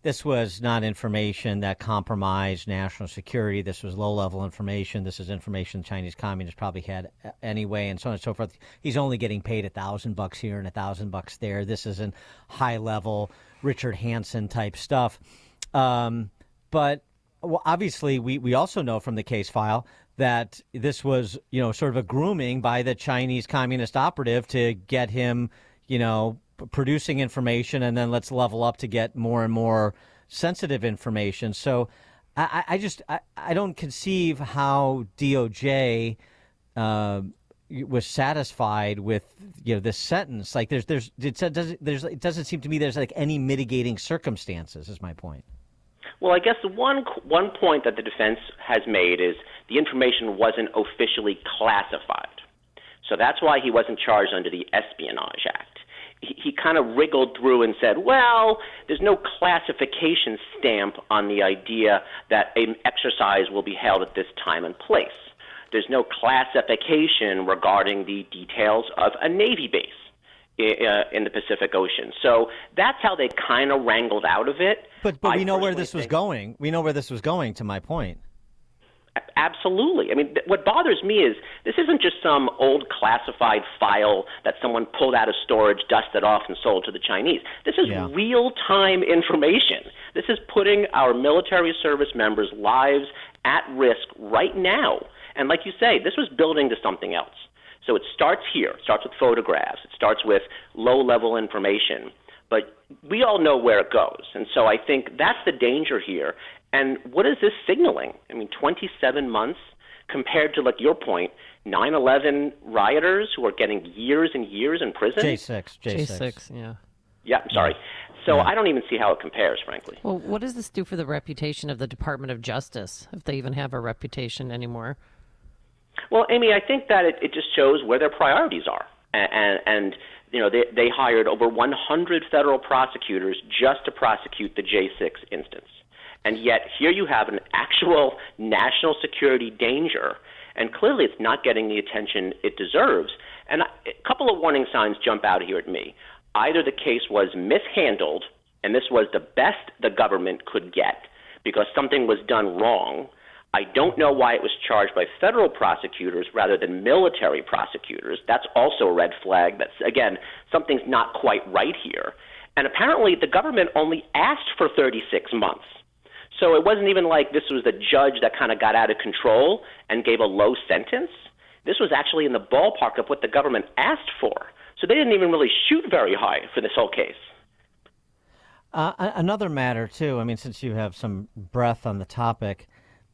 this was not information that compromised national security. This was low-level information. This is information Chinese communists probably had anyway, and so on and so forth. He's only getting paid $1,000 here and $1,000 there. This isn't high-level Richard Hansen type stuff. But obviously, we also know from the case file that this was, sort of a grooming by the Chinese communist operative to get him, producing information, and then let's level up to get more and more sensitive information. So I don't conceive how DOJ was satisfied with this sentence. Like it doesn't seem to me there's like any mitigating circumstances, is my point. Well, I guess the one point that the defense has made is the information wasn't officially classified. So that's why he wasn't charged under the Espionage Act. He kind of wriggled through and said, well, there's no classification stamp on the idea that an exercise will be held at this time and place. There's no classification regarding the details of a Navy base in the Pacific Ocean. So that's how they kind of wrangled out of it. But we know where this was going. We know where this was going, to my point. Absolutely. What bothers me is this isn't just some old classified file that someone pulled out of storage, dusted off, and sold to the Chinese. This is real-time information. This is putting our military service members' lives at risk right now. And like you say, this was building to something else. So it starts here. It starts with photographs. It starts with low-level information. But we all know where it goes. And so I think that's the danger here. And what is this signaling? 27 months compared to, like your point, 9/11 rioters who are getting years and years in prison? J6, yeah. Yeah, I'm sorry. So I don't even see how it compares, frankly. Well, what does this do for the reputation of the Department of Justice, if they even have a reputation anymore? Well, Amy, I think that it just shows where their priorities are. And they hired over 100 federal prosecutors just to prosecute the J6 instance. And yet here you have an actual national security danger, and clearly it's not getting the attention it deserves. And a couple of warning signs jump out here at me. Either the case was mishandled, and this was the best the government could get, because something was done wrong. I don't know why it was charged by federal prosecutors rather than military prosecutors. That's also a red flag. That's, again, something's not quite right here. And apparently the government only asked for 36 months. So it wasn't even like this was the judge that kind of got out of control and gave a low sentence. This was actually in the ballpark of what the government asked for. So they didn't even really shoot very high for this whole case. Another matter, too, I mean, since you have some breadth on the topic,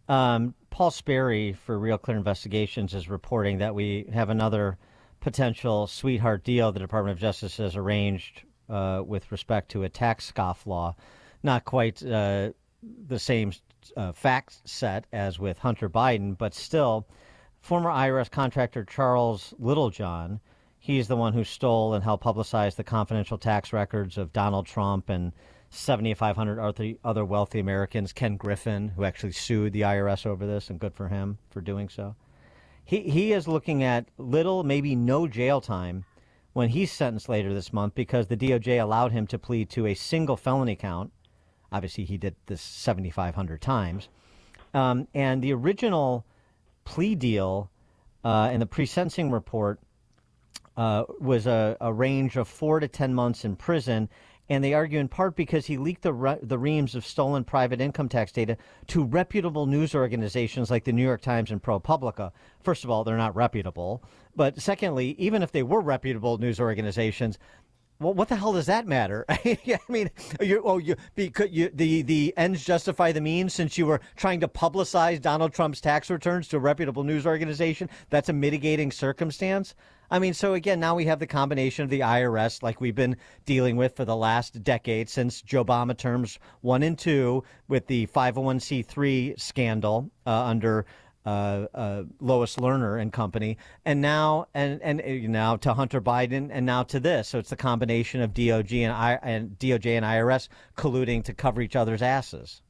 Paul Sperry for Real Clear Investigations is reporting that we have another potential sweetheart deal the Department of Justice has arranged with respect to a tax scofflaw. Not quite the same fact set as with Hunter Biden, but still, former IRS contractor Charles Littlejohn, he's the one who stole and helped publicize the confidential tax records of Donald Trump and 7,500 other wealthy Americans. Ken Griffin, who actually sued the IRS over this, and good for him for doing so. He is looking at little, maybe no jail time when he's sentenced later this month because the DOJ allowed him to plead to a single felony count. Obviously, he did this 7,500 times. And the original plea deal in the pre-sentencing report was a range of 4 to 10 months in prison. And they argue in part because he leaked the reams of stolen private income tax data to reputable news organizations like the New York Times and ProPublica. First of all, they're not reputable. But secondly, even if they were reputable news organizations, well, what the hell does that matter? I mean, the ends justify the means. Since you were trying to publicize Donald Trump's tax returns to a reputable news organization, that's a mitigating circumstance. I mean, so again, now we have the combination of the IRS, like we've been dealing with for the last decade since Joe Obama terms 1 and 2, with the 501c3 scandal under Lois Lerner and company, and now now to Hunter Biden, and now to this. So it's the combination of DOJ and IRS colluding to cover each other's asses.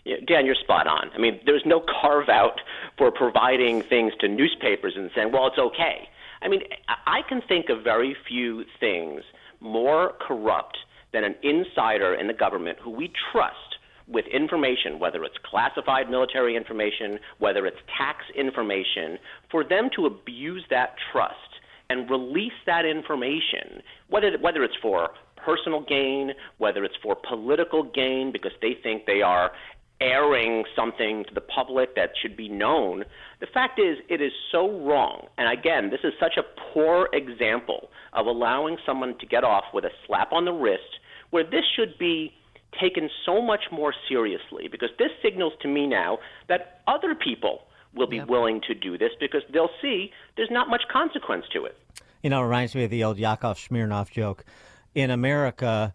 Yeah, Dan, you're spot on. I mean, there's no carve out for providing things to newspapers and saying, well, it's okay. I mean, I can think of very few things more corrupt than an insider in the government who we trust with information, whether it's classified military information, whether it's tax information, for them to abuse that trust and release that information, whether it's for personal gain, whether it's for political gain, because they think they are airing something to the public that should be known. The fact is, it is so wrong. And again, this is such a poor example of allowing someone to get off with a slap on the wrist, where this should be taken so much more seriously, because this signals to me now that other people will be willing to do this because they'll see there's not much consequence to it. You know, it reminds me of the old Yakov Smirnoff joke. In America,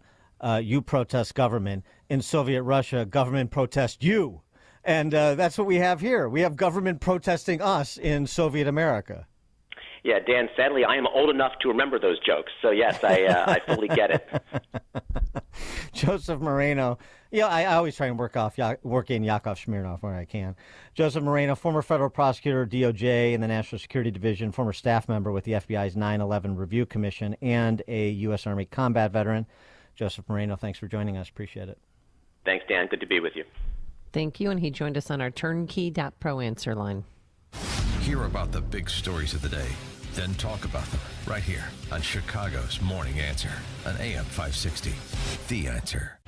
you protest government. In Soviet Russia, government protests you. And that's what we have here. We have government protesting us in Soviet America. Yeah, Dan, sadly, I am old enough to remember those jokes. So, yes, I fully get it. Joseph Moreno. Yeah, I always try and work in Yakov Smirnoff where I can. Joseph Moreno, former federal prosecutor, DOJ in the National Security Division, former staff member with the FBI's 9/11 Review Commission, and a U.S. Army combat veteran. Joseph Moreno, thanks for joining us. Appreciate it. Thanks, Dan. Good to be with you. Thank you. And he joined us on our Turnkey.pro answer line. Hear about the big stories of the day, then talk about them right here on Chicago's Morning Answer on AM 560. The Answer.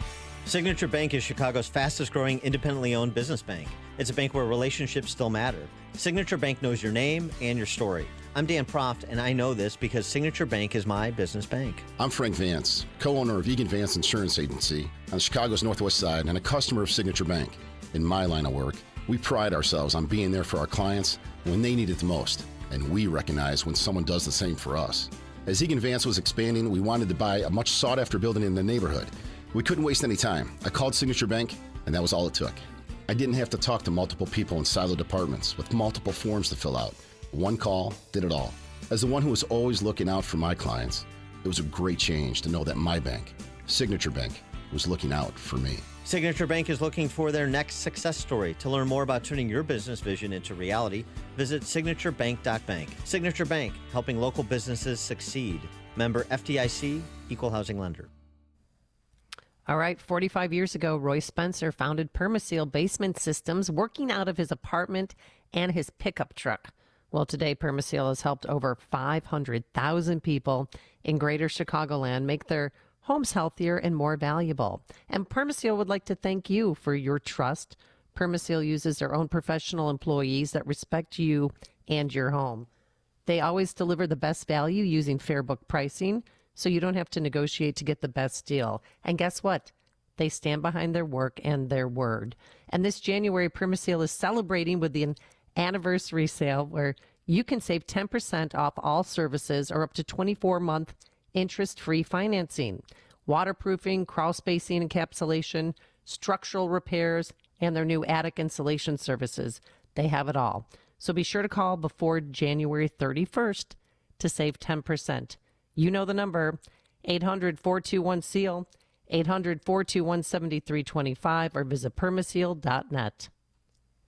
Signature Bank is Chicago's fastest growing independently owned business bank. It's a bank where relationships still matter. Signature Bank knows your name and your story. I'm Dan Proft, and I know this because Signature Bank is my business bank. I'm Frank Vance, co-owner of Egan Vance Insurance Agency on Chicago's Northwest Side and a customer of Signature Bank. In my line of work, we pride ourselves on being there for our clients when they need it the most, and we recognize when someone does the same for us. As Egan Vance was expanding, we wanted to buy a much sought-after building in the neighborhood. We couldn't waste any time. I called Signature Bank, and that was all it took. I didn't have to talk to multiple people in siloed departments with multiple forms to fill out. One call did it all. As the one who was always looking out for my clients, it was a great change to know that my bank, Signature Bank, was looking out for me. Signature Bank is looking for their next success story. To learn more about turning your business vision into reality, visit signaturebank.bank. Signature Bank, helping local businesses succeed. Member FDIC, Equal Housing Lender. All right, 45 years ago, Roy Spencer founded Permaseal Basement Systems, working out of his apartment and his pickup truck. Well, today, Permaseal has helped over 500,000 people in greater Chicagoland make their homes healthier and more valuable. And Permaseal would like to thank you for your trust. Permaseal uses their own professional employees that respect you and your home. They always deliver the best value using fair book pricing, so you don't have to negotiate to get the best deal. And guess what? They stand behind their work and their word. And this January, Permaseal is celebrating with the anniversary sale where you can save 10% off all services or up to 24-month interest-free financing, waterproofing, crawl spacing encapsulation, structural repairs, and their new attic insulation services. They have it all. So be sure to call before January 31st to save 10%. You know the number, 800-421-SEAL, 800-421-7325, or visit permaseal.net.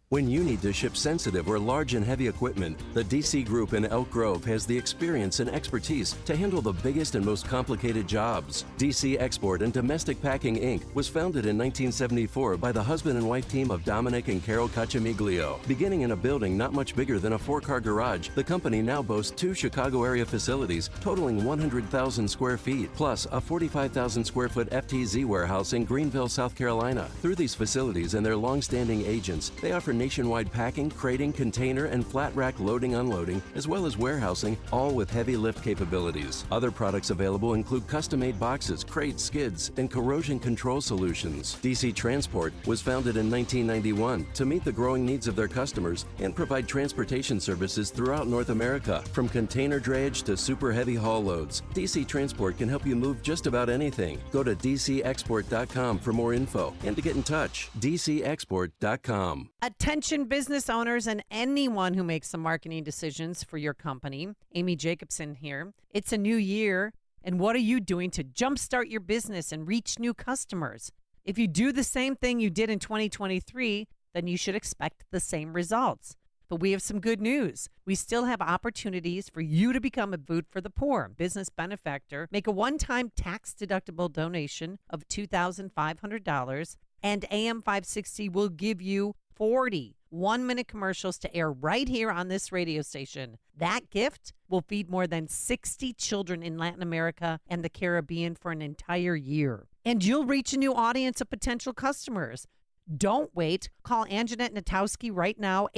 When you need to ship sensitive or large and heavy equipment, the DC Group in Elk Grove has the experience and expertise to handle the biggest and most complicated jobs. DC Export and Domestic Packing, Inc. was founded in 1974 by the husband and wife team of Dominic and Carol Cacciamiglio. Beginning in a building not much bigger than a 4-car garage, the company now boasts 2 Chicago area facilities totaling 100,000 square feet, plus a 45,000 square foot FTZ warehouse in Greenville, South Carolina. Through these facilities and their long-standing agents, they offer nationwide packing, crating, container, and flat rack loading unloading, as well as warehousing, all with heavy lift capabilities. Other products available include custom-made boxes, crates, skids, and corrosion control solutions. DC Transport was founded in 1991 to meet the growing needs of their customers and provide transportation services throughout North America. From container drayage to super heavy haul loads, DC Transport can help you move just about anything. Go to dcexport.com for more info and to get in touch. dcexport.com. Attention business owners and anyone who makes some marketing decisions for your company. Amy Jacobson here. It's a new year, and what are you doing to jumpstart your business and reach new customers? If you do the same thing you did in 2023, then you should expect the same results. But we have some good news. We still have opportunities for you to become a Food for the Poor business benefactor. Make a one-time tax-deductible donation of $2,500, and AM 560 will give you 40 one-minute commercials to air right here on this radio station. That gift will feed more than 60 children in Latin America and the Caribbean for an entire year. And you'll reach a new audience of potential customers. Don't wait. Call Anjanette Natowski right now,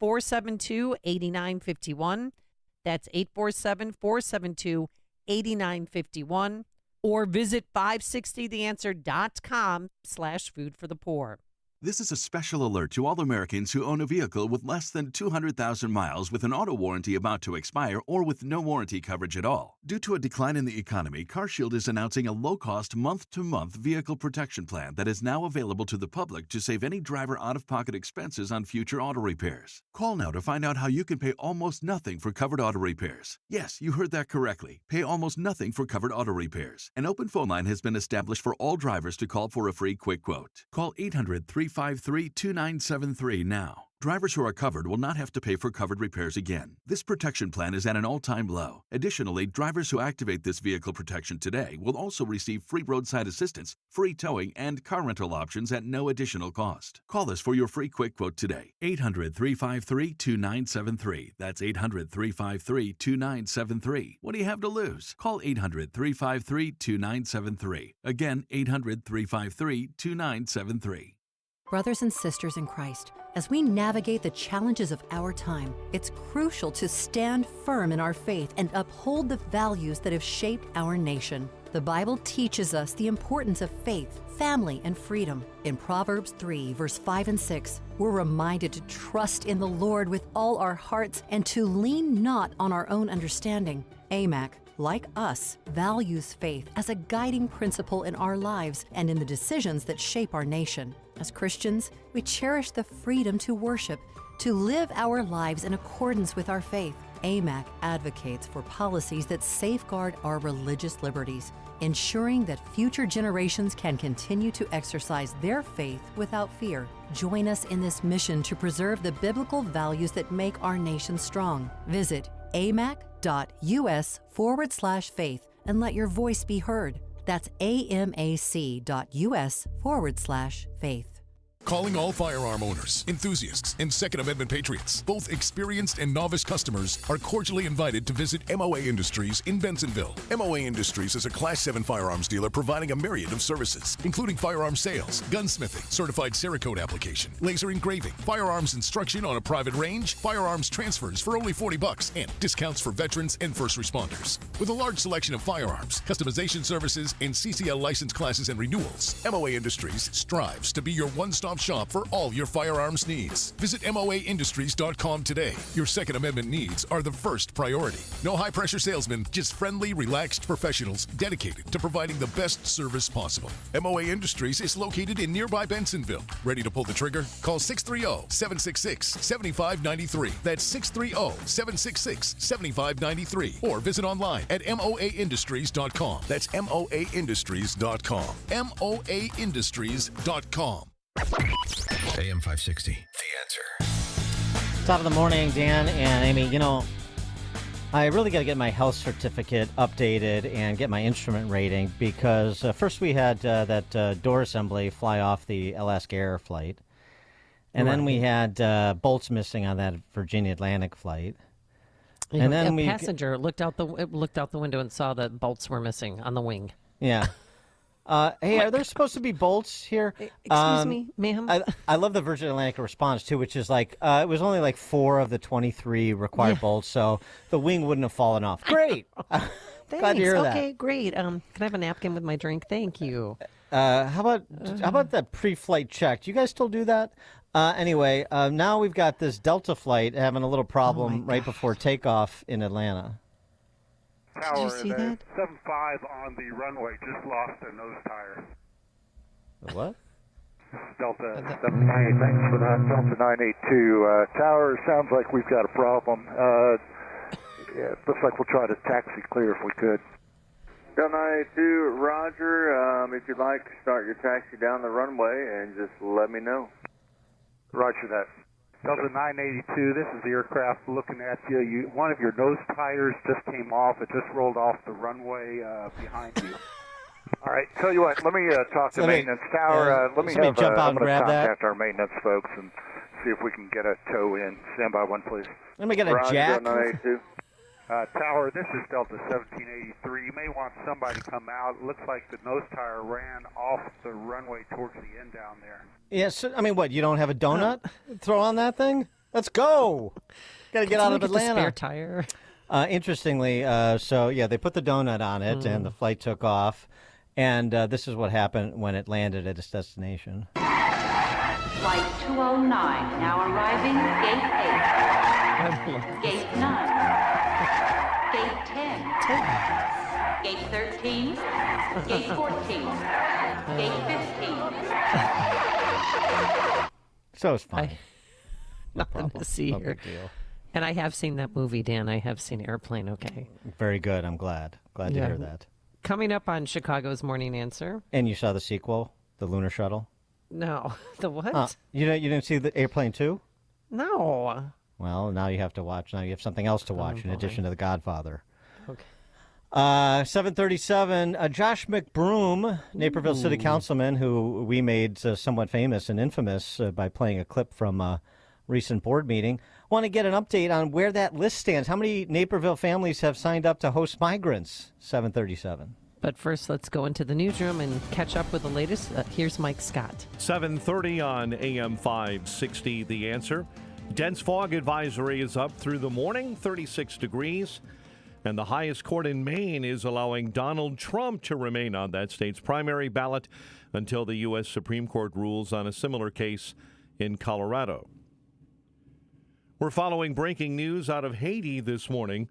847-472-8951. That's 847-472-8951. Or visit 560theanswer.com/foodforthepoor. This is a special alert to all Americans who own a vehicle with less than 200,000 miles with an auto warranty about to expire or with no warranty coverage at all. Due to a decline in the economy, CarShield is announcing a low-cost month-to-month vehicle protection plan that is now available to the public to save any driver out-of-pocket expenses on future auto repairs. Call now to find out how you can pay almost nothing for covered auto repairs. Yes, you heard that correctly. Pay almost nothing for covered auto repairs. An open phone line has been established for all drivers to call for a free quick quote. Call 800-353-2973 now. Drivers who are covered will not have to pay for covered repairs again. This protection plan is at an all-time low. Additionally, drivers who activate this vehicle protection today will also receive free roadside assistance, free towing, and car rental options at no additional cost. Call us for your free quick quote today. 800-353-2973. That's 800-353-2973. What do you have to lose? Call 800-353-2973. Again, 800-353-2973. Brothers and sisters in Christ, as we navigate the challenges of our time, it's crucial to stand firm in our faith and uphold the values that have shaped our nation. The Bible teaches us the importance of faith, family, and freedom. In Proverbs 3, verse 5 and 6, we're reminded to trust in the Lord with all our hearts and to lean not on our own understanding. AMAC, like us, values faith as a guiding principle in our lives and in the decisions that shape our nation. As Christians, we cherish the freedom to worship, to live our lives in accordance with our faith. AMAC advocates for policies that safeguard our religious liberties, ensuring that future generations can continue to exercise their faith without fear. Join us in this mission to preserve the biblical values that make our nation strong. Visit amac.us/faith and let your voice be heard. That's amac.us/faith. Calling all firearm owners, enthusiasts, and Second Amendment patriots. Both experienced and novice customers are cordially invited to visit MOA Industries in Bensenville. MOA Industries is a Class 7 firearms dealer providing a myriad of services, including firearm sales, gunsmithing, certified Cerakote application, laser engraving, firearms instruction on a private range, firearms transfers for only $40, and discounts for veterans and first responders. With a large selection of firearms, customization services, and CCL license classes and renewals, MOA Industries strives to be your one-stop shop for all your firearms needs. Visit MOAindustries.com today. Your Second Amendment needs are the first priority. No high-pressure salesmen, just friendly, relaxed professionals dedicated to providing the best service possible. MOA Industries is located in nearby Bensenville. Ready to pull the trigger? Call 630-766-7593. That's 630-766-7593. Or visit online at MOAindustries.com. That's MOAindustries.com. MOAindustries.com. AM 560, The Answer. Top of the morning, Dan and Amy. You know, I really got to get my health certificate updated and get my instrument rating because first we had that door assembly fly off the Alaska Air flight. And then we had bolts missing on that Virginia Atlantic flight. And then a passenger looked out the window and saw that bolts were missing on the wing. Yeah. Hey, are there supposed to be bolts here? Excuse me, ma'am? I love the Virgin Atlantic response, too, which is like, it was only like 4 of the 23 required bolts, so the wing wouldn't have fallen off. Great. Glad to hear that. Okay, great. Can I have a napkin with my drink? Thank you. How about that pre-flight check? Do you guys still do that? Anyway, now we've got this Delta flight having a little problem right before takeoff in Atlanta. Tower, Did you see that? 75 on the runway just lost their nose tire. The what? Delta 798, thanks for that. Delta 982. Tower, sounds like we've got a problem. Yeah, looks like we'll try to taxi clear if we could. Delta 982, roger. If you'd like, start your taxi down the runway and just let me know. Roger that. Delta 982, this is the aircraft looking at you. One of your nose tires just came off. It just rolled off the runway behind you. All right, tell you what, let me talk to maintenance. Tower, let me have jump out and grab contact our maintenance folks and see if we can get a tow in. Stand by one, please. Let me get a jack. Delta 982. Tower, this is Delta 1783. You may want somebody to come out. It looks like the nose tire ran off the runway towards the end down there. Yes, I mean, what, you don't have a donut? Throw on that thing? Let's go. Got to get out of Atlanta. The spare tire. Interestingly, so yeah, they put the donut on it and the flight took off. And this is what happened when it landed at its destination. Flight 209 now arriving Gate 8. Gate 9. Gate 10. Gate 13. Gate 14. Gate 15. So it's fine. Nothing to see No here. big deal. And I have seen that movie, Dan. I have seen Airplane, okay? Very good. I'm glad. Glad to hear that. Coming up on Chicago's Morning Answer. And you saw the sequel, The Lunar Shuttle? No. The what? You didn't see the Airplane 2? No. Well, now you have to watch. Now you have something else to watch in addition to The Godfather. Okay. 737, Josh McBroom, Naperville City Councilman, who we made somewhat famous and infamous by playing a clip from a recent board meeting. Want to get an update on where that list stands. How many Naperville families have signed up to host migrants? 737. But first, let's go into the newsroom and catch up with the latest. Here's Mike Scott. 7:30 on AM 560, The Answer. Dense fog advisory is up through the morning, 36 degrees. And the highest court in Maine is allowing Donald Trump to remain on that state's primary ballot until the U.S. Supreme Court rules on a similar case in Colorado. We're following breaking news out of Haiti this morning,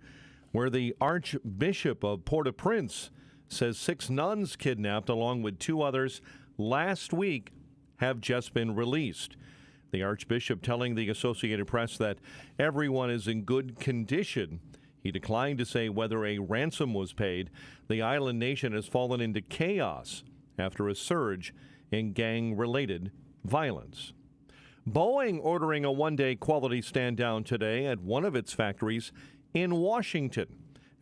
where the Archbishop of Port-au-Prince says 6 nuns kidnapped along with 2 others last week have just been released. The Archbishop telling the Associated Press that everyone is in good condition. He declined to say whether a ransom was paid. The island nation has fallen into chaos after a surge in gang-related violence. Boeing ordering a one-day quality stand-down today at one of its factories in Washington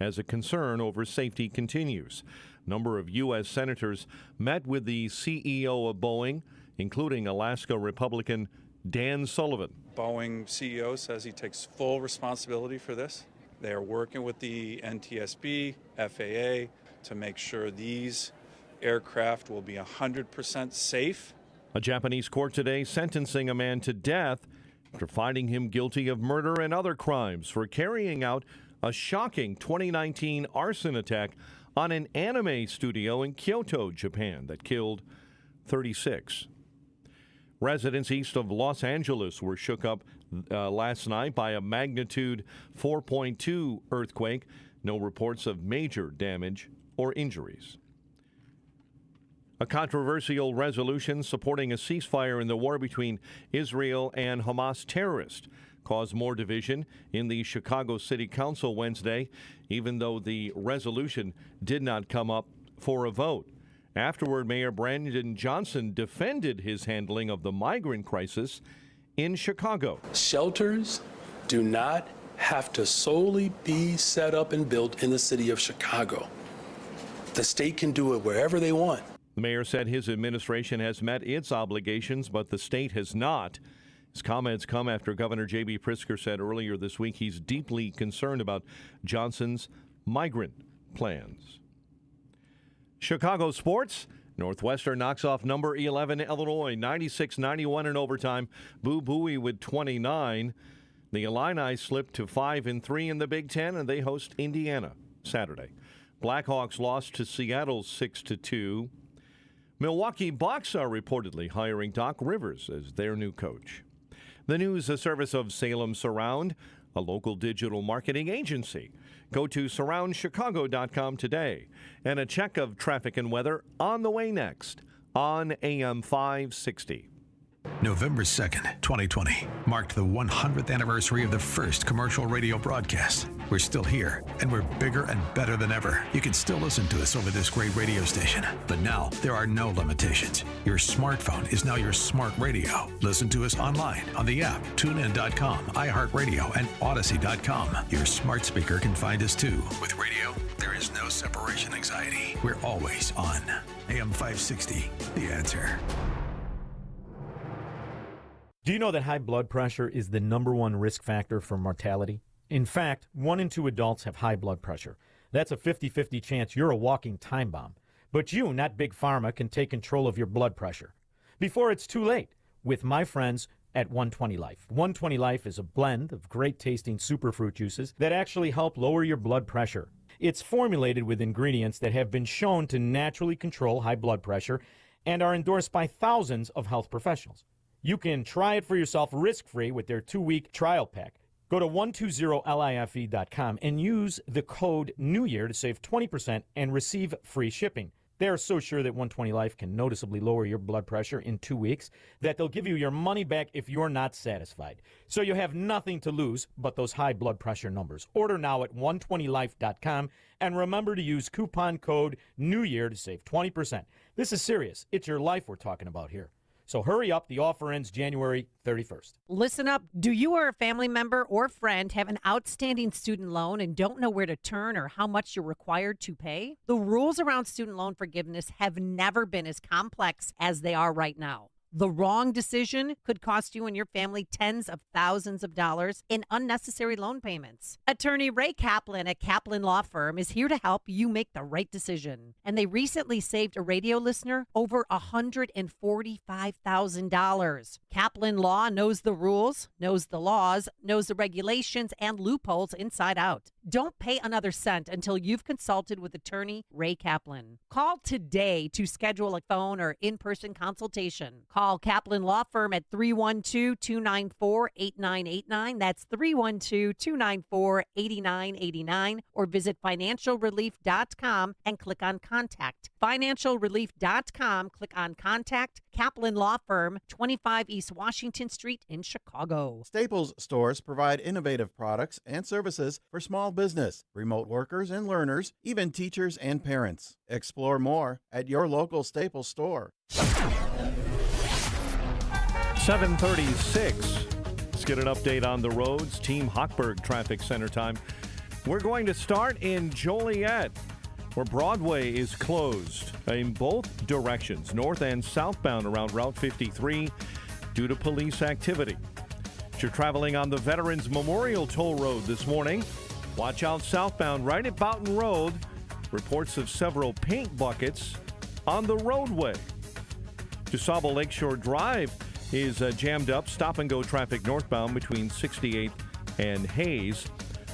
as a concern over safety continues. A number of U.S. senators met with the CEO of Boeing, including Alaska Republican Dan Sullivan. Boeing CEO says he takes full responsibility for this. They are working with the NTSB, FAA, to make sure these aircraft will be 100% safe. A Japanese court today sentencing a man to death after finding him guilty of murder and other crimes for carrying out a shocking 2019 arson attack on an anime studio in Kyoto, Japan, that killed 36. Residents east of Los Angeles were shook up last night by a magnitude 4.2 earthquake. No reports of major damage or injuries. A controversial resolution supporting a ceasefire in the war between Israel and Hamas terrorists caused more division in the Chicago City Council Wednesday, even though the resolution did not come up for a vote. Afterward, Mayor Brandon Johnson defended his handling of the migrant crisis in Chicago. Shelters do not have to solely be set up and built in the city of Chicago. The state can do it wherever they want. The mayor said his administration has met its obligations, but the state has not. His comments come after Governor J.B. Pritzker said earlier this week he's deeply concerned about Johnson's migrant plans. Chicago sports. Northwestern knocks off number 11 Illinois 96-91 in overtime. Boo Buie with 29. The Illini slipped to 5-3 in the Big Ten, and they host Indiana Saturday. Blackhawks lost to Seattle 6-2. Milwaukee Bucks are reportedly hiring Doc Rivers as their new coach. The news, a service of Salem Surround, a local digital marketing agency. Go to surroundchicago.com today. And a check of traffic and weather on the way next on AM 560. November 2nd, 2020, marked the 100th anniversary of the first commercial radio broadcast. We're still here, and we're bigger and better than ever. You can still listen to us over this great radio station, but now there are no limitations. Your smartphone is now your smart radio. Listen to us online on the app, TuneIn.com, iHeartRadio, and Odyssey.com. Your smart speaker can find us too. With radio, there is no separation anxiety. We're always on. AM 560, The Answer. Do you know that high blood pressure is the number one risk factor for mortality? In fact, 1 in 2 adults have high blood pressure. That's a 50-50 chance you're a walking time bomb. But you, not Big Pharma, can take control of your blood pressure before it's too late with my friends at 120 Life. 120 Life is a blend of great-tasting superfruit juices that actually help lower your blood pressure. It's formulated with ingredients that have been shown to naturally control high blood pressure and are endorsed by thousands of health professionals. You can try it for yourself risk-free with their 2-week trial pack. Go to 120life.com and use the code NEWYEAR to save 20% and receive free shipping. They are so sure that 120 Life can noticeably lower your blood pressure in 2 weeks that they'll give you your money back if you're not satisfied. So you have nothing to lose but those high blood pressure numbers. Order now at 120life.com and remember to use coupon code NEWYEAR to save 20%. This is serious. It's your life we're talking about here. So hurry up. The offer ends January 31st. Listen up. Do you or a family member or friend have an outstanding student loan and don't know where to turn or how much you're required to pay? The rules around student loan forgiveness have never been as complex as they are right now. The wrong decision could cost you and your family tens of thousands of dollars in unnecessary loan payments. Attorney Ray Kaplan at Kaplan Law Firm is here to help you make the right decision. And they recently saved a radio listener over $145,000. Kaplan Law knows the rules, knows the laws, knows the regulations and loopholes inside out. Don't pay another cent until you've consulted with attorney Ray Kaplan. Call today to schedule a phone or in-person consultation. Call Kaplan Law Firm at 312-294-8989. That's 312-294-8989. Or visit financialrelief.com and click on Contact. Financialrelief.com, click on Contact. Kaplan Law Firm, 25 East Washington Street in Chicago. Staples stores provide innovative products and services for small business, remote workers and learners, even teachers and parents. Explore more at your local Staples store. 7:36. Let's get an update on the roads. Team Hochberg Traffic Center time. We're going to start in Joliet, where Broadway is closed in both directions, north and southbound around Route 53, due to police activity. If you're traveling on the Veterans Memorial Toll Road this morning, watch out southbound right at Boughton Road. Reports of several paint buckets on the roadway. DuSable Lakeshore Drive is jammed up. Stop-and-go traffic northbound between 68th and Hayes.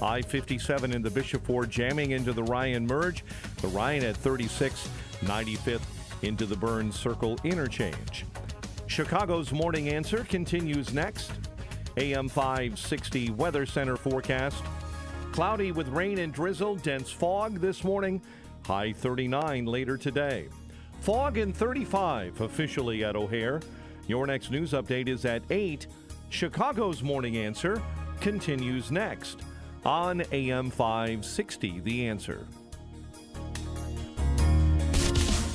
I-57 in the Bishop Ford jamming into the Ryan merge. The Ryan at 36, 95th into the Burns Circle interchange. Chicago's Morning Answer continues next. AM 560 Weather Center forecast. Cloudy with rain and drizzle, dense fog this morning. High 39 later today. Fog and 35 officially at O'Hare. Your next news update is at 8. Chicago's Morning Answer continues next on AM 560, The Answer.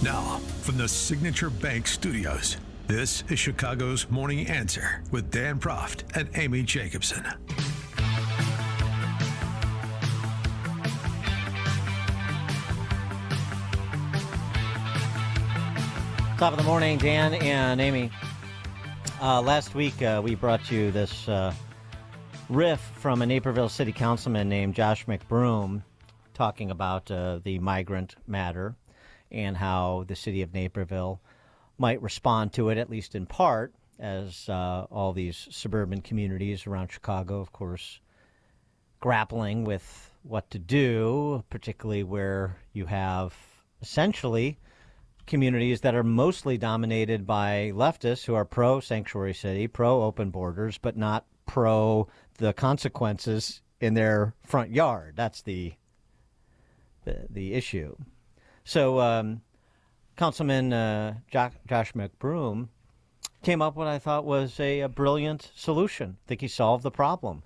Now, from the Signature Bank Studios, this is Chicago's Morning Answer with Dan Proft and Amy Jacobson. Top of the morning, Dan and Amy. Last week, we brought you this riff from a Naperville city councilman named Josh McBroom talking about the migrant matter and how the city of Naperville might respond to it, at least in part, as all these suburban communities around Chicago, of course, grappling with what to do, particularly where you have essentially communities that are mostly dominated by leftists who are pro-sanctuary city, pro-open borders, but not pro the consequences in their front yard. That's the issue. So Councilman Josh McBroom came up with what I thought was a brilliant solution. I think he solved the problem.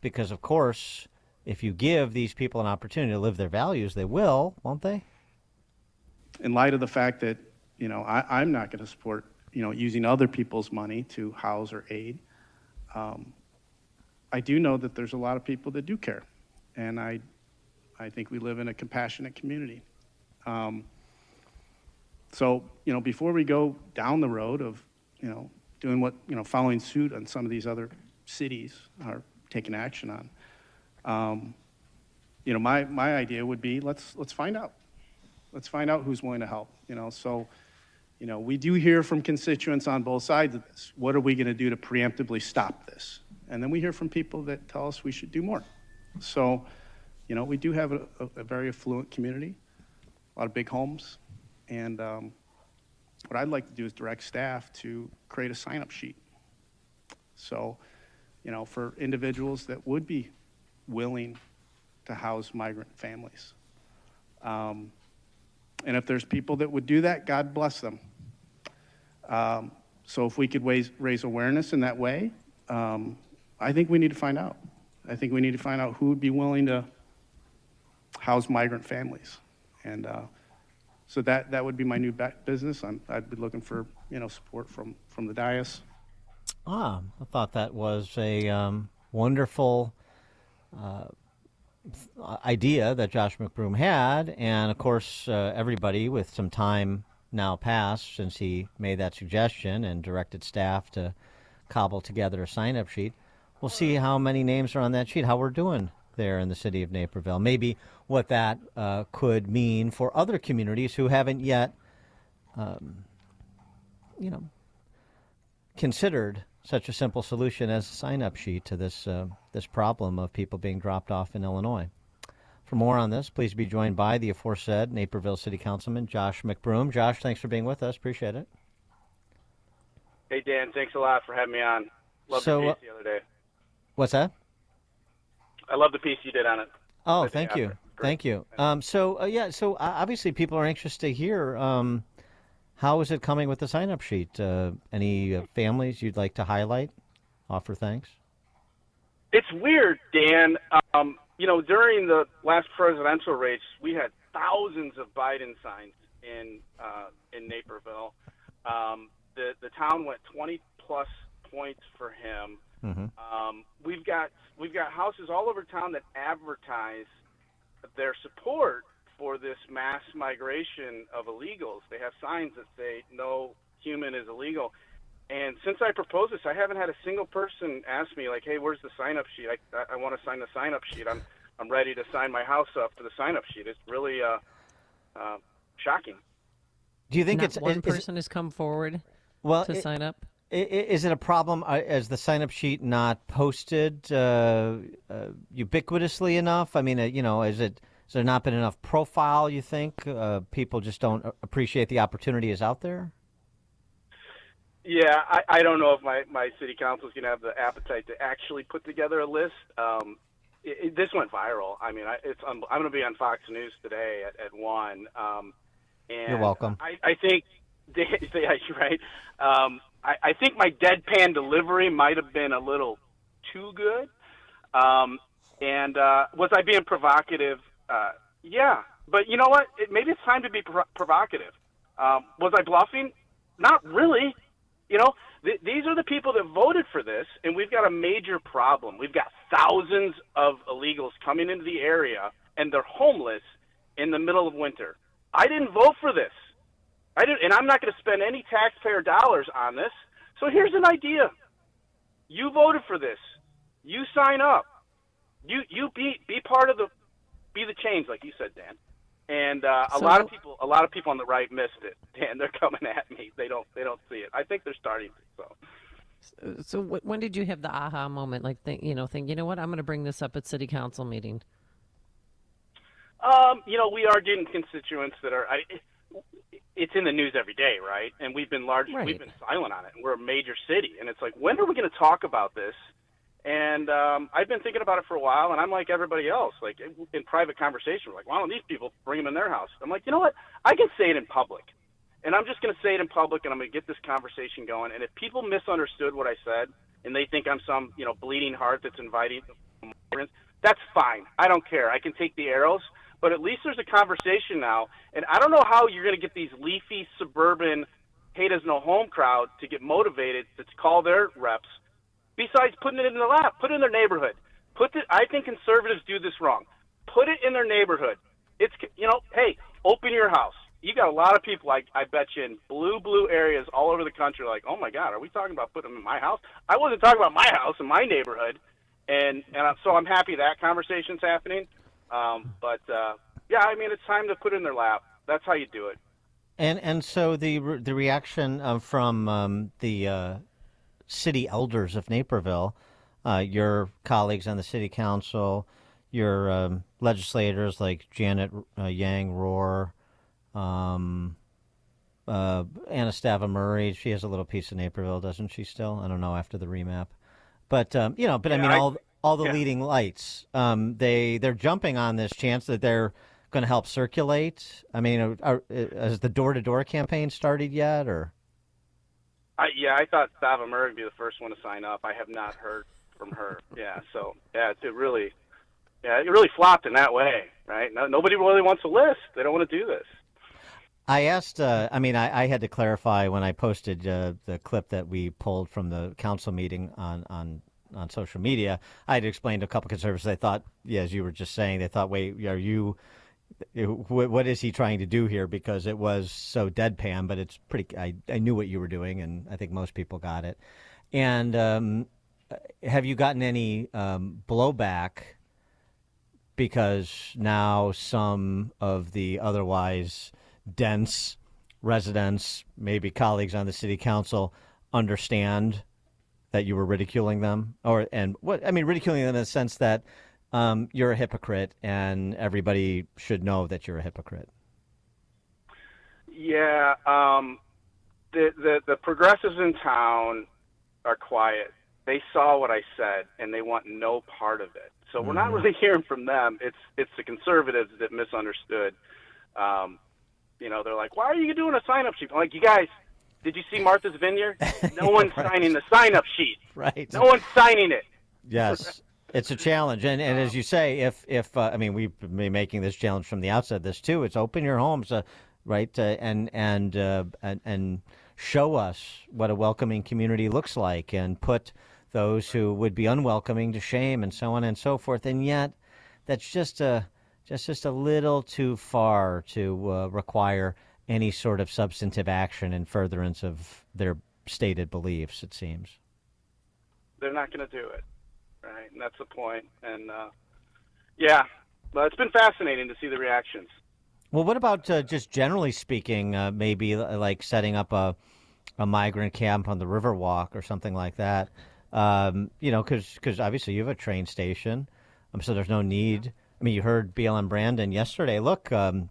Because, of course, if you give these people an opportunity to live their values, they will, won't they? In light of the fact that, I'm not going to support, using other people's money to house or aid, I do know that there's a lot of people that do care. And I think we live in a compassionate community. So, before we go down the road of, doing what, following suit on some of these other cities are taking action on, my idea would be let's find out. Let's find out who's willing to help, So, we do hear from constituents on both sides of this. What are we going to do to preemptively stop this? And then we hear from people that tell us we should do more. So, we do have a very affluent community, a lot of big homes. And what I'd like to do is direct staff to create a sign-up sheet. So, for individuals that would be willing to house migrant families. And if there's people that would do that, God bless them. So if we could raise awareness in that way, I think we need to find out. I think we need to find out who would be willing to house migrant families. And so that would be my new business. I'd be looking for, support from the dais. I thought that was a wonderful idea that Josh McBroom had, and of course everybody with some time now passed since he made that suggestion and directed staff to cobble together a sign-up sheet. We'll see how many names are on that sheet, how we're doing there in the city of Naperville, maybe what that could mean for other communities who haven't yet considered such a simple solution as a sign-up sheet to this problem of people being dropped off in Illinois. For more on this, please be joined by the aforesaid Naperville City Councilman Josh McBroom. Josh, thanks for being with us. Appreciate it. Hey, Dan, thanks a lot for having me on. Loved the piece the other day. What's that? I love the piece you did on it. Oh, thank you. Thank you. So obviously people are anxious to hear how is it coming with the sign-up sheet? Any families you'd like to highlight, offer thanks? It's weird, Dan. During the last presidential race, we had thousands of Biden signs in Naperville. The town went 20-plus points for him. We've got houses all over town that advertise their support for this mass migration of illegals. They have signs that say no human is illegal. And since I proposed this, I haven't had a single person ask me, like, hey, where's the sign-up sheet? I want to sign the sign-up sheet. I'm ready to sign my house up to the sign-up sheet. It's really shocking. Do you think Not one person has come forward to sign up? Is it a problem? Is the sign-up sheet not posted ubiquitously enough? I mean, has there not been enough profile, you think? People just don't appreciate the opportunity is out there? Yeah, I don't know if my city council is going to have the appetite to actually put together a list. This went viral. I mean, I'm going to be on Fox News today at 1. And You're welcome. I think, yeah, you're right. I think my deadpan delivery might have been a little too good. And was I being provocative? Yeah. But you know what? Maybe it's time to be provocative. Was I bluffing? Not really. You know, these are the people that voted for this, and we've got a major problem. We've got thousands of illegals coming into the area, and they're homeless in the middle of winter. I didn't vote for this. And I'm not going to spend any taxpayer dollars on this. So here's an idea. You voted for this. You sign up. You be part of be the change, like you said, Dan. And a lot of people on the right missed it. Dan, they're coming at me. They don't see it. I think they're starting to. So when did you have the aha moment? Like, think, you know what? I'm going to bring this up at city council meeting. We are getting constituents that are. It's in the news every day, right? And we've been we've been silent on it. And we're a major city, and it's like, when are we going to talk about this? And I've been thinking about it for a while, and I'm like everybody else, like in private conversation, we're like, why don't these people bring them in their house? I'm like, you know what? I can say it in public, and I'm just going to say it in public, and I'm going to get this conversation going. And if people misunderstood what I said, and they think I'm some, bleeding heart that's inviting migrants, that's fine. I don't care. I can take the arrows, but at least there's a conversation now. And I don't know how you're going to get these leafy suburban hate us no home crowd to get motivated to call their reps. Besides putting it in their lap, put it in their neighborhood. I think conservatives do this wrong. Put it in their neighborhood. It's, hey, open your house. You got a lot of people, I bet you, in blue areas all over the country, like, oh my God, are we talking about putting them in my house? I wasn't talking about my house and my neighborhood, so I'm happy that conversation's happening. Yeah, I mean, it's time to put it in their lap. That's how you do it. And so the reaction from the city elders of Naperville, your colleagues on the city council, your legislators like Janet Yang Rohr, Anastasia Murray. She has a little piece of Naperville, doesn't she? Still, I don't know after the remap, but I mean, all the leading lights. They're jumping on this chance that they're going to help circulate. I mean, has the door-to-door campaign started yet, or? I thought Sava Murray would be the first one to sign up. I have not heard from her. Yeah, so it really flopped in that way, right? Nobody really wants a list. They don't want to do this. I asked. I had to clarify when I posted the clip that we pulled from the council meeting on social media. I had explained to a couple conservatives. They thought, as you were just saying, they thought, wait, are you? What is he trying to do here? Because it was so deadpan, but it's pretty. I knew what you were doing, and I think most people got it. And have you gotten any blowback? Because now some of the otherwise dense residents, maybe colleagues on the city council, understand that you were ridiculing them, ridiculing them in the sense that you're a hypocrite, and everybody should know that you're a hypocrite. Yeah, the progressives in town are quiet. They saw what I said, and they want no part of it. So we're not really hearing from them. It's the conservatives that misunderstood. They're like, why are you doing a sign-up sheet? I'm like, you guys, did you see Martha's Vineyard? No one's signing the sign-up sheet. Right. No one's signing it. Yes. It's a challenge, and as you say, if we've been making this challenge from the outset. This too. It's open your homes, right, and show us what a welcoming community looks like, and put those who would be unwelcoming to shame and so on and so forth. And yet, that's just a little too far to require any sort of substantive action in furtherance of their stated beliefs, it seems. They're not going to do it, right? And that's the point. And, yeah, but it's been fascinating to see the reactions. Well, what about just generally speaking, maybe like setting up a migrant camp on the Riverwalk or something like that? Because obviously you have a train station, so there's no need. I mean, you heard BLM Brandon yesterday. Look, and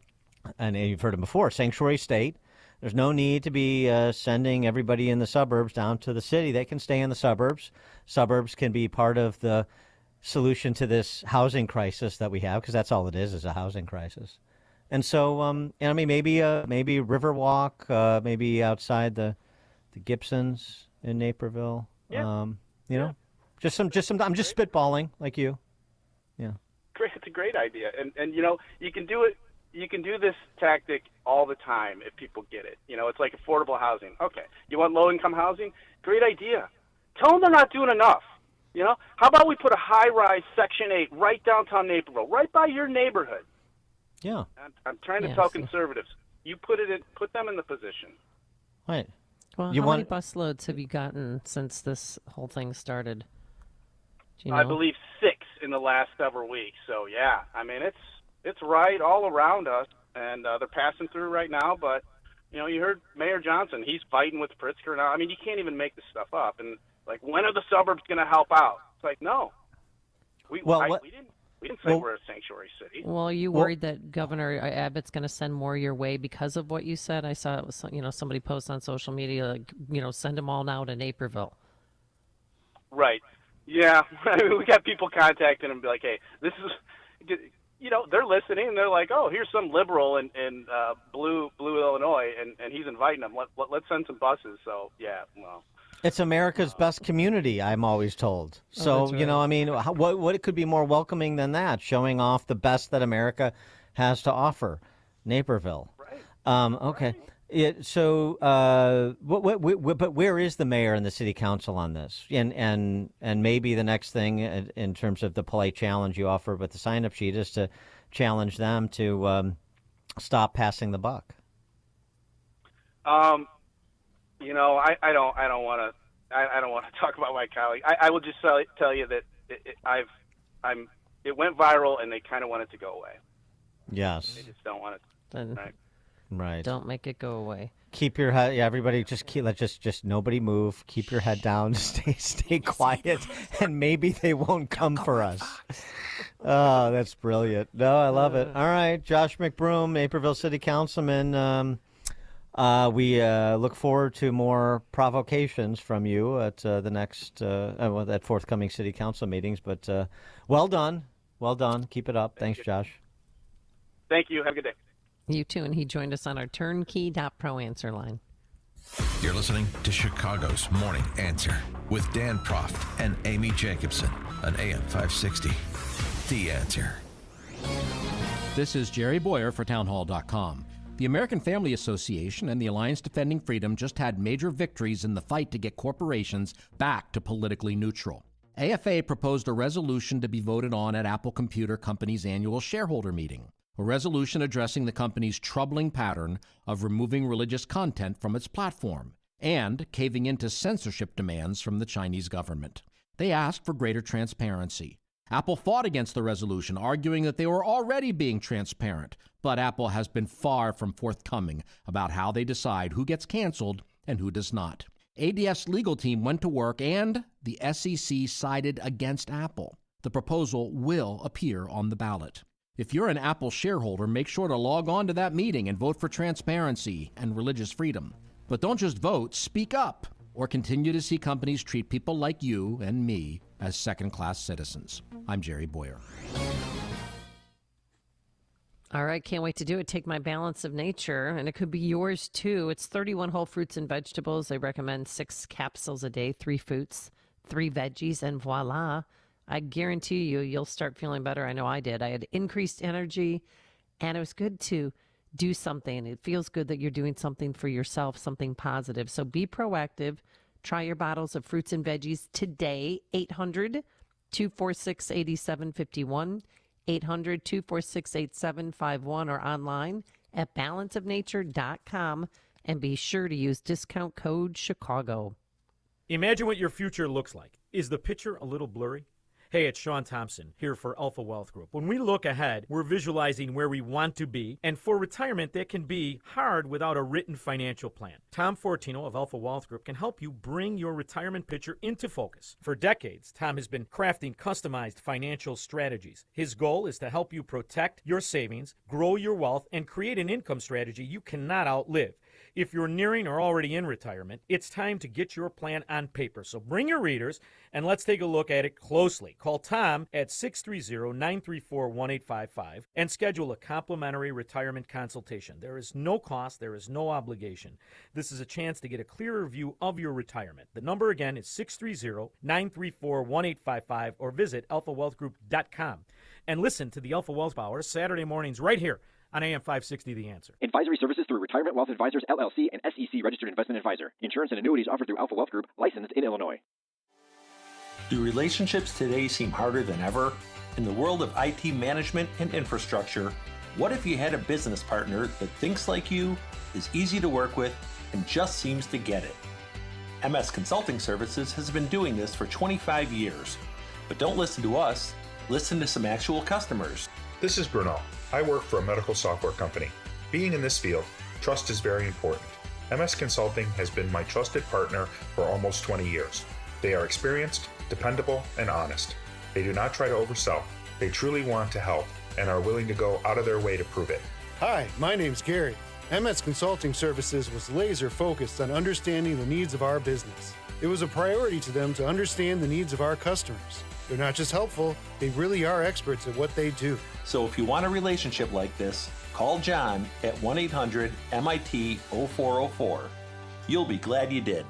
you've heard him before, sanctuary state. There's no need to be sending everybody in the suburbs down to the city. They can stay in the suburbs. Suburbs can be part of the solution to this housing crisis that we have, because that's all it is a housing crisis. And so, I mean, maybe Riverwalk, maybe outside the Gibsons in Naperville. Yeah. Just some. I'm just spitballing like you. Yeah. Great, it's a great idea, and you can do it. You can do this tactic all the time if people get it. It's like affordable housing. Okay, you want low-income housing? Great idea. Tell them they're not doing enough. How about we put a high-rise Section 8 right downtown Naperville, right by your neighborhood? Yeah. I'm trying to tell conservatives. You put them in the position. Right. Well, how many bus loads have you gotten since this whole thing started? Do you know? I believe 6 in the last several weeks. So yeah, I mean it's right all around us, and they're passing through right now. But you heard Mayor Johnson; he's fighting with Pritzker now. I mean, you can't even make this stuff up. And like, when are the suburbs going to help out? It's like, no, we didn't say we're a sanctuary city. Well, are you worried that Governor Abbott's going to send more your way because of what you said? I saw it was somebody post on social media like send them all now to Naperville. Right. Yeah, we got people contacting them, be like, hey, this is, they're listening, and they're like, oh, here's some liberal in blue Illinois, and he's inviting them. Let's send some buses. So, yeah, well. It's America's best community, I'm always told. So, right. I mean, what it could be more welcoming than that, showing off the best that America has to offer, Naperville. Right. Okay. Right. But where is the mayor and the city council on this? And maybe the next thing in terms of the polite challenge you offer with the sign-up sheet is to challenge them to stop passing the buck. I don't want to talk about my colleague. I will just tell you that it went viral, and they kind of want it to go away. Yes. They just don't want it. Then right. Don't make it go away. Keep your head. Yeah, everybody, just nobody move. Keep your head down. Stay quiet, and maybe they won't come for us. Oh, that's brilliant. No, I love it. All right, Josh McBroom, Naperville City Councilman. We look forward to more provocations from you at the next, at forthcoming city council meetings. But well done. Keep it up. Thanks, Josh. Thank you. Have a good day. You too. And he joined us on our Turnkey.pro answer line. You're listening to Chicago's Morning Answer with Dan Proft and Amy Jacobson on AM 560. The Answer. This is Jerry Boyer for Townhall.com. The American Family Association and the Alliance Defending Freedom just had major victories in the fight to get corporations back to politically neutral. AFA proposed a resolution to be voted on at Apple Computer Company's annual shareholder meeting, a resolution addressing the company's troubling pattern of removing religious content from its platform and caving into censorship demands from the Chinese government. They asked for greater transparency. Apple fought against the resolution, arguing that they were already being transparent, but Apple has been far from forthcoming about how they decide who gets canceled and who does not. ADF's legal team went to work, and the SEC sided against Apple. The proposal will appear on the ballot. If you're an Apple shareholder, make sure to log on to that meeting and vote for transparency and religious freedom. But don't just vote, speak up, or continue to see companies treat people like you and me as second-class citizens. I'm Jerry Boyer. All right, can't wait to do it. Take my Balance of Nature, and it could be yours too. It's 31 whole fruits and vegetables. They recommend 6 capsules a day, 3 fruits, 3 veggies, and voila. I guarantee you'll start feeling better. I know I did. I had increased energy, and it was good to do something. It feels good that you're doing something for yourself, something positive. So be proactive. Try your bottles of fruits and veggies today. 800-246-8751, 800-246-8751, or online at balanceofnature.com. And be sure to use discount code Chicago. Imagine what your future looks like. Is the picture a little blurry? Hey, it's Sean Thompson here for Alpha Wealth Group. When we look ahead, we're visualizing where we want to be, and for retirement, that can be hard without a written financial plan. Tom Fortino of Alpha Wealth Group can help you bring your retirement picture into focus. For decades, Tom has been crafting customized financial strategies. His goal is to help you protect your savings, grow your wealth, and create an income strategy you cannot outlive. If you're nearing or already in retirement, it's time to get your plan on paper. So bring your readers and let's take a look at it closely. Call Tom at 630-934-1855 and schedule a complimentary retirement consultation. There is no cost, there is no obligation. This is a chance to get a clearer view of your retirement. The number again is 630-934-1855 or visit alphawealthgroup.com. And listen to the Alpha Wealth Hour Saturday mornings right here on AM 560 The Answer. Advisory services through Retirement Wealth Advisors, LLC, and SEC Registered Investment Advisor. Insurance and annuities offered through Alpha Wealth Group, licensed in Illinois. Do relationships today seem harder than ever? In the world of IT management and infrastructure, what if you had a business partner that thinks like you, is easy to work with, and just seems to get it? MS Consulting Services has been doing this for 25 years. But don't listen to us, listen to some actual customers. This is Bruno. I work for a medical software company. Being in this field, trust is very important. MS Consulting has been my trusted partner for almost 20 years. They are experienced, dependable, and honest. They do not try to oversell. They truly want to help and are willing to go out of their way to prove it. Hi, my name's Gary. MS Consulting Services was laser focused on understanding the needs of our business. It was a priority to them to understand the needs of our customers. They're not just helpful, they really are experts at what they do. So if you want a relationship like this, call John at 1-800-MIT-0404. You'll be glad you did.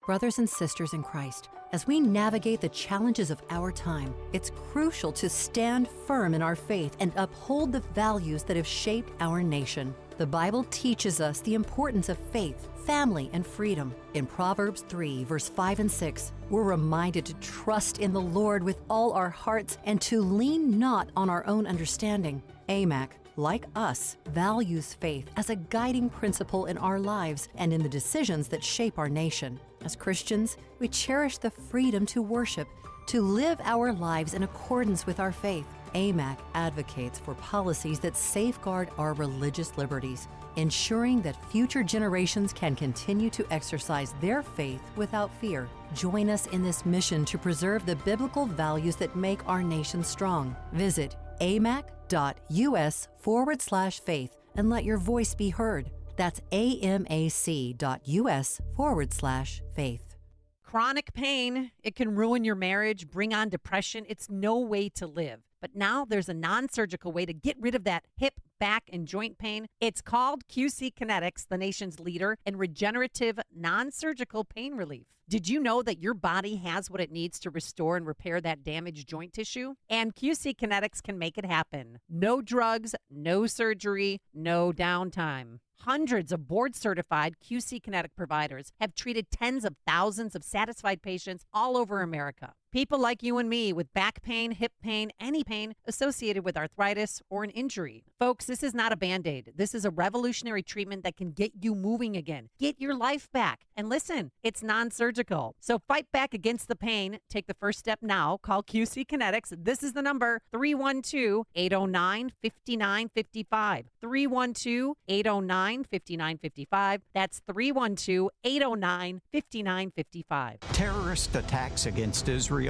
Brothers and sisters in Christ, as we navigate the challenges of our time, it's crucial to stand firm in our faith and uphold the values that have shaped our nation. The Bible teaches us the importance of faith, family, and freedom. In Proverbs 3, verse 5 and 6, we're reminded to trust in the Lord with all our hearts and to lean not on our own understanding. AMAC, like us, values faith as a guiding principle in our lives and in the decisions that shape our nation. As Christians, we cherish the freedom to worship, to live our lives in accordance with our faith. AMAC advocates for policies that safeguard our religious liberties, ensuring that future generations can continue to exercise their faith without fear. Join us in this mission to preserve the biblical values that make our nation strong. Visit amac.us/faith and let your voice be heard. That's amac.us/faith. Chronic pain, it can ruin your marriage, bring on depression. It's no way to live. But now there's a non-surgical way to get rid of that hip, back, and joint pain. It's called QC Kinetics, the nation's leader in regenerative non-surgical pain relief. Did you know that your body has what it needs to restore and repair that damaged joint tissue? And QC Kinetics can make it happen. No drugs, no surgery, no downtime. Hundreds of board-certified QC Kinetic providers have treated tens of thousands of satisfied patients all over America. People like you and me with back pain, hip pain, any pain associated with arthritis or an injury. Folks, this is not a Band-Aid. This is a revolutionary treatment that can get you moving again. Get your life back. And listen, it's non-surgical. So fight back against the pain. Take the first step now. Call QC Kinetics. This is the number, 312-809-5955. 312-809-5955. That's 312-809-5955. Terrorist attacks against Israel,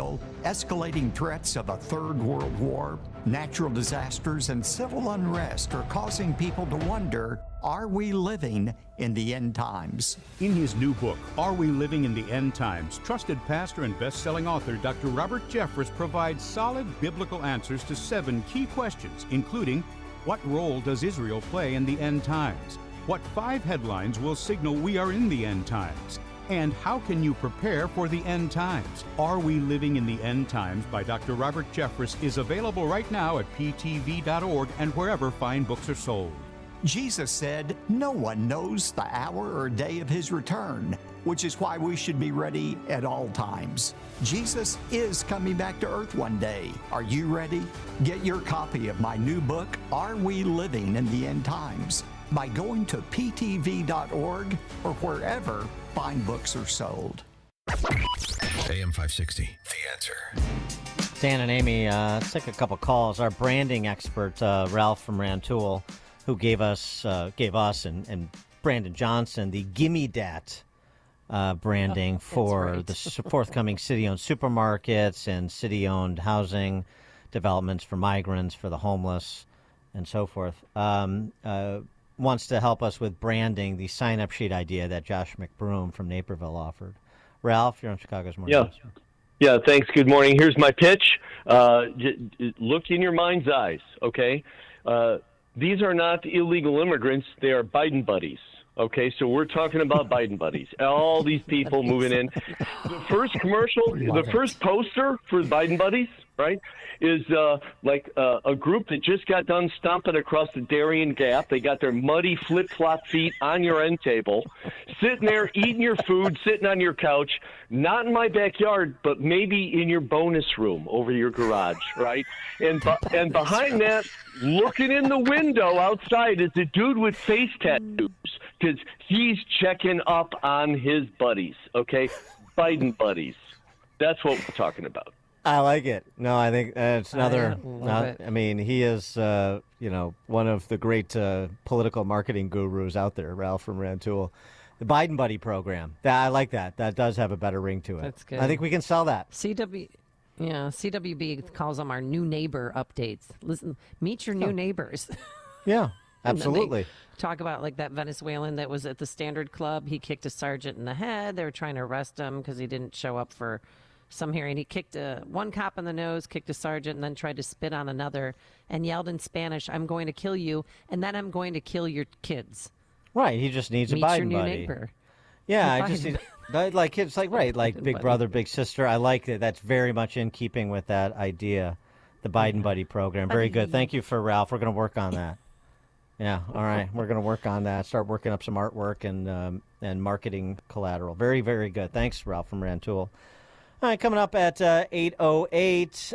escalating threats of a third world war, natural disasters, and civil unrest are causing people to wonder, are we living in the end times? In his new book, Are We Living in the End Times?, trusted pastor and best-selling author Dr. Robert Jeffress provides solid biblical answers to 7 key questions, including, what role does Israel play in the end times? What 5 headlines will signal we are in the end times? And how can you prepare for the end times? Are We Living in the End Times by Dr. Robert Jeffress is available right now at ptv.org and wherever fine books are sold. Jesus said no one knows the hour or day of his return, which is why we should be ready at all times. Jesus is coming back to earth one day. Are you ready? Get your copy of my new book, Are We Living in the End Times, by going to ptv.org or wherever fine books are sold. AM 560, The Answer. Dan and Amy, let's take a couple calls. Our branding expert, Ralph from Rantoul, who gave us and Brandon Johnson the Gimme Dat branding for the forthcoming city-owned supermarkets and city-owned housing developments for migrants, for the homeless, and so forth. Wants to help us with branding the sign-up sheet idea that Josh McBroom from Naperville offered. Ralph, you're on Chicago's Morning News. Yeah, thanks. Good morning. Here's my pitch. Look in your mind's eyes, okay? These are not illegal immigrants. They are Biden buddies, okay? So we're talking about Biden buddies. All these people moving in. The first commercial, the first poster for Biden buddies, right, is like a group that just got done stomping across the Darien Gap. They got their muddy flip-flop feet on your end table, sitting there eating your food, sitting on your couch, not in my backyard, but maybe in your bonus room over your garage, right? And behind that, looking in the window outside, is a dude with face tattoos because he's checking up on his buddies, okay? Biden buddies. That's what we're talking about. I like it. No, I think it's another. love it. I mean, he is, one of the great political marketing gurus out there, Ralph from Rantoul. The Biden Buddy program. I like that. That does have a better ring to it. That's good. I think we can sell that. CWB calls them our new neighbor updates. Listen, meet your new neighbors. Yeah, And then they absolutely. talk about like that Venezuelan that was at the Standard Club. He kicked a sergeant in the head. They were trying to arrest him because he didn't show up for some hearing. He kicked one cop in the nose, kicked a sergeant, and then tried to spit on another and yelled in Spanish, "I'm going to kill you, and then I'm going to kill your kids." Right. He just needs Meet a Biden your new buddy. neighbor. Yeah, A I just Biden- need, like it's like right, like big buddy. brother, big sister. I like that. That's very much in keeping with that idea. The Biden Buddy program. Very good. Thank you for Ralph. We're going to work on that. Yeah. All right. We're going to work on that. Start working up some artwork and marketing collateral. Very, very good. Thanks, Ralph from Rantoul. All right, coming up at 8:08.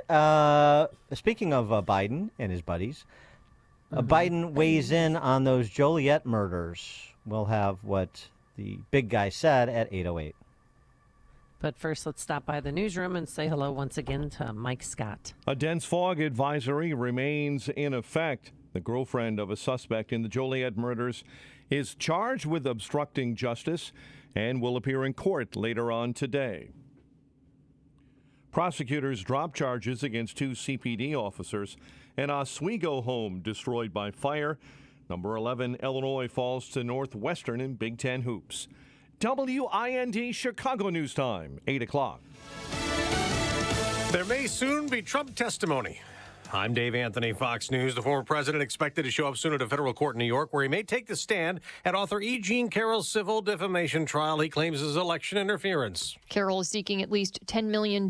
Speaking of Biden and his buddies, Biden weighs in on those Joliet murders. We'll have what the big guy said at 8:08. But first, let's stop by the newsroom and say hello once again to Mike Scott. A dense fog advisory remains in effect. The girlfriend of a suspect in the Joliet murders is charged with obstructing justice and will appear in court later on today. Prosecutors dropped charges against 2 CPD officers. An Oswego home destroyed by fire. Number 11 Illinois falls to Northwestern in Big Ten hoops. WIND Chicago News Time, 8 o'clock. There may soon be Trump testimony. I'm Dave Anthony, Fox News. The former president expected to show up soon at a federal court in New York, where he may take the stand at author E. Jean Carroll's civil defamation trial he claims is election interference. Carroll is seeking at least $10 million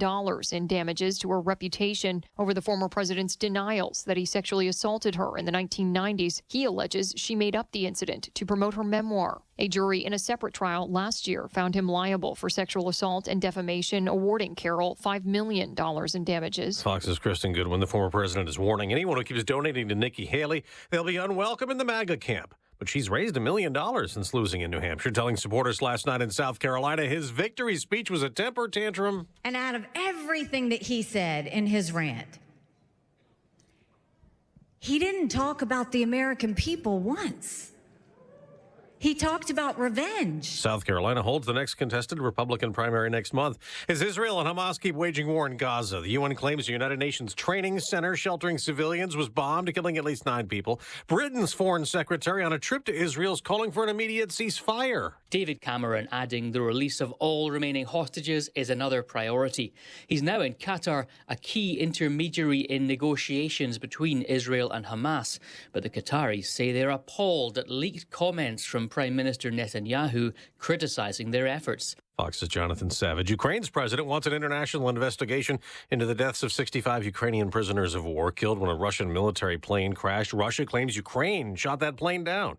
in damages to her reputation over the former president's denials that he sexually assaulted her in the 1990s. He alleges she made up the incident to promote her memoir. A jury in a separate trial last year found him liable for sexual assault and defamation, awarding Carroll $5 million in damages. Fox's Kristen Goodwin, the former president, is warning anyone who keeps donating to Nikki Haley, they'll be unwelcome in the MAGA camp. But she's raised $1 million since losing in New Hampshire, telling supporters last night in South Carolina his victory speech was a temper tantrum. And out of everything that he said in his rant, he didn't talk about the American people once. He talked about revenge. South Carolina holds the next contested Republican primary next month. As Israel and Hamas keep waging war in Gaza, the UN claims the United Nations training center sheltering civilians was bombed, killing at least 9 people. Britain's foreign secretary on a trip to Israel is calling for an immediate ceasefire. David Cameron adding the release of all remaining hostages is another priority. He's now in Qatar, a key intermediary in negotiations between Israel and Hamas. But the Qataris say they're appalled at leaked comments from Prime Minister Netanyahu criticizing their efforts. Fox's Jonathan Savage. Ukraine's president wants an international investigation into the deaths of 65 Ukrainian prisoners of war killed when a Russian military plane crashed. Russia claims Ukraine shot that plane down.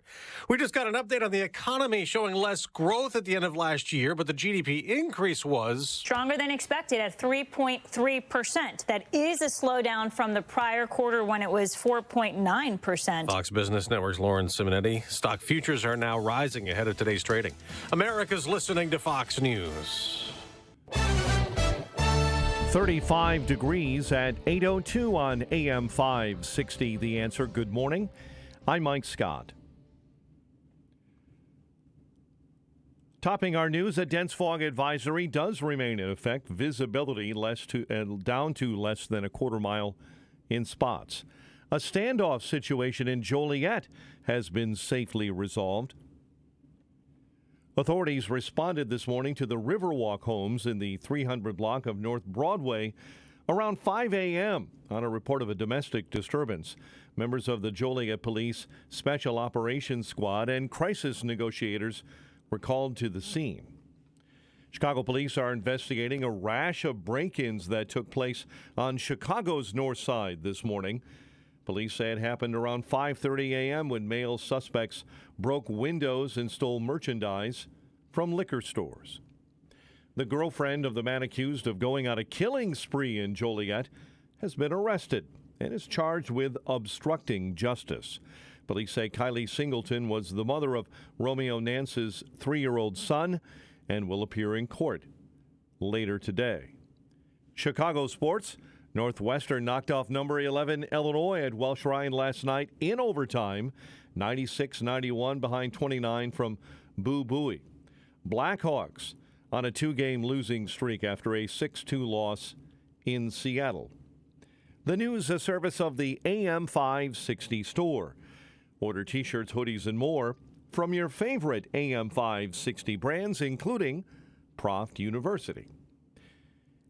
We just got an update on the economy showing less growth at the end of last year, but the GDP increase was stronger than expected at 3.3%. That is a slowdown from the prior quarter when it was 4.9%. Fox Business Network's Lauren Simonetti. Stock futures are now rising ahead of today's trading. America's listening to Fox News. 35 degrees at 8:02 on AM 560. The Answer. Good morning. I'm Mike Scott. Topping our news, a dense fog advisory does remain in effect. Visibility down to less than a quarter mile in spots. A standoff situation in Joliet has been safely resolved. Authorities responded this morning to the Riverwalk homes in the 300 block of North Broadway around 5 a.m. on a report of a domestic disturbance. Members of the Joliet Police Special Operations Squad and crisis negotiators were called to the scene. Chicago police are investigating a rash of break-ins that took place on Chicago's north side this morning. Police say it happened around 5:30 a.m. when male suspects broke windows and stole merchandise from liquor stores. The girlfriend of the man accused of going on a killing spree in Joliet has been arrested and is charged with obstructing justice. Police say Kylie Singleton was the mother of Romeo Nance's 3-year-old son and will appear in court later today. Chicago sports. Northwestern knocked off number 11 Illinois at Welsh Ryan last night in overtime, 96-91 behind 29 from Boo Buie. Blackhawks on a 2-game losing streak after a 6-2 loss in Seattle. The news, a service of the AM 560 store. Order t-shirts, hoodies, and more from your favorite AM 560 brands, including Proft University.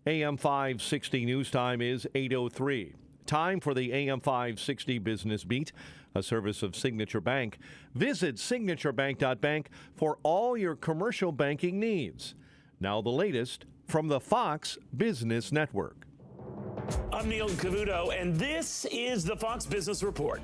AM 560 news time is 8:03. Time for the AM 560 Business Beat, a service of Signature Bank. Visit signaturebank.bank for all your commercial banking needs. Now the latest from the Fox Business Network. I'm Neil Cavuto, and this is the Fox Business Report.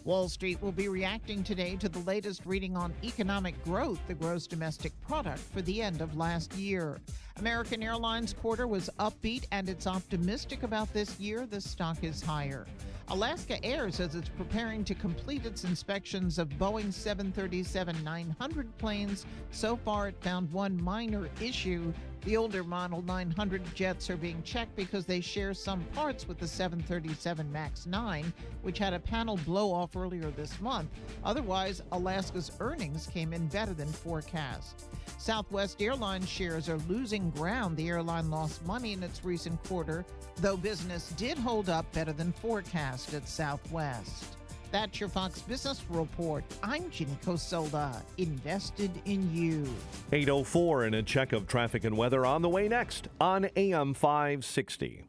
Wall Street will be reacting today to the latest reading on economic growth, the gross domestic product for the end of last year. American Airlines quarter was upbeat and it's optimistic about this year. The stock is higher. Alaska Air says it's preparing to complete its inspections of Boeing 737-900 planes. So far, it found one minor issue. The older Model 900 jets are being checked because they share some parts with the 737 MAX 9, which had a panel blow-off earlier this month. Otherwise, Alaska's earnings came in better than forecast. Southwest Airlines shares are losing ground. The airline lost money in its recent quarter, though business did hold up better than forecast at Southwest. That's your Fox Business Report. I'm Ginny Cosolda, invested in you. 8:04 and a check of traffic and weather on the way next on AM 560.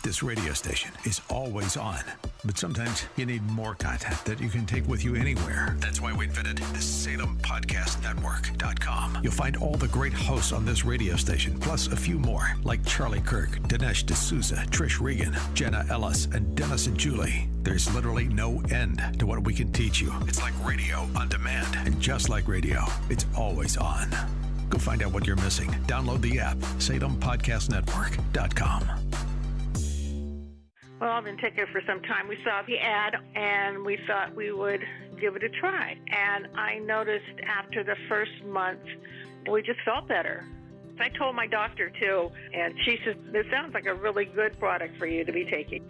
This radio station is always on, but sometimes you need more content that you can take with you anywhere. That's why we invented the SalemPodcastNetwork.com. You'll find all the great hosts on this radio station, plus a few more, like Charlie Kirk, Dinesh D'Souza, Trish Regan, Jenna Ellis, and Dennis and Julie. There's literally no end to what we can teach you. It's like radio on demand, and just like radio, it's always on. Go find out what you're missing. Download the app, SalemPodcastNetwork.com. Well, I've been taking it for some time. We saw the ad, and we thought we would give it a try. And I noticed after the first month, we just felt better. I told my doctor, too, and she said, this sounds like a really good product for you to be taking.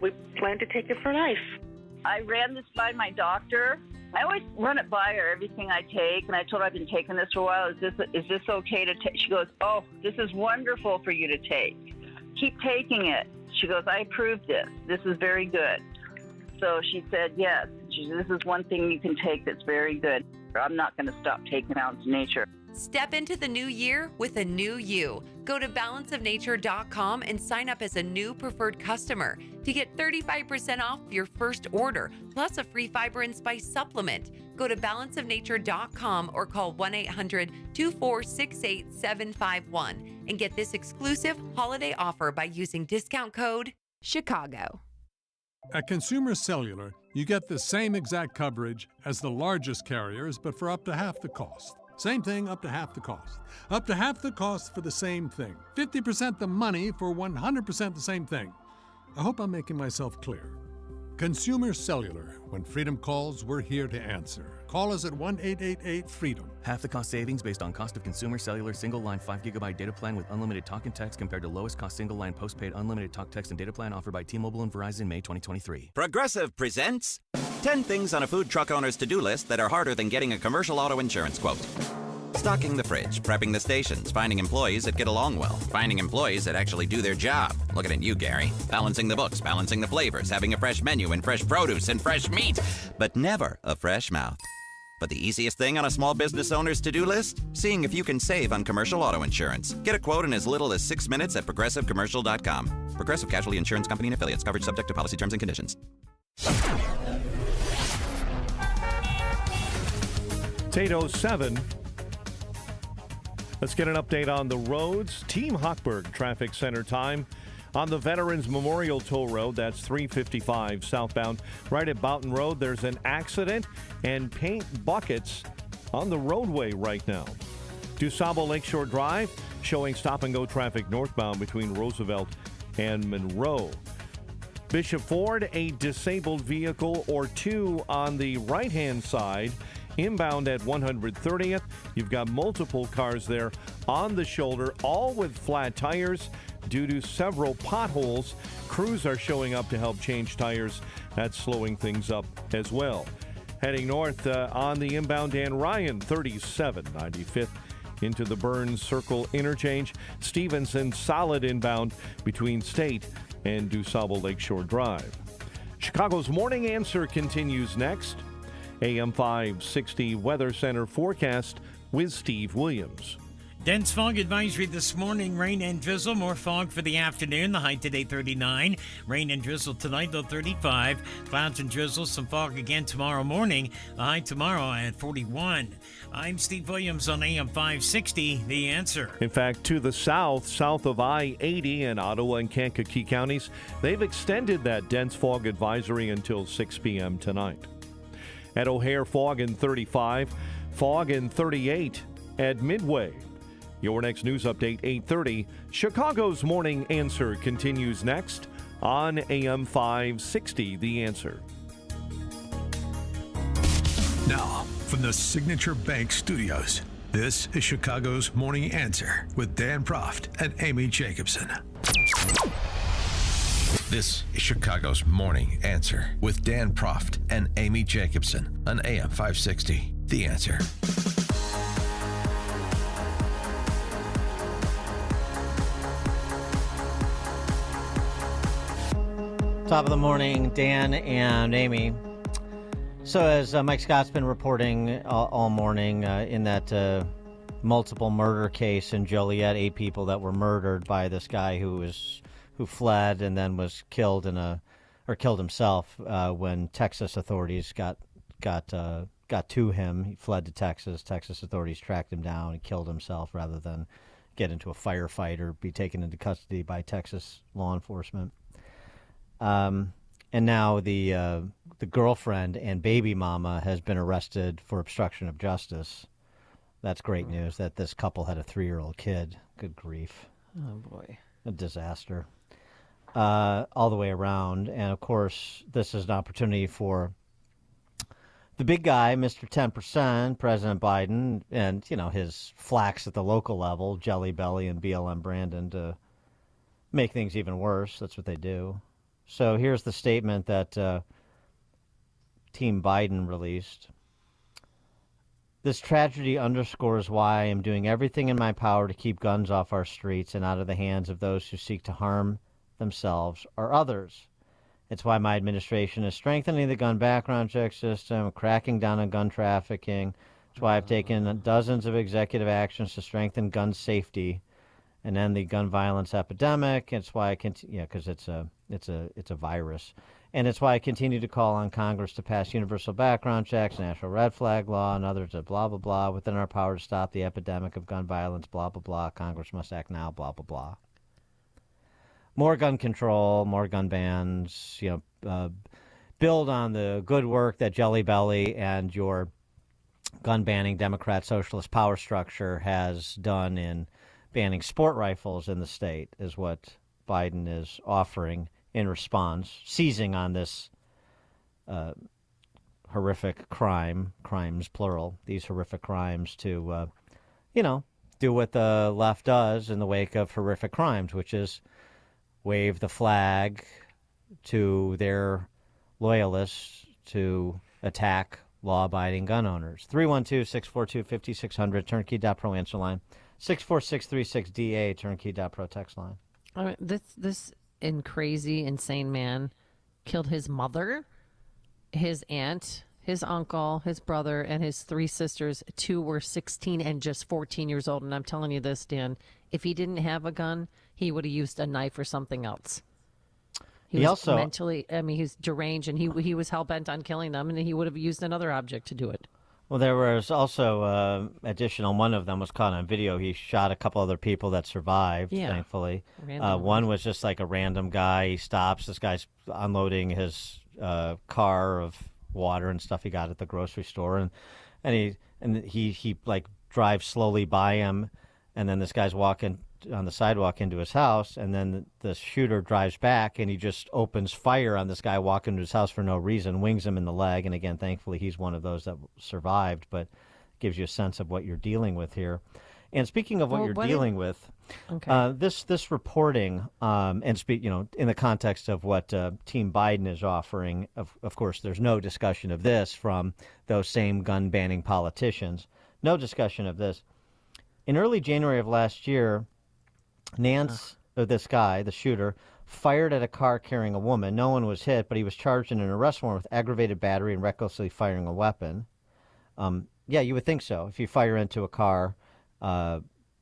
We plan to take it for life. I ran this by my doctor. I always run it by her, everything I take, and I told her I've been taking this for a while. Is this okay to take? She goes, oh, this is wonderful for you to take. Keep taking it. She goes, I approve this. This is very good. So she said, yes. This is one thing you can take that's very good. I'm not going to stop taking out into nature. Step into the new year with a new you. Go to balanceofnature.com and sign up as a new preferred customer to get 35% off your first order, plus a free fiber and spice supplement. Go to balanceofnature.com or call 1-800-246-8751 and get this exclusive holiday offer by using discount code Chicago. At Consumer Cellular, you get the same exact coverage as the largest carriers, but for up to half the cost. Same thing, up to half the cost. Up to half the cost for the same thing. 50% the money for 100% the same thing. I hope I'm making myself clear. Consumer Cellular. When freedom calls, we're here to answer. Call us at 1-888-FREEDOM. Half the cost savings based on cost of Consumer Cellular single-line 5GB data plan with unlimited talk and text compared to lowest cost single-line postpaid unlimited talk, text, and data plan offered by T-Mobile and Verizon May 2023. Progressive presents 10 things on a food truck owner's to-do list that are harder than getting a commercial auto insurance quote. Stocking the fridge, prepping the stations, finding employees that get along well, finding employees that actually do their job. Looking at you, Gary. Balancing the books, balancing the flavors, having a fresh menu and fresh produce and fresh meat, but never a fresh mouth. But the easiest thing on a small business owner's to-do list? Seeing if you can save on commercial auto insurance. Get a quote in as little as 6 minutes at progressivecommercial.com. Progressive Casualty Insurance Company and Affiliates. Coverage subject to policy terms and conditions. It's 8:07. Let's get an update on the roads. Team Hochberg Traffic Center time on the Veterans Memorial Toll Road. That's 355 southbound. Right at Boughton Road, there's an accident and paint buckets on the roadway right now. DuSable Lakeshore Drive showing stop-and-go traffic northbound between Roosevelt and Monroe. Bishop Ford, a disabled vehicle or two on the right-hand side. Inbound at 130th, you've got multiple cars there on the shoulder, all with flat tires due to several potholes. Crews are showing up to help change tires. That's slowing things up as well. Heading north on the inbound Dan Ryan, 37, 95th into the Burns Circle interchange. Stevenson solid inbound between State and DuSable Lakeshore Drive. Chicago's Morning Answer continues next. AM 560 Weather Center forecast with Steve Williams. Dense fog advisory this morning, rain and drizzle, more fog for the afternoon, the high today 39. Rain and drizzle tonight, though 35. Clouds and drizzle, some fog again tomorrow morning, the high tomorrow at 41. I'm Steve Williams on AM 560, The Answer. In fact, to the south of I-80 in Ottawa and Kankakee counties, they've extended that dense fog advisory until 6 p.m. tonight. At O'Hare, fog in 35, fog in 38 at Midway. Your next news update, 8:30. Chicago's Morning Answer continues next on AM 560, The Answer. Now, from the Signature Bank Studios, this is Chicago's Morning Answer with Dan Proft and Amy Jacobson. This is Chicago's Morning Answer with Dan Proft and Amy Jacobson on AM 560, The Answer. Top of the morning, Dan and Amy. So as Mike Scott's been reporting all morning in that multiple murder case in Joliet, 8 people that were murdered by this guy who fled and then was killed killed himself when Texas authorities got to him. He fled to Texas. Texas authorities tracked him down and killed himself rather than get into a firefight or be taken into custody by Texas law enforcement. And now the girlfriend and baby mama has been arrested for obstruction of justice. That's great news that this couple had a 3-year-old kid. Good grief. Oh, boy. A disaster. All the way around. And, of course, this is an opportunity for the big guy, Mr. 10%, President Biden, and, his flacks at the local level, Jelly Belly and BLM Brandon, to make things even worse. That's what they do. So here's the statement that Team Biden released. This tragedy underscores why I am doing everything in my power to keep guns off our streets and out of the hands of those who seek to harm themselves or others. It's why my administration is strengthening the gun background check system, cracking down on gun trafficking. It's why I've taken dozens of executive actions to strengthen gun safety and end the gun violence epidemic. It's why I continue, because it's a virus, and it's why I continue to call on Congress to pass universal background checks, national red flag law, and others. Blah blah blah. Within our power to stop the epidemic of gun violence. Blah blah blah. Congress must act now. Blah blah blah. More gun control, more gun bans. Build on the good work that Jelly Belly and your gun banning Democrat socialist power structure has done in banning sport rifles in the state, is what Biden is offering in response, seizing on this horrific crimes plural, these horrific crimes to, do what the left does in the wake of horrific crimes, which is wave the flag to their loyalists to attack law-abiding gun owners. 312-642-5600, turnkey.pro answer line. 64636DA, turnkey.pro text line. This crazy, insane man killed his mother, his aunt, his uncle, his brother, and his 3 sisters. 2 were 16 and just 14 years old. And I'm telling you this, Dan, if he didn't have a gun, he would have used a knife or something else. He was also mentally, he's deranged, and he was hell-bent on killing them, and he would have used another object to do it. Well, there was also additional, one of them was caught on video. He shot a couple other people that survived, thankfully. One was just like a random guy. He stops. This guy's unloading his car of water and stuff he got at the grocery store, and he like drives slowly by him, and then this guy's walking on the sidewalk into his house, and then the shooter drives back, and he just opens fire on this guy walking into his house for no reason, wings him in the leg, and again, thankfully, he's one of those that survived, but gives you a sense of what you're dealing with here. And speaking of what you're dealing with, this reporting, and in the context of what Team Biden is offering, of course, there's no discussion of this from those same gun-banning politicians. No discussion of this. In early January of last year, this guy, the shooter, fired at a car carrying a woman. No one was hit, but he was charged in an arrest warrant with aggravated battery and recklessly firing a weapon. You would think so. If you fire into a car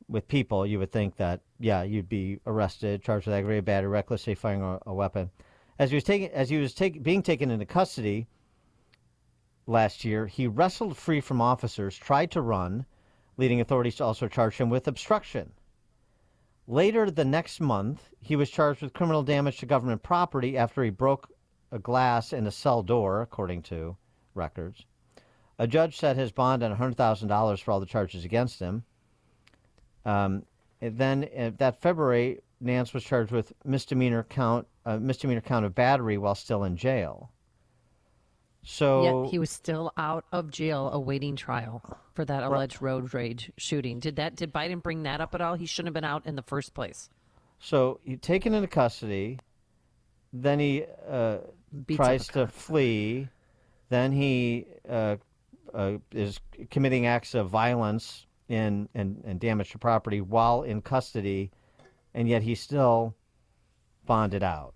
with people, you would think that, you'd be arrested, charged with aggravated battery, recklessly firing a weapon. As he was being taken into custody last year, he wrestled free from officers, tried to run, leading authorities to also charge him with obstruction. Later the next month, he was charged with criminal damage to government property after he broke a glass in a cell door, according to records. A judge set his bond at $100,000 for all the charges against him. Then that February, Nance was charged with misdemeanor count of battery while still in jail. So yet he was still out of jail awaiting trial for that alleged road rage shooting. Did Biden bring that up at all? He shouldn't have been out in the first place. So he's taken into custody, then he tries to flee, then he is committing acts of violence and damage to property while in custody, and yet he's still bonded out.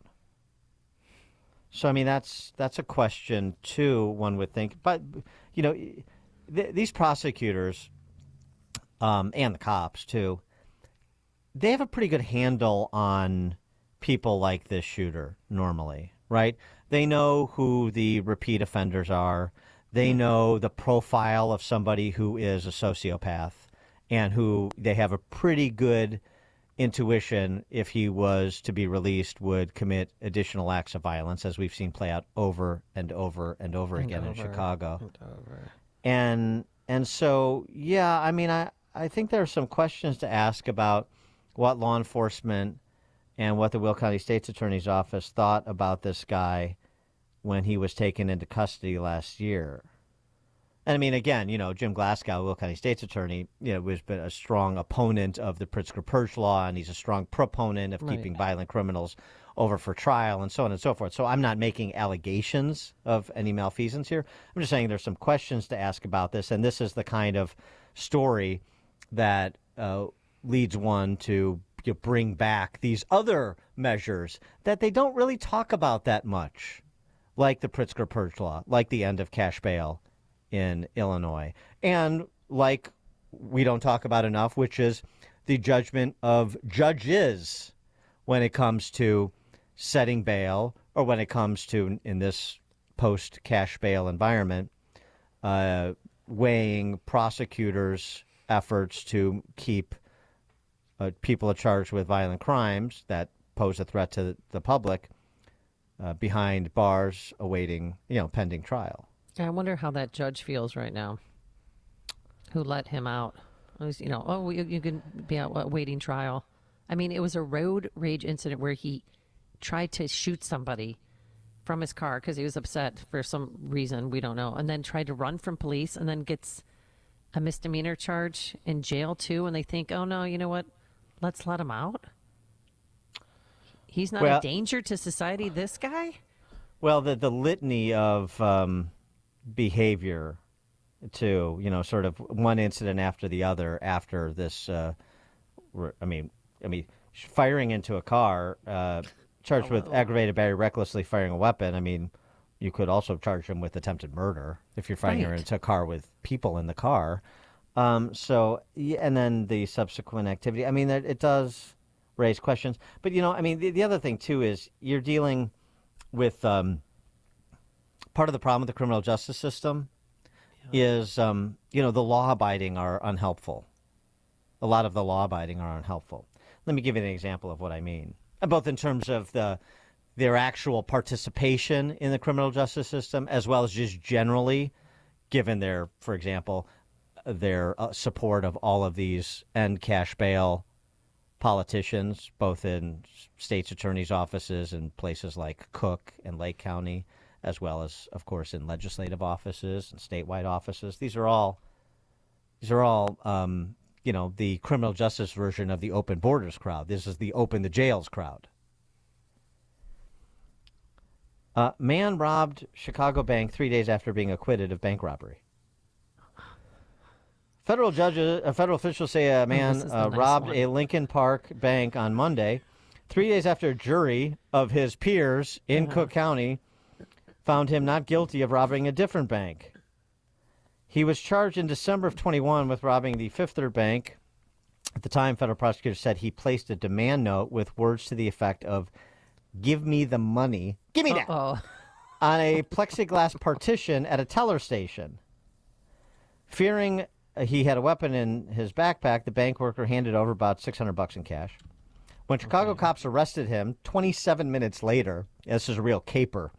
So, that's a question, too, one would think. But, these prosecutors and the cops, too, they have a pretty good handle on people like this shooter normally, right? They know who the repeat offenders are. They know the profile of somebody who is a sociopath and who they have a pretty good intuition, if he was to be released, would commit additional acts of violence, as we've seen play out over and over and over again in Chicago. And so, I think there are some questions to ask about what law enforcement and what the Will County State's Attorney's Office thought about this guy when he was taken into custody last year. And again, Jim Glasgow, Will County State's Attorney, has been a strong opponent of the Pritzker Purge Law, and he's a strong proponent of keeping violent criminals over for trial and so on and so forth. So I'm not making allegations of any malfeasance here. I'm just saying there's some questions to ask about this, and this is the kind of story that leads one to bring back these other measures that they don't really talk about that much, like the Pritzker Purge Law, like the end of cash bail in Illinois, and like we don't talk about enough, which is the judgment of judges when it comes to setting bail, or when it comes to, in this post-cash bail environment, weighing prosecutors' efforts to keep people charged with violent crimes that pose a threat to the public behind bars awaiting, pending trial. I wonder how that judge feels right now, who let him out. You can be out awaiting trial. I mean, it was a road rage incident where he tried to shoot somebody from his car because he was upset for some reason, we don't know, and then tried to run from police and then gets a misdemeanor charge in jail too, and they think, oh no, you know what, let's let him out. He's not a danger to society, this guy? Well, the litany of behavior too, sort of one incident after the other after this, firing into a car, charged with aggravated battery, recklessly firing a weapon. I mean, you could also charge him with attempted murder if you're firing into a car with people in the car. And then the subsequent activity. I mean, it does raise questions. But, the other thing, too, is you're dealing with part of the problem with the criminal justice system is, the law-abiding are unhelpful. A lot of the law-abiding are unhelpful. Let me give you an example of what I mean, both in terms of their actual participation in the criminal justice system, as well as just generally, given their, for example, their support of all of these end cash bail politicians, both in state's attorney's offices and places like Cook and Lake County, as well as, of course, in legislative offices and statewide offices. These are all the criminal justice version of the open borders crowd. This is the open the jails crowd. Man robbed Chicago bank 3 days after being acquitted of bank robbery. Federal officials say a man robbed a Lincoln Park bank on Monday, 3 days after a jury of his peers in Cook County found him not guilty of robbing a different bank. He was charged in December of 21 with robbing the Fifth Third Bank. At the time, federal prosecutors said he placed a demand note with words to the effect of, "Give me the money, give me that," on a plexiglass partition at a teller station. Fearing he had a weapon in his backpack, the bank worker handed over about $600 in cash. When Chicago cops arrested him 27 minutes later, this is a real caper,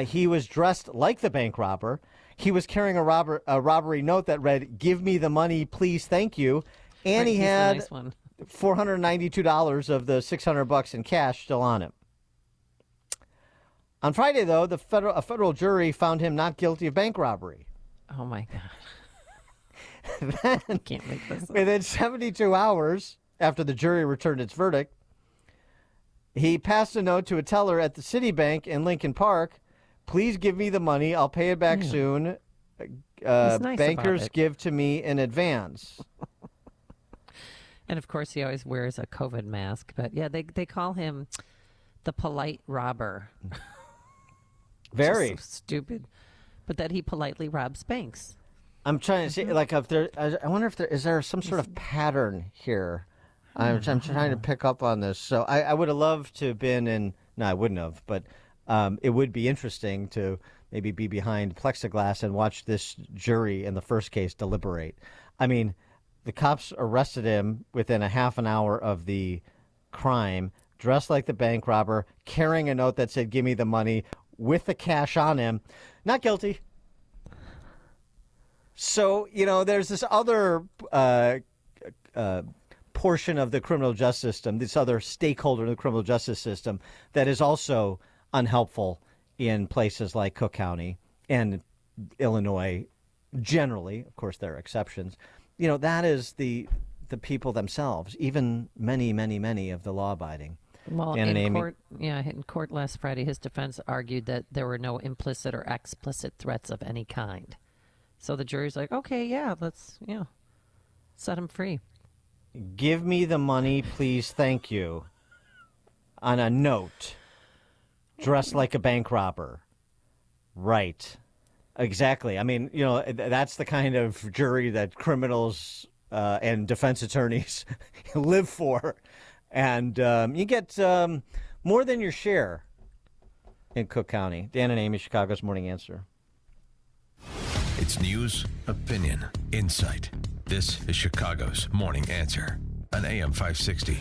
he was dressed like the bank robber. He was carrying a robbery note that read, "Give me the money, please, thank you." And he had $492 of the $600 in cash still on him. On Friday, though, a federal jury found him not guilty of bank robbery. Oh, my God. I can't make this up. Within 72 hours after the jury returned its verdict, he passed a note to a teller at the Citibank in Lincoln Park. "Please give me the money. I'll pay it back soon. Nice bankers about it. give to me in advance." And, of course, he always wears a COVID mask. But, yeah, they call him the polite robber. Very. Just so stupid. But that he politely robs banks. I'm trying to see, I wonder if is there some sort of pattern here. I'm trying to pick up on this. So I would have loved to have been I wouldn't have, but it would be interesting to maybe be behind plexiglass and watch this jury in the first case deliberate. I mean, the cops arrested him within a half an hour of the crime, dressed like the bank robber, carrying a note that said, "Give me the money," with the cash on him. Not guilty. So, there's this other portion of the criminal justice system, this other stakeholder in the criminal justice system that is also unhelpful in places like Cook County and Illinois generally. Of course, there are exceptions. That is the people themselves, even many, many, many of the law-abiding. Well, in court last Friday, his defense argued that there were no implicit or explicit threats of any kind. So the jury's like, okay, let's, set him free. "Give me the money, please, thank you," on a note, dressed like a bank robber. Right. Exactly. I mean, that's the kind of jury that criminals and defense attorneys live for. And you get more than your share in Cook County. Dan and Amy, Chicago's Morning Answer. It's news, opinion, insight. This is Chicago's Morning Answer on AM 560.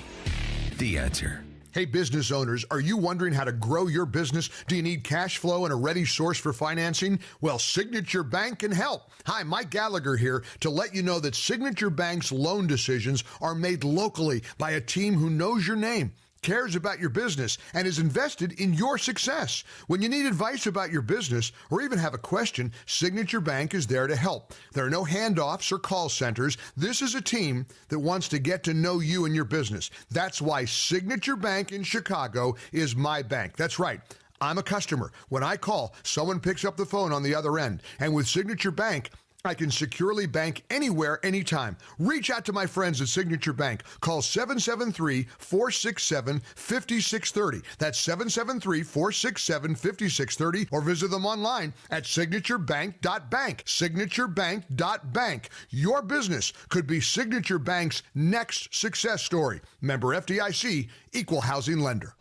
The Answer. Hey, business owners, are you wondering how to grow your business? Do you need cash flow and a ready source for financing? Well, Signature Bank can help. Hi, Mike Gallagher here to let you know that Signature Bank's loan decisions are made locally by a team who knows your name, cares about your business, and is invested in your success. When you need advice about your business or even have a question, Signature Bank is there to help. There are no handoffs or call centers. This is a team that wants to get to know you and your business. That's why Signature Bank in Chicago is my bank. That's right. I'm a customer. When I call, someone picks up the phone on the other end. And with Signature Bank, I can securely bank anywhere, anytime. Reach out to my friends at Signature Bank. Call 773-467-5630. That's 773-467-5630. Or visit them online at signaturebank.bank. Signaturebank.bank. Your business could be Signature Bank's next success story. Member FDIC, Equal Housing Lender.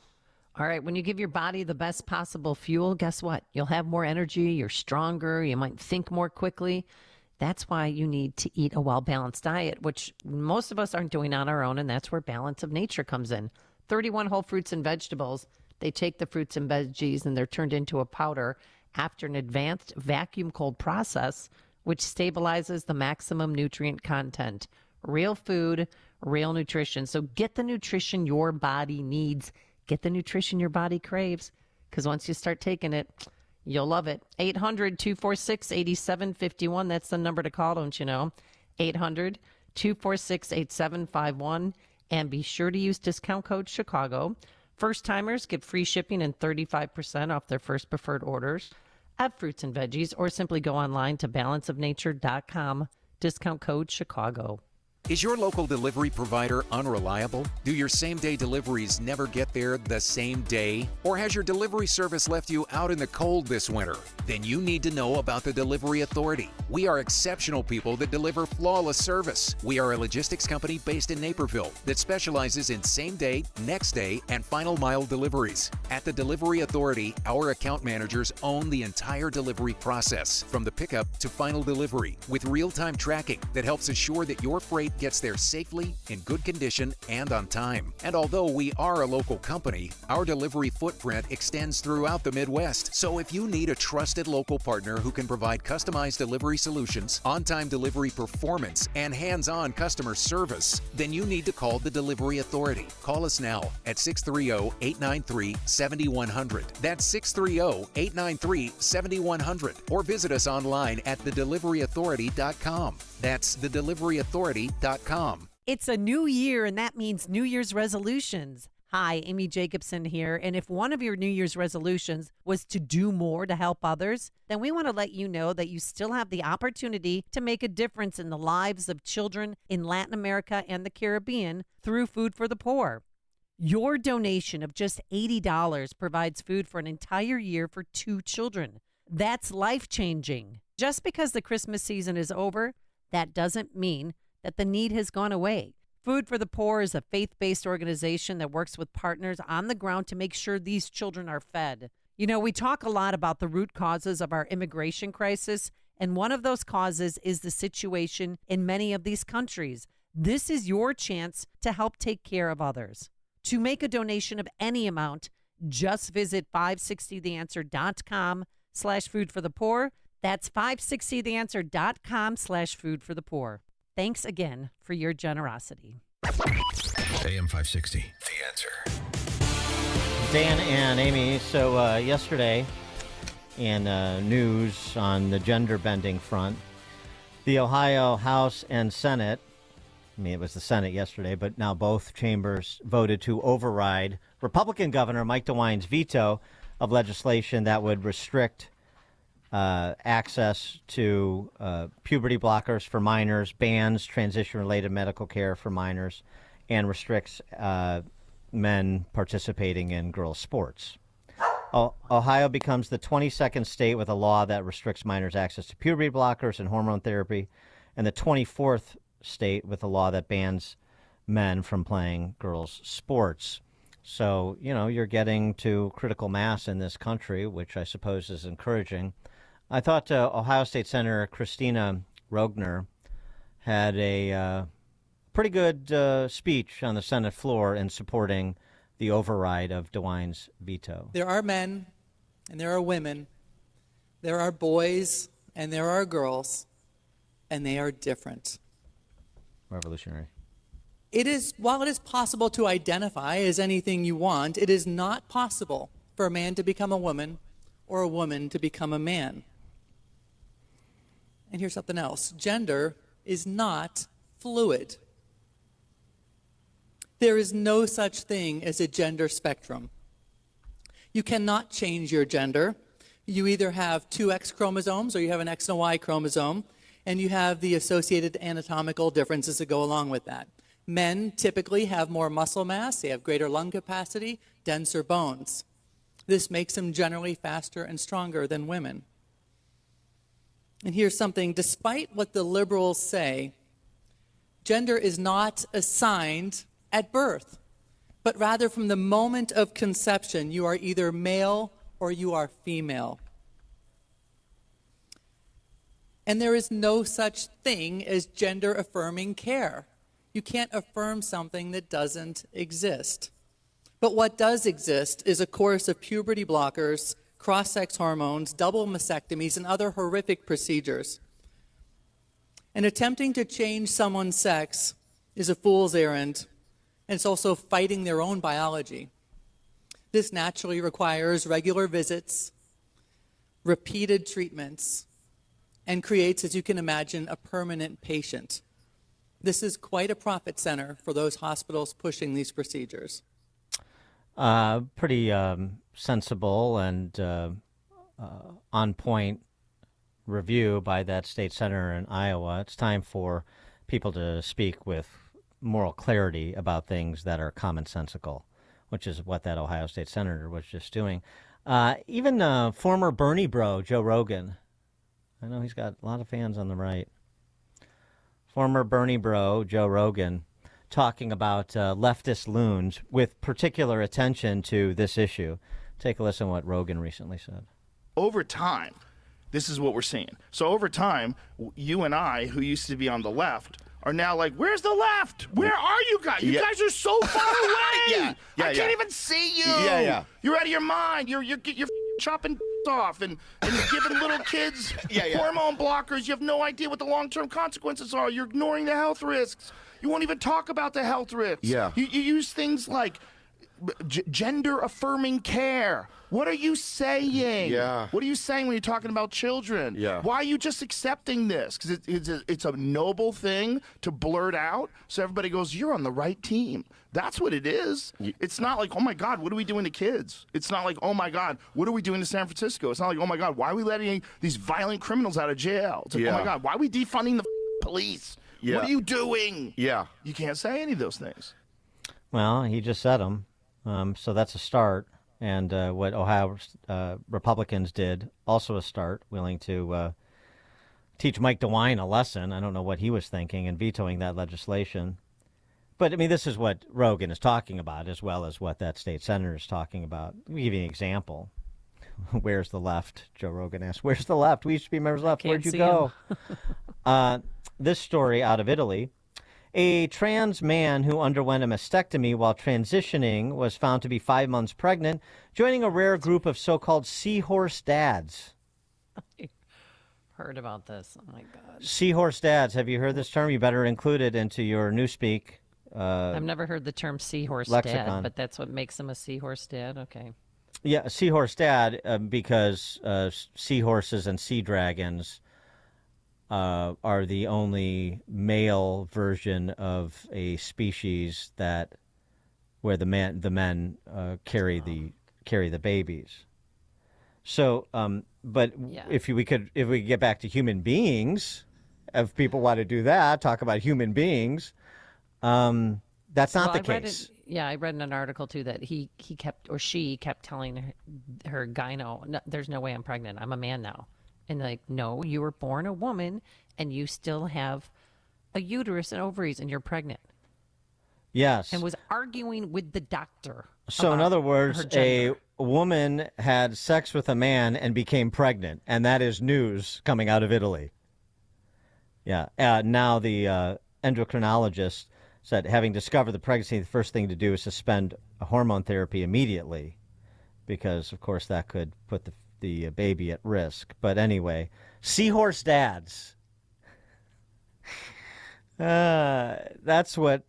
All right, when you give your body the best possible fuel, guess what? You'll have more energy, you're stronger, you might think more quickly. That's why you need to eat a well-balanced diet, which most of us aren't doing on our own, and that's where Balance of Nature comes in. 31 whole fruits and vegetables. They take the fruits and veggies, and they're turned into a powder after an advanced vacuum cold process, which stabilizes the maximum nutrient content. Real food, real nutrition. So get the nutrition your body needs. Get the nutrition your body craves, because once you start taking it, you'll love it. 800-246-8751. That's the number to call, don't you know? 800-246-8751. And be sure to use discount code Chicago. First-timers get free shipping and 35% off their first preferred orders of fruits and veggies, or simply go online to balanceofnature.com. Discount code Chicago. Is your local delivery provider unreliable? Do your same-day deliveries never get there the same day? Or has your delivery service left you out in the cold this winter? Then you need to know about the Delivery Authority. We are exceptional people that deliver flawless service. We are a logistics company based in Naperville that specializes in same-day, next-day, and final-mile deliveries. At the Delivery Authority, our account managers own the entire delivery process, from the pickup to final delivery, with real-time tracking that helps assure that your freight gets there safely, in good condition, and on time. And although we are a local company, our delivery footprint extends throughout the Midwest. So if you need a trusted local partner who can provide customized delivery solutions, on-time delivery performance, and hands-on customer service, then you need to call the Delivery Authority. Call us now at 630-893-7100. That's 630-893-7100. Or visit us online at thedeliveryauthority.com. That's thedeliveryauthority.com. It's a new year, and that means New Year's resolutions. Hi, Amy Jacobson here. And if one of your New Year's resolutions was to do more to help others, then we want to let you know that you still have the opportunity to make a difference in the lives of children in Latin America and the Caribbean through Food for the Poor. Your donation of just $80 provides food for an entire year for 2 children. That's life-changing. Just because the Christmas season is over, that doesn't mean that the need has gone away. Food for the Poor is a faith-based organization that works with partners on the ground to make sure these children are fed. You know, we talk a lot about the root causes of our immigration crisis, and one of those causes is the situation in many of these countries. This is your chance to help take care of others. To make a donation of any amount, just visit 560theanswer.com/foodforthepoor. That's 560theanswer.com/foodforthepoor. Thanks again for your generosity. AM 560, The Answer. Dan and Amy, so yesterday in news on the gender bending front, the Ohio House and Senate, I mean, it was the Senate yesterday, but now both chambers voted to override Republican Governor Mike DeWine's veto of legislation that would restrict access to puberty blockers for minors, bans transition-related medical care for minors, and restricts men participating in girls' sports. Ohio becomes the 22nd state with a law that restricts minors' access to puberty blockers and hormone therapy, and the 24th state with a law that bans men from playing girls' sports. So, you're getting to critical mass in this country, which I suppose is encouraging. I thought Ohio State Senator Christina Rogner had a pretty good speech on the Senate floor in supporting the override of DeWine's veto. There are men and there are women. There are boys and there are girls, and they are different. Revolutionary. While it is possible to identify as anything you want, it is not possible for a man to become a woman or a woman to become a man. And here's something else. Gender is not fluid. There is no such thing as a gender spectrum. You cannot change your gender. You either have two X chromosomes or you have an X and Y chromosome, and you have the associated anatomical differences that go along with that. Men typically have more muscle mass, they have greater lung capacity, denser bones. This makes them generally faster and stronger than women. And here's something, despite what the liberals say, gender is not assigned at birth, but rather from the moment of conception, you are either male or you are female. And there is no such thing as gender-affirming care. You can't affirm something that doesn't exist. But what does exist is a course of puberty blockers, cross-sex hormones, double mastectomies, and other horrific procedures. And attempting to change someone's sex is a fool's errand, and it's also fighting their own biology. This naturally requires regular visits, repeated treatments, and creates, as you can imagine, a permanent patient. This is quite a profit center for those hospitals pushing these procedures. Pretty sensible and on-point review by that state senator in Iowa. It's time for people to speak with moral clarity about things that are commonsensical, which is what that Ohio State senator was just doing. Even former Bernie bro, Joe Rogan. I know he's got a lot of fans on the right. Former Bernie bro, Joe Rogan, talking about leftist loons with particular attention to this issue. Take a listen to what Rogan recently said. Over time, this is what we're seeing. So over time, you and I, who used to be on the left, are now like, where's the left? Where are you guys? You guys are so far away. I can't even see you. You're out of your mind. You're chopping off and giving little kids hormone blockers. You have no idea what the long-term consequences are. You're ignoring the health risks. You won't even talk about the health risks. You use things like gender-affirming care. What are you saying? What are you saying when you're talking about children? Why are you just accepting this? Because it's a noble thing to blurt out, so everybody goes, you're on the right team. That's what it is. It's not like, oh my God, what are we doing to kids? It's not like, oh my God, what are we doing to San Francisco? It's not like, oh my God, why are we letting these violent criminals out of jail? It's like, oh my God, why are we defunding the police? What are you doing? You can't say any of those things. Well, he just said them. So that's a start. And what Ohio Republicans did, also a start, willing to teach Mike DeWine a lesson. I don't know what he was thinking in vetoing that legislation. But, I mean, this is what Rogan is talking about, as well as what that state senator is talking about. Let me give you an example. Where's the left? Joe Rogan asked, where's the left? We used to be members of the left. Where'd you go? This story out of Italy. A trans man who underwent a mastectomy while transitioning was found to be 5 months pregnant, joining a rare group of so-called seahorse dads. Heard about this. Oh, my God. Seahorse dads. Have you heard this term? You better include it into your Newspeak I've never heard the term seahorse lexicon. dad, but that's what makes him a seahorse dad? Okay. Yeah, a seahorse dad because seahorses and sea dragons are the only male version of a species where the men carry the babies. So, but if we could get back to human beings, if people want to do that, talk about human beings, that's not the case. I read in an article too that she kept telling her gyno, no, "There's no way I'm pregnant. I'm a man now." And like, no, you were born a woman and you still have a uterus and ovaries and you're pregnant. Yes. And was arguing with the doctor. So, in about other her words, gender. a woman had sex with a man and became pregnant, and that is news coming out of Italy. Yeah. Now the endocrinologist said, having discovered the pregnancy, the first thing to do is suspend hormone therapy immediately, because, of course, that could put the baby at risk. But anyway, seahorse dads. That's what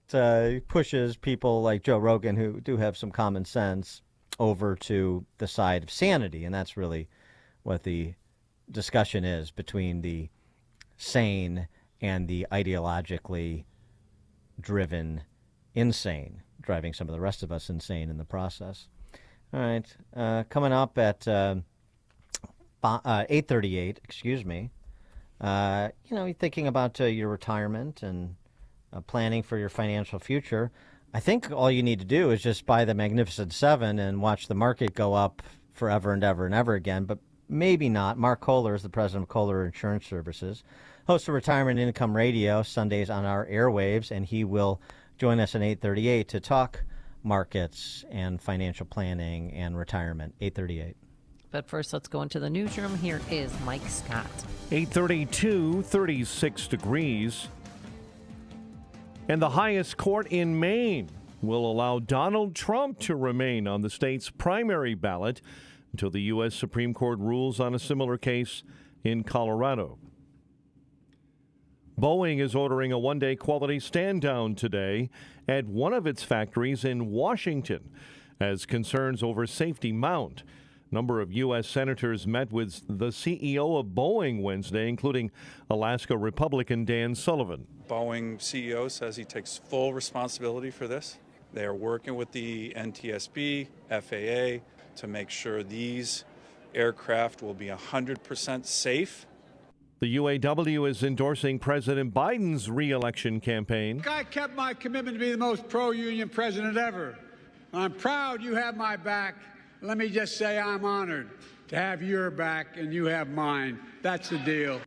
pushes people like Joe Rogan, who do have some common sense, over to the side of sanity. And that's really what the discussion is between the sane and the ideologically driven insane, driving some of the rest of us insane in the process. All right. Coming up at 8:38, excuse me. You're thinking about your retirement and planning for your financial future. I think all you need to do is just buy the Magnificent Seven and watch the market go up forever and ever and ever again, but maybe not. Mark Kohler is the president of Kohler Insurance Services, host of Retirement Income Radio, Sundays on our airwaves, and he will join us at 8:38 to talk markets and financial planning and retirement. 8:38. But first, let's go into the newsroom. Here is Mike Scott. 8:32, 36 degrees. And the highest court in Maine will allow Donald Trump to remain on the state's primary ballot until the U.S. Supreme Court rules on a similar case in Colorado. Boeing is ordering a one-day quality stand-down today at one of its factories in Washington as concerns over safety mount. A number of U.S. senators met with the CEO of Boeing Wednesday, including Alaska Republican Dan Sullivan. Boeing CEO says he takes full responsibility for this. They are working with the NTSB, FAA, to make sure these aircraft will be 100% safe. The UAW is endorsing President Biden's re-election campaign. I kept my commitment to be the most pro-union president ever. I'm proud you have my back. Let me just say I'm honored to have your back and you have mine. That's the deal.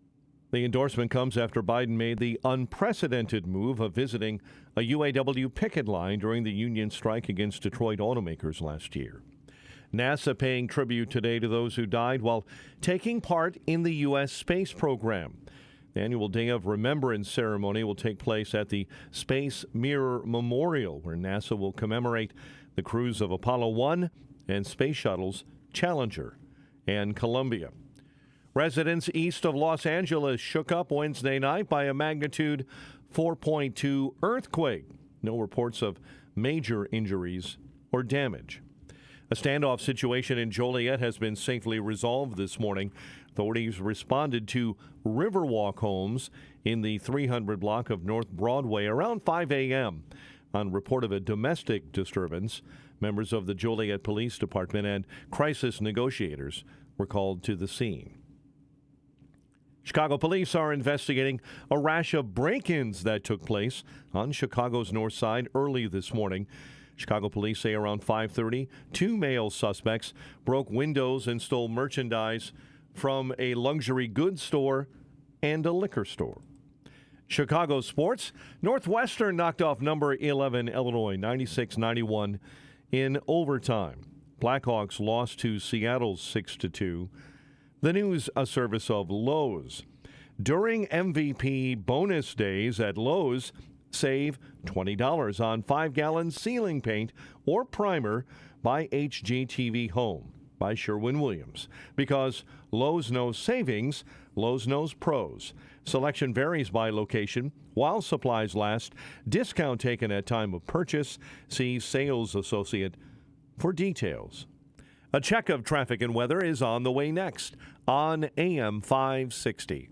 The endorsement comes after Biden made the unprecedented move of visiting a UAW picket line during the union strike against Detroit automakers last year. NASA paying tribute today to those who died while taking part in the U.S. space program. The annual Day of Remembrance ceremony will take place at the Space Mirror Memorial, where NASA will commemorate the crews of Apollo 1 and space shuttles Challenger and Columbia. Residents east of Los Angeles shook up Wednesday night by a magnitude 4.2 earthquake. No reports of major injuries or damage. A standoff situation in Joliet has been safely resolved this morning. Authorities responded to Riverwalk homes in the 300 block of North Broadway around 5 a.m. on report of a domestic disturbance. Members of the Joliet Police Department and crisis negotiators were called to the scene. Chicago police are investigating a rash of break-ins that took place on Chicago's north side early this morning. Chicago police say around 5:30, two male suspects broke windows and stole merchandise from a luxury goods store and a liquor store. Chicago sports. Northwestern knocked off number 11 Illinois 96-91 in overtime. Blackhawks lost to Seattle 6-2. The news, a service of Lowe's. During MVP bonus days at Lowe's, save $20 on 5-gallon ceiling paint or primer by HGTV Home by Sherwin-Williams. Because Lowe's knows savings, Lowe's knows pros. Selection varies by location. While supplies last, discount taken at time of purchase. See sales associate for details. A check of traffic and weather is on the way next on AM 560.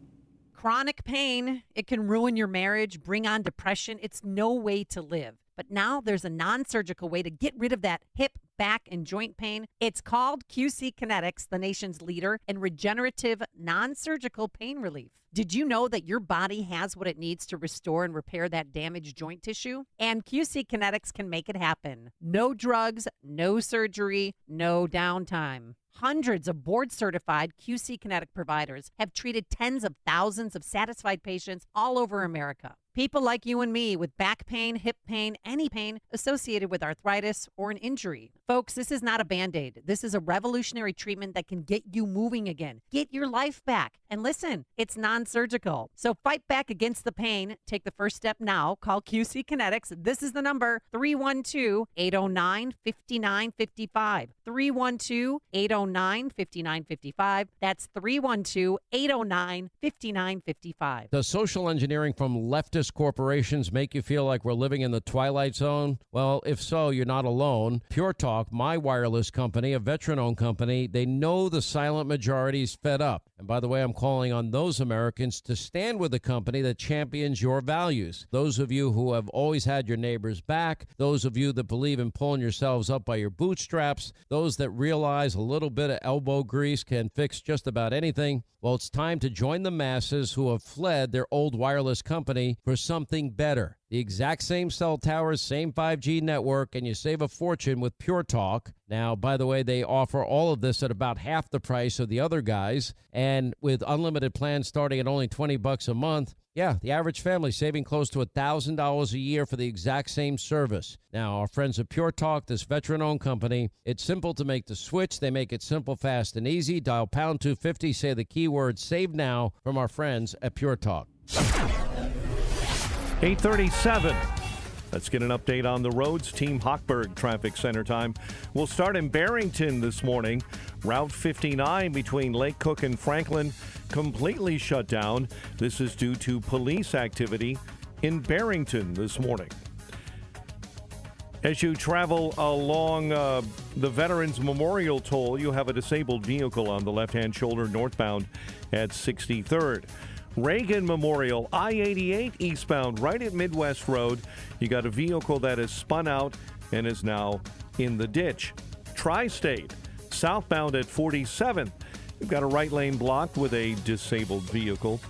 Chronic pain, it can ruin your marriage, bring on depression. It's no way to live. But now there's a non-surgical way to get rid of that hip, back, and joint pain. It's called QC Kinetics, the nation's leader in regenerative non-surgical pain relief. Did you know that your body has what it needs to restore and repair that damaged joint tissue? And QC Kinetics can make it happen. No drugs, no surgery, no downtime. Hundreds of board-certified QC Kinetic providers have treated tens of thousands of satisfied patients all over America. People like you and me with back pain, hip pain, any pain associated with arthritis or an injury. Folks, this is not a Band-Aid. This is a revolutionary treatment that can get you moving again. Get your life back. And listen, it's non-surgical. So fight back against the pain. Take the first step now. Call QC Kinetics. This is the number, 312-809-5955. 312-809-5955. That's 312-809-5955. Does social engineering from leftist corporations make you feel like we're living in the Twilight Zone? Well, if so, you're not alone. Pure Talk, my wireless company, a veteran-owned company, they know the silent majority's fed up. And by the way, I'm calling on those Americans to stand with a company that champions your values. Those of you who have always had your neighbors back, those of you that believe in pulling yourselves up by your bootstraps, those that realize a little bit of elbow grease can fix just about anything. Well, it's time to join the masses who have fled their old wireless company for something better. The exact same cell towers, same 5G network, and you save a fortune with Pure Talk. Now, by the way, they offer all of this at about half the price of the other guys, and with unlimited plans starting at only $20 a month. Yeah, the average family saving close to $1,000 a year for the exact same service. Now, our friends at Pure Talk, this veteran-owned company, it's simple to make the switch. They make it simple, fast, and easy. Dial pound 250, say the keyword SAVE NOW from our friends at Pure Talk. 8:37. Let's get an update on the roads. Team Hochberg traffic center time. We'll start in Barrington this morning. Route 59 between Lake Cook and Franklin completely shut down. This is due to police activity in Barrington this morning. As you travel along the Veterans Memorial Toll, you have a disabled vehicle on the left-hand shoulder northbound at 63rd. Reagan Memorial, I-88 eastbound, right at Midwest Road. You got a vehicle that has spun out and is now in the ditch. Tri-State, southbound at 47th. You've got a right lane blocked with a disabled vehicle.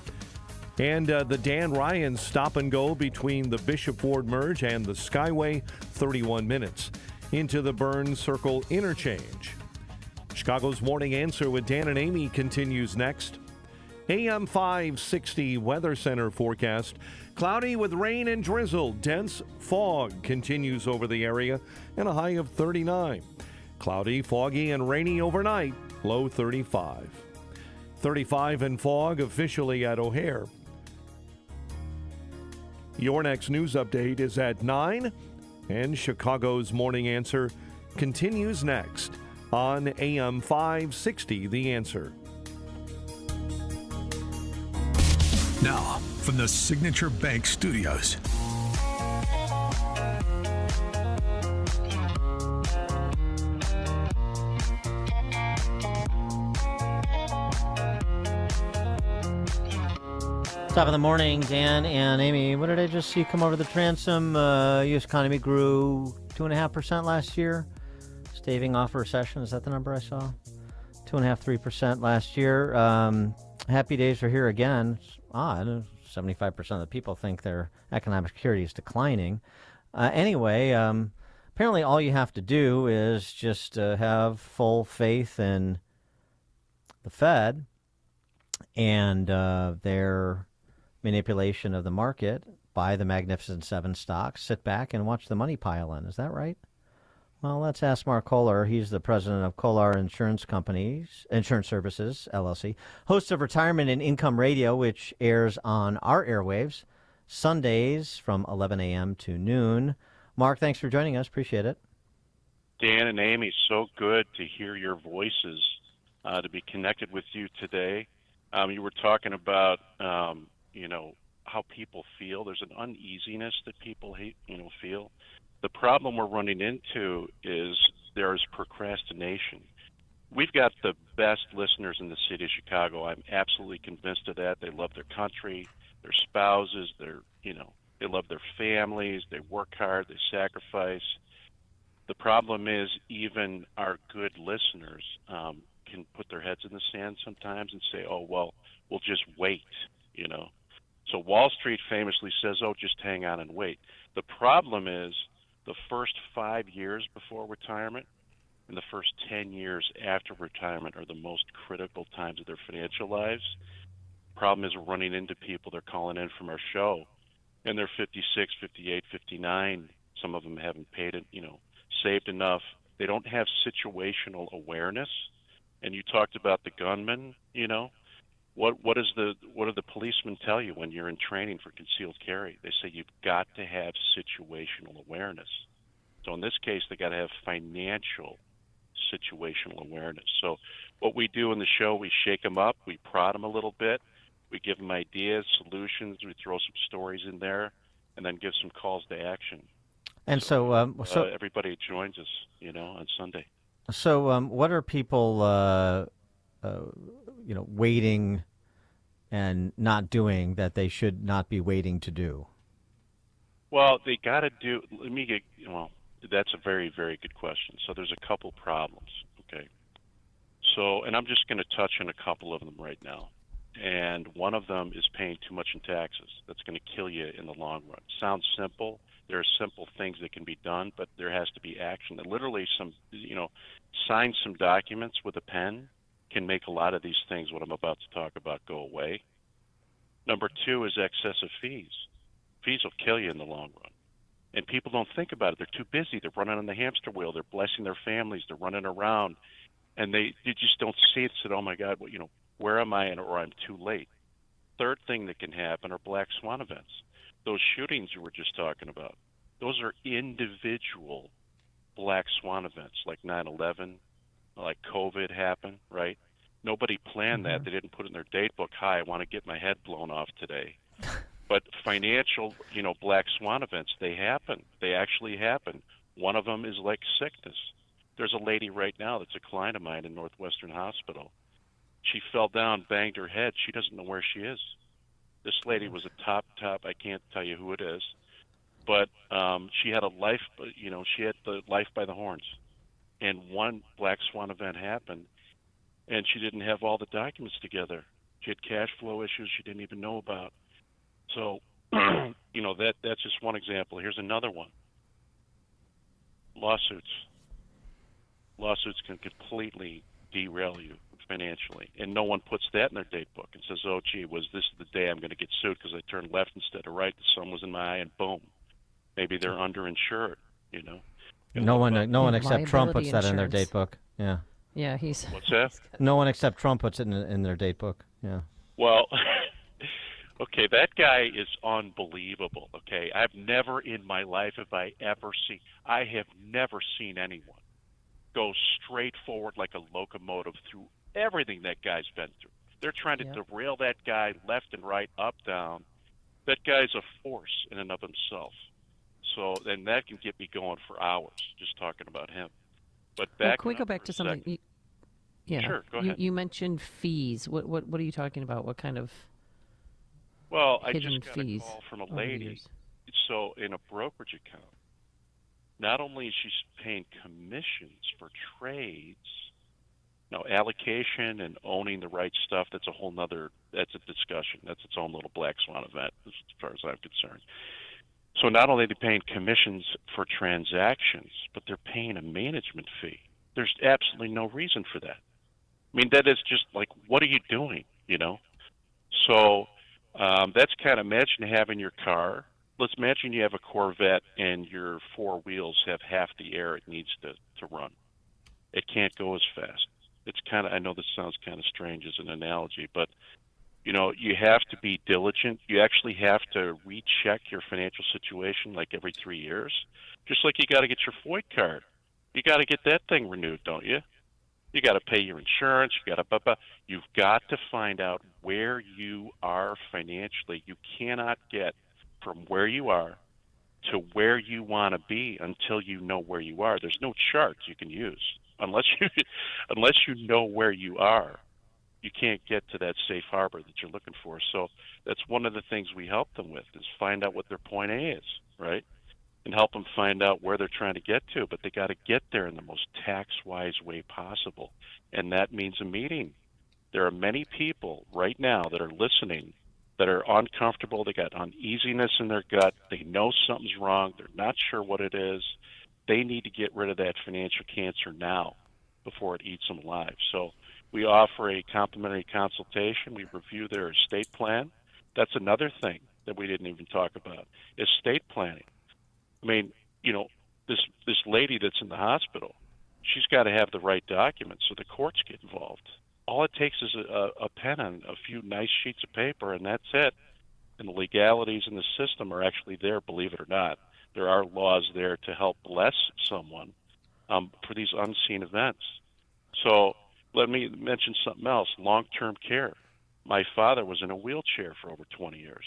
And the Dan Ryan stop and go between the Bishop Ford merge and the Skyway, 31 minutes. Into the Burns Circle interchange. Chicago's Morning Answer with Dan and Amy continues next. AM 560 Weather Center forecast. Cloudy with rain and drizzle. Dense fog continues over the area and a high of 39. Cloudy, foggy, and rainy overnight. Low 35. 35 and fog officially at O'Hare. Your next news update is at 9, and Chicago's Morning Answer continues next on AM 560 The Answer. Now, from the Signature Bank Studios. Top of the morning, Dan and Amy. What did I just see come over the transom? U.S. economy grew 2.5% last year, staving off a recession. Is that the number I saw? 2.5%, 3% last year. Happy days are here again. It's odd. 75% of the people think their economic security is declining. Anyway, apparently all you have to do is just have full faith in the Fed and their manipulation of the market, buy the Magnificent Seven stocks, sit back and watch the money pile in. Is that right? Well, let's ask Mark Kohler. He's the president of Kohler Insurance Services, LLC, host of Retirement and Income Radio, which airs on our airwaves Sundays from 11 a.m. to noon. Mark, thanks for joining us. Appreciate it. Dan and Amy, so good to hear your voices, to be connected with you today. You were talking about, how people feel. There's an uneasiness that people feel. The problem we're running into is there's procrastination. We've got the best listeners in the city of Chicago. I'm absolutely convinced of that. They love their country, their spouses, they love their families, they work hard, they sacrifice. The problem is even our good listeners can put their heads in the sand sometimes and say, oh, well, we'll just wait, So Wall Street famously says, oh, just hang on and wait. The problem is the first 5 years before retirement, and the first 10 years after retirement are the most critical times of their financial lives. Problem is, we're running into people, they're calling in from our show, and they're 56, 58, 59. Some of them haven't paid it, saved enough. They don't have situational awareness. And you talked about the gunman, What do the policemen tell you when you're in training for concealed carry? They say you've got to have situational awareness. So in this case, they got to have financial situational awareness. So what we do in the show, we shake them up, we prod them a little bit, we give them ideas, solutions, we throw some stories in there, and then give some calls to action. And so everybody joins us, on Sunday. So what are people, waiting and not doing that they should not be waiting to do? Well, they got to do. That's a very, very good question. So there's a couple problems. Okay. So, and I'm just going to touch on a couple of them right now. And one of them is paying too much in taxes. That's going to kill you in the long run. Sounds simple. There are simple things that can be done, but there has to be action. And literally sign some documents with a pen can make a lot of these things, what I'm about to talk about, go away. Number two is excessive fees. Fees will kill you in the long run. And people don't think about it. They're too busy. They're running on the hamster wheel. They're blessing their families. They're running around. And they just don't see it. Said, oh, my God, where am I? Or I'm too late. Third thing that can happen are black swan events. Those shootings you were just talking about, those are individual black swan events like 9/11, like COVID happened, right? Nobody planned that. They didn't put it in their date book, hi, I want to get my head blown off today. But financial, black swan events, they happen. They actually happen. One of them is like sickness. There's a lady right now that's a client of mine in Northwestern Hospital. She fell down, banged her head. She doesn't know where she is. This lady was a top, I can't tell you who it is, but she had a life, she had the life by the horns. And one black swan event happened, and she didn't have all the documents together. She had cash flow issues she didn't even know about. So, that's just one example. Here's another one. Lawsuits. Lawsuits can completely derail you financially, and no one puts that in their date book and says, oh, gee, was this the day I'm going to get sued because I turned left instead of right, the sun was in my eye, and boom. Maybe they're underinsured, No one except Trump puts that in their date book. Yeah. Yeah, he's... What's that? No one except Trump puts it in their date book. Yeah. Well, okay, that guy is unbelievable, okay? I've never in my life I have never seen anyone go straight forward like a locomotive through everything that guy's been through. They're trying to derail that guy left and right, up, down. That guy's a force in and of himself. So, and that can get me going for hours just talking about him. But can we go back to something? Yeah. Sure, go ahead. You mentioned fees. What are you talking about? What kind of I hidden just got fees a call from a lady. So in a brokerage account, not only is she paying commissions for trades, allocation and owning the right stuff, that's a discussion. That's its own little black swan event as far as I'm concerned. So not only are they paying commissions for transactions, but they're paying a management fee. There's absolutely no reason for that. I mean, that is just like, what are you doing, So that's kind of, imagine having your car. Let's imagine you have a Corvette and your four wheels have half the air it needs to run. It can't go as fast. It's kind of, I know this sounds kind of strange as an analogy, but you have to be diligent. You actually have to recheck your financial situation like every 3 years. Just like you got to get your FOID card. You got to get that thing renewed, don't you? You got to pay your insurance. You've got to find out where you are financially. You cannot get from where you are to where you want to be until you know where you are. There's no chart you can use unless you know where you are. You can't get to that safe harbor that you're looking for. So that's one of the things we help them with, is find out what their point A is, right? And help them find out where they're trying to get to. But they got to get there in the most tax-wise way possible. And that means a meeting. There are many people right now that are listening that are uncomfortable. They got uneasiness in their gut. They know something's wrong. They're not sure what it is. They need to get rid of that financial cancer now. before it eats them alive. So we offer a complimentary consultation. We review their estate plan. That's another thing that we didn't even talk about, estate planning. I mean, this lady that's in the hospital, she's got to have the right documents, so the courts get involved. All it takes is a pen and a few nice sheets of paper, and that's it. And the legalities in the system are actually there, believe it or not. There are laws there to help bless someone for these unseen events. So let me mention something else, long-term care. My father was in a wheelchair for over 20 years.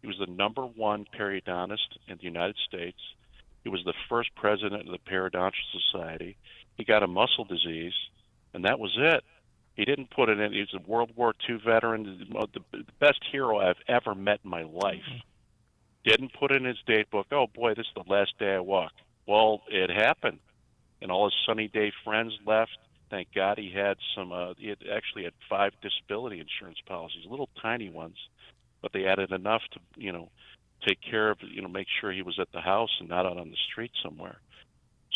He was the #1 periodontist in the United States. He was the first president of the Periodontal Society. He got a muscle disease, and that was it. He didn't put it in. He was a World War II veteran, the best hero I've ever met in my life. Didn't put it in his date book. Oh, boy, this is the last day I walk. Well, it happened. And all his sunny day friends left. Thank God he had he actually had 5 disability insurance policies, little tiny ones. But they added enough to, take care of, make sure he was at the house and not out on the street somewhere.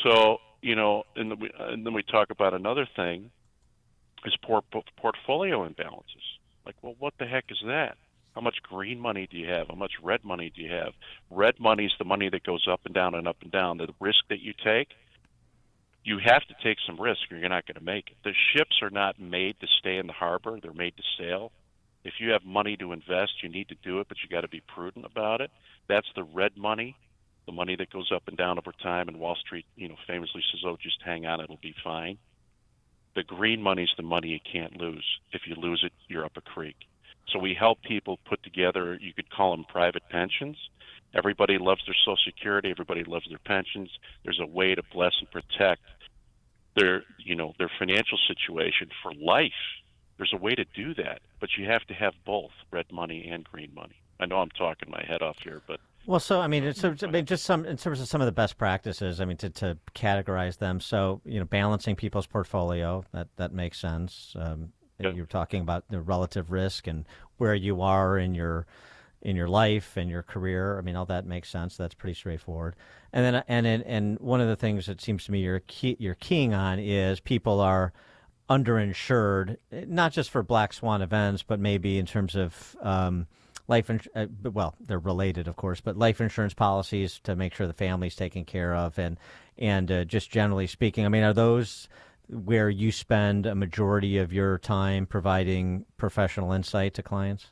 So, and then we talk about another thing is portfolio imbalances. Like, well, what the heck is that? How much green money do you have? How much red money do you have? Red money is the money that goes up and down and up and down. The risk that you take, you have to take some risk or you're not going to make it. The ships are not made to stay in the harbor. They're made to sail. If you have money to invest, you need to do it, but you got to be prudent about it. That's the red money, the money that goes up and down over time. And Wall Street, famously says, "Oh, just hang on, it'll be fine." The green money is the money you can't lose. If you lose it, you're up a creek. So we help people put together, you could call them private pensions. Everybody loves their Social Security. Everybody loves their pensions. There's a way to bless and protect their financial situation for life. There's a way to do that, but you have to have both red money and green money. I know I'm talking my head off here, but well, so I mean, just some in terms of some of the best practices. I mean, to categorize them. So balancing people's portfolio that makes sense. You're talking about the relative risk and where you are in your life and your career. I mean, all that makes sense. That's pretty straightforward. And then and one of the things that seems to me you're keying on is people are underinsured, not just for black swan events, but maybe in terms of well, they're related, of course, but life insurance policies to make sure the family's taken care of, and just generally speaking, I mean, are those where you spend a majority of your time providing professional insight to clients?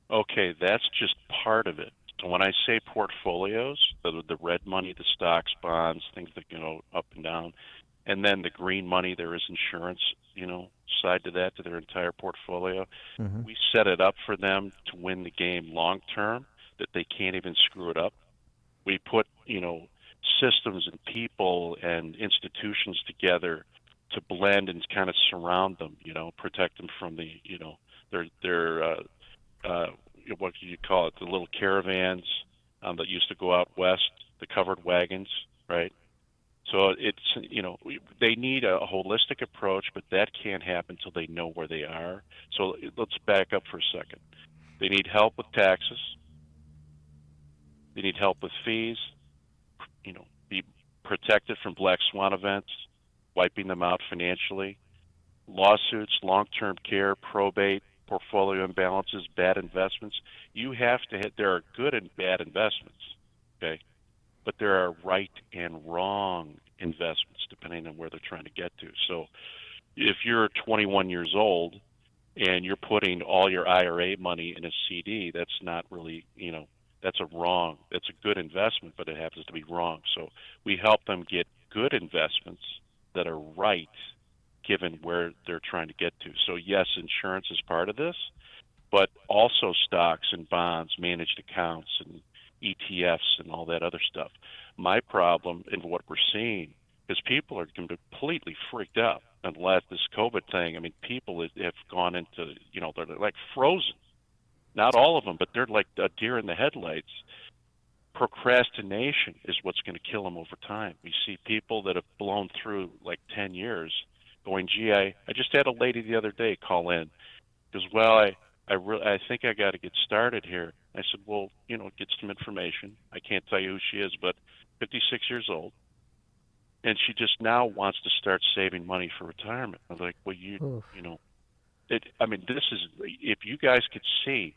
Okay, that's just part of it. So when I say portfolios, the red money, the stocks, bonds, things that go up and down, and then the green money, there is insurance, side to that, to their entire portfolio. Mm-hmm. We set it up for them to win the game long term, that they can't even screw it up. We put, systems and people and institutions together to blend and kind of surround them, protect them from the, their what do you call it, the little caravans that used to go out west, the covered wagons, right? So it's, they need a holistic approach, but that can't happen until they know where they are. So let's back up for a second. They need help with taxes. They need help with fees, be protected from black swan events, wiping them out financially, lawsuits, long-term care, probate, portfolio imbalances, bad investments. You have to hit, there are good and bad investments, okay? But there are right and wrong investments depending on where they're trying to get to. So if you're 21 years old and you're putting all your IRA money in a CD, that's not really, that's a good investment, but it happens to be wrong. So we help them get good investments that are right given where they're trying to get to. So yes, insurance is part of this, but also stocks and bonds, managed accounts and ETFs and all that other stuff. My problem and what we're seeing is people are completely freaked out. And this COVID thing, I mean, people have gone into, they're like frozen. Not all of them, but they're like a deer in the headlights. Procrastination is what's going to kill them over time. We see people that have blown through like 10 years going, gee, I just had a lady the other day call in. Because, well, I think I got to get started here. I said, well, get some information. I can't tell you who she is, but 56 years old. and she just now wants to start saving money for retirement. I'm like, well, you know, this is, if you guys could see,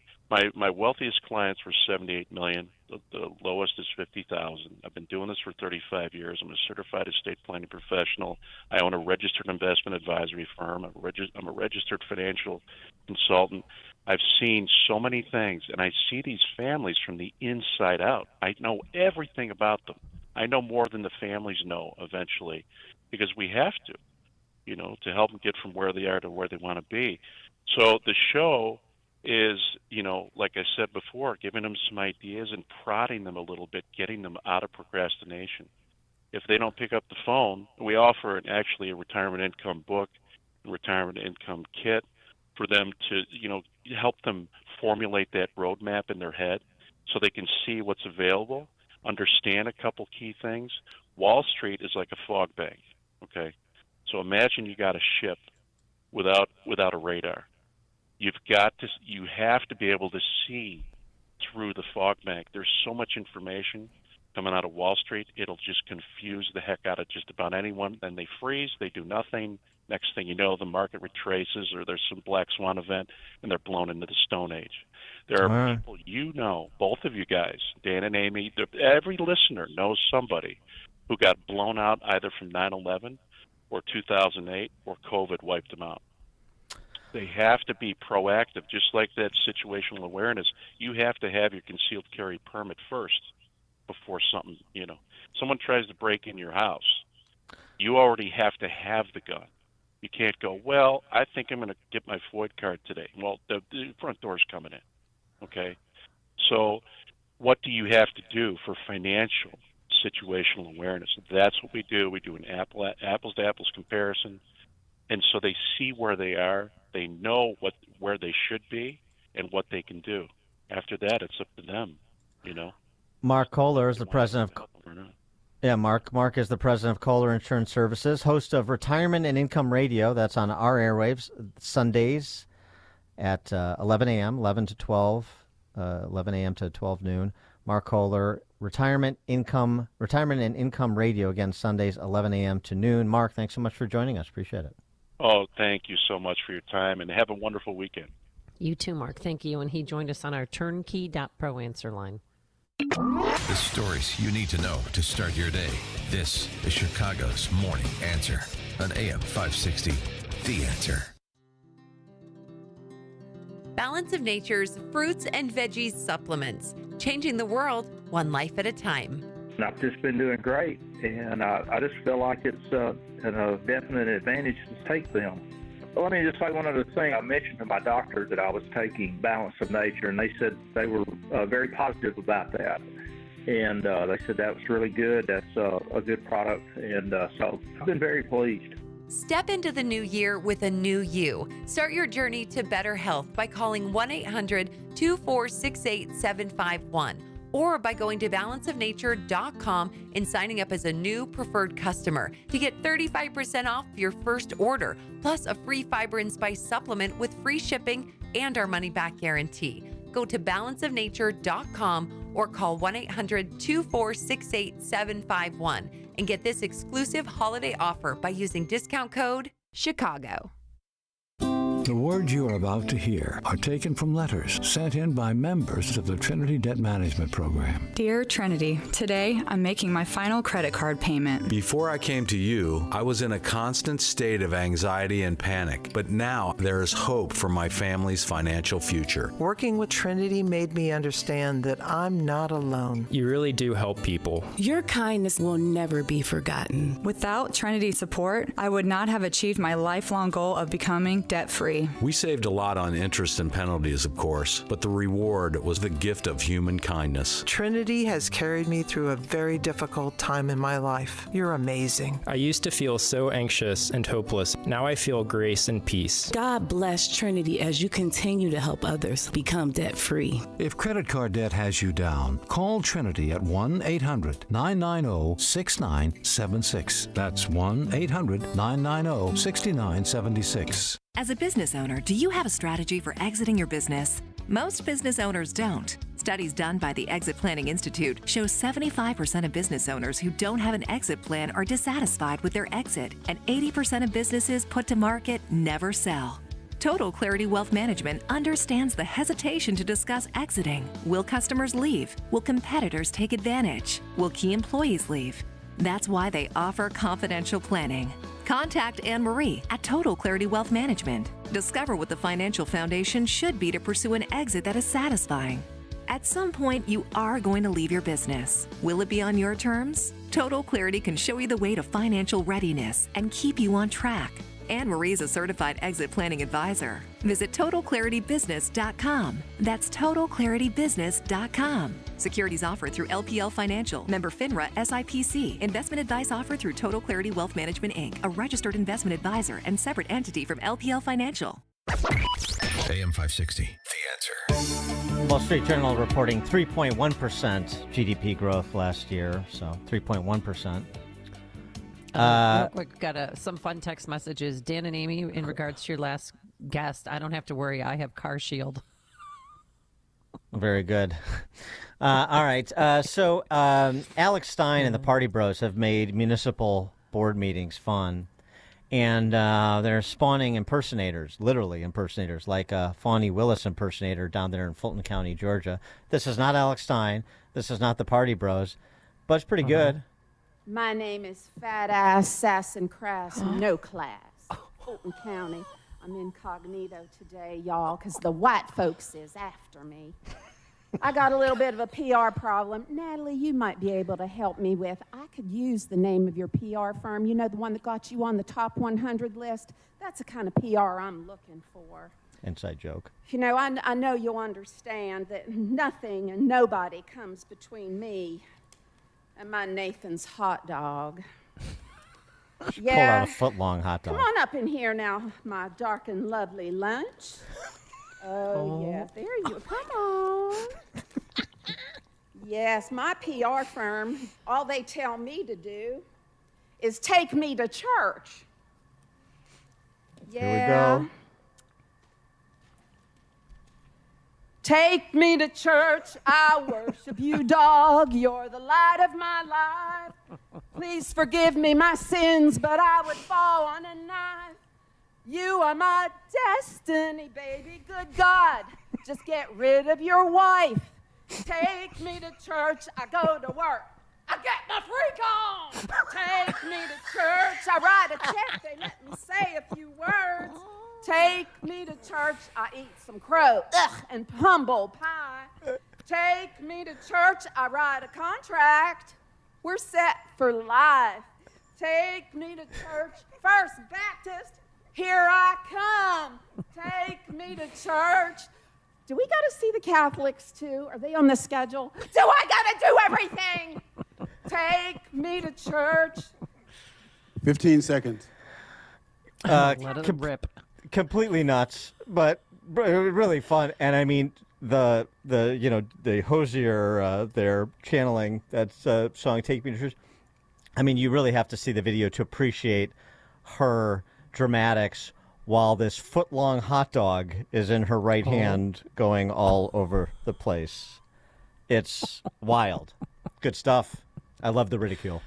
my wealthiest clients were 78 million. The lowest is 50,000. I've been doing this for 35 years. I'm a certified estate planning professional. I own a registered investment advisory firm. I'm a registered financial consultant. I've seen so many things, and I see these families from the inside out. I know everything about them. I know more than the families know eventually, because we have to, you know, to help them get from where they are to where they want to be. So the show is, you know, like I said before, giving them some ideas and prodding them a little bit, getting them out of procrastination. If they don't pick up the phone, we offer actually a retirement income book, a retirement income kit for them to, you know, help them formulate that roadmap in their head so they can see what's available, understand a couple key things. Wall Street is like a fog bank, okay? So imagine you got a ship without a radar. You have to be able to see through the fog bank. There's so much information coming out of Wall Street, it'll just confuse the heck out of just about anyone. Then they freeze, they do nothing. Next thing you know, the market retraces, or there's some black swan event, and they're blown into the Stone Age. There are people, you know, both of you guys, Dan and Amy, every listener knows somebody who got blown out either from 9/11 or 2008 or COVID wiped them out. They have to be proactive, just like that situational awareness. You have to have your concealed carry permit first before something, you know, someone tries to break in your house. You already have to have the gun. You can't go, well, I think I'm going to get my FOID card today. Well, the front door's coming in, okay? So what do you have to do for financial situational awareness? That's what we do. We do an apples-to-apples comparison, and so they see where they are. They know where they should be and what they can do. After that, it's up to them, you know. Mark Kohler is the president of... Yeah, Mark is the president of Kohler Insurance Services, host of Retirement and Income Radio. That's on our airwaves Sundays at 11 a.m., 11 to 12, 11 a.m. to 12 noon. Mark Kohler, Retirement and Income Radio, again, Sundays, 11 a.m. to noon. Mark, thanks so much for joining us. Appreciate it. Oh, thank you so much for your time, and have a wonderful weekend. You too, Mark. Thank you. And he joined us on our turnkey.pro answer line. The stories you need to know to start your day. This is Chicago's Morning Answer on AM 560, The Answer. Balance of Nature's fruits and veggies supplements, changing the world one life at a time. I've just been doing great, and I just feel like it's a definite advantage to take them. Well, let me just say one other thing. I mentioned to my doctor that I was taking Balance of Nature, and they said they were very positive about that. And they said that was really good. That's a good product, and so I've been very pleased. Step into the new year with a new you. Start your journey to better health by calling 1-800-246-8751 or by going to balanceofnature.com and signing up as a new preferred customer to get 35% off your first order, plus a free fiber and spice supplement with free shipping and our money-back guarantee. Go to balanceofnature.com or call 1-800-246-8751 and get this exclusive holiday offer by using discount code CHICAGO. The words you are about to hear are taken from letters sent in by members of the Trinity Debt Management Program. Dear Trinity, today I'm making my final credit card payment. Before I came to you, I was in a constant state of anxiety and panic, but now there is hope for my family's financial future. Working with Trinity made me understand that I'm not alone. You really do help people. Your kindness will never be forgotten. Without Trinity's support, I would not have achieved my lifelong goal of becoming debt-free. We saved a lot on interest and penalties, of course, but the reward was the gift of human kindness. Trinity has carried me through a very difficult time in my life. You're amazing. I used to feel so anxious and hopeless. Now I feel grace and peace. God bless Trinity as you continue to help others become debt-free. If credit card debt has you down, call Trinity at 1-800-990-6976. That's 1-800-990-6976. As a business owner, do you have a strategy for exiting your business? Most business owners don't. Studies done by the Exit Planning Institute show 75% of business owners who don't have an exit plan are dissatisfied with their exit, and 80% of businesses put to market never sell. Total Clarity Wealth Management understands the hesitation to discuss exiting. Will customers leave? Will competitors take advantage? Will key employees leave? That's why they offer confidential planning. Contact Anne Marie at Total Clarity Wealth Management. Discover what the financial foundation should be to pursue an exit that is satisfying. At some point, you are going to leave your business. Will it be on your terms? Total Clarity can show you the way to financial readiness and keep you on track. Anne Marie is a certified exit planning advisor. Visit TotalClarityBusiness.com. That's TotalClarityBusiness.com. Securities offered through LPL Financial, member FINRA SIPC. Investment advice offered through Total Clarity Wealth Management, Inc., a registered investment advisor and separate entity from LPL Financial. AM 560, The Answer. Wall Street Journal reporting 3.1% GDP growth last year, so 3.1%. Real quick, got some fun text messages. Dan and Amy, in regards to your last guest, I don't have to worry. I have Car Shield. Very good. All right. So Alex Stein and the Party Bros have made municipal board meetings fun. And they're spawning impersonators, literally impersonators, like a Fani Willis impersonator down there in Fulton County, Georgia. This is not Alex Stein. This is not the Party Bros. But it's pretty good. My name is Fat Ass Sass and Crass, no class, Fulton County. I'm incognito today, y'all, because the white folks is after me. I got a little bit of a PR problem. Natalie, you might be able to help me with. I could use the name of your PR firm. You know, the one that got you on the top 100 list? That's the kind of PR I'm looking for. Inside joke. You know, I know you'll understand that nothing and nobody comes between me and my Nathan's hot dog. Pull out a foot-long hot dog. Come on up in here now, my dark and lovely lunch. Oh, yeah, there you come on. Yes, my PR firm, all they tell me to do is take me to church. Here we go. Take me to church, I worship you, dog. You're the light of my life. Please forgive me my sins, but I would fall on a knife. You are my destiny, baby. Good God, just get rid of your wife. Take me to church, I go to work. I get my freak on. Take me to church, I write a check. They let me say a few words. Take me to church, I eat some crow and humble pie. Take me to church, I write a contract. We're set for life. Take me to church, First Baptist, here I come. Take me to church. Do we got to see the Catholics too? Are they on the schedule? Do I got to do everything? Take me to church. 15 seconds. Let it rip. Completely nuts, but really fun. And I mean, the Hosier, they're channeling that song "Take Me to Church." I mean, you really have to see the video to appreciate her dramatics while this foot-long hot dog is in her right hand going all over the place. It's wild. Good stuff. I love the ridicule.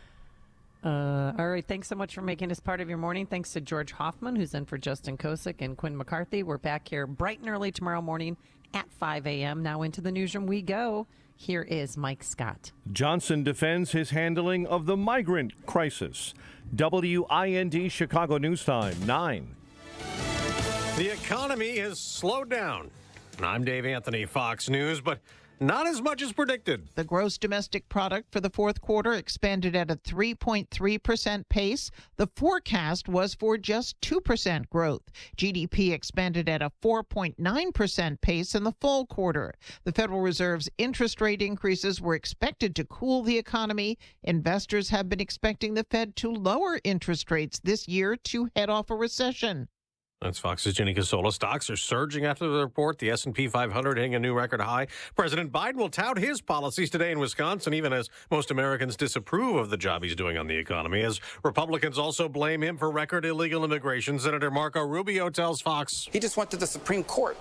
All right. Thanks so much for making this part of your morning. Thanks to George Hoffman, who's in for Justin Kosick and Quinn McCarthy. We're back here bright and early tomorrow morning at 5 a.m. Now into the newsroom we go. Here is Mike Scott. Johnson defends his handling of the migrant crisis. WIND Chicago News Time, 9. The economy has slowed down. I'm Dave Anthony, Fox News, but not as much as predicted. The gross domestic product for the fourth quarter expanded at a 3.3% pace. The forecast was for just 2% growth. GDP expanded at a 4.9% pace in the fall quarter. The Federal Reserve's interest rate increases were expected to cool the economy. Investors have been expecting the Fed to lower interest rates this year to head off a recession. That's Fox's Jenny Casola. Stocks are surging after the report. The S&P 500 hitting a new record high. President Biden will tout his policies today in Wisconsin, even as most Americans disapprove of the job he's doing on the economy, as Republicans also blame him for record illegal immigration. Senator Marco Rubio tells Fox. He just went to the Supreme Court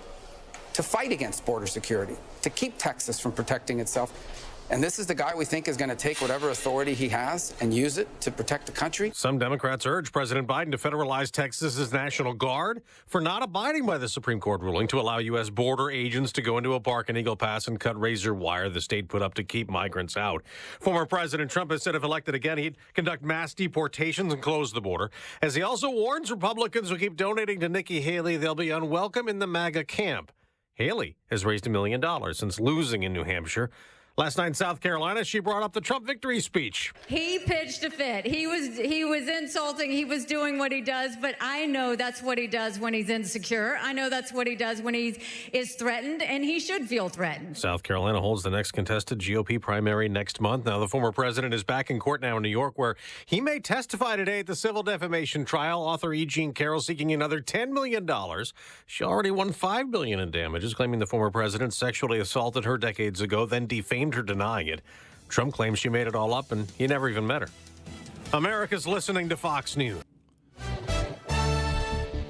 to fight against border security, to keep Texas from protecting itself. And this is the guy we think is going to take whatever authority he has and use it to protect the country. Some Democrats urge President Biden to federalize Texas's National Guard for not abiding by the Supreme Court ruling to allow U.S. border agents to go into a park in Eagle Pass and cut razor wire the state put up to keep migrants out. Former President Trump has said if elected again, he'd conduct mass deportations and close the border. As he also warns Republicans who keep donating to Nikki Haley, they'll be unwelcome in the MAGA camp. Haley has raised $1 million since losing in New Hampshire. Last night in South Carolina, she brought up the Trump victory speech. He pitched a fit. He was insulting. He was doing what he does, but I know that's what he does when he's insecure. I know that's what he does when he is threatened, and he should feel threatened. South Carolina holds the next contested GOP primary next month. Now, the former president is back in court now in New York, where he may testify today at the civil defamation trial. Author E. Jean Carroll seeking another $10 million. She already won $5 million in damages, claiming the former president sexually assaulted her decades ago, then defamed her, denying it. Trump claims she made it all up and he never even met her. America's listening to Fox News.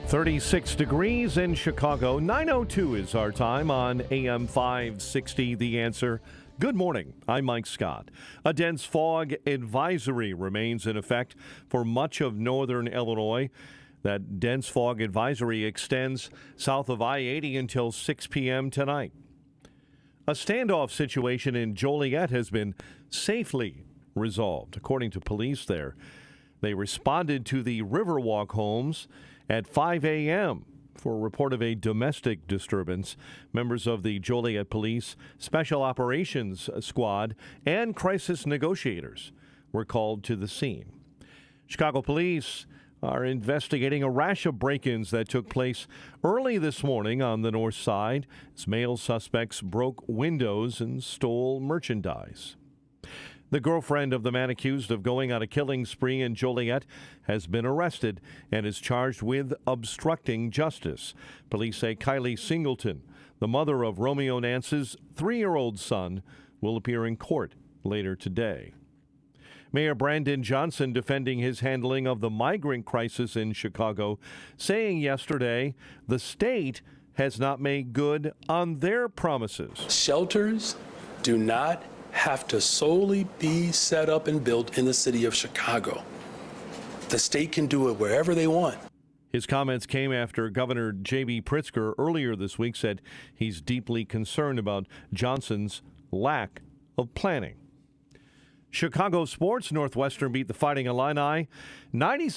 36 degrees in Chicago. 9:02 is our time on AM 560. The Answer. Good morning. I'm Mike Scott. A dense fog advisory remains in effect for much of northern Illinois. That dense fog advisory extends south of I-80 until 6 p.m. tonight. A standoff situation in Joliet has been safely resolved, according to police there. They responded to the Riverwalk homes at 5 a.m. for a report of a domestic disturbance. Members of the Joliet Police Special Operations Squad and crisis negotiators were called to the scene. Chicago police are investigating a rash of break-ins that took place early this morning on the north side as male suspects broke windows and stole merchandise. The girlfriend of the man accused of going on a killing spree in Joliet has been arrested and is charged with obstructing justice. Police say Kylie Singleton, the mother of Romeo Nance's 3-year-old son, will appear in court later today. Mayor Brandon Johnson defending his handling of the migrant crisis in Chicago, saying yesterday the state has not made good on their promises. Shelters do not have to solely be set up and built in the city of Chicago. The state can do it wherever they want. His comments came after Governor J.B. Pritzker earlier this week said he's deeply concerned about Johnson's lack of planning. Chicago sports. Northwestern beat the Fighting Illini 96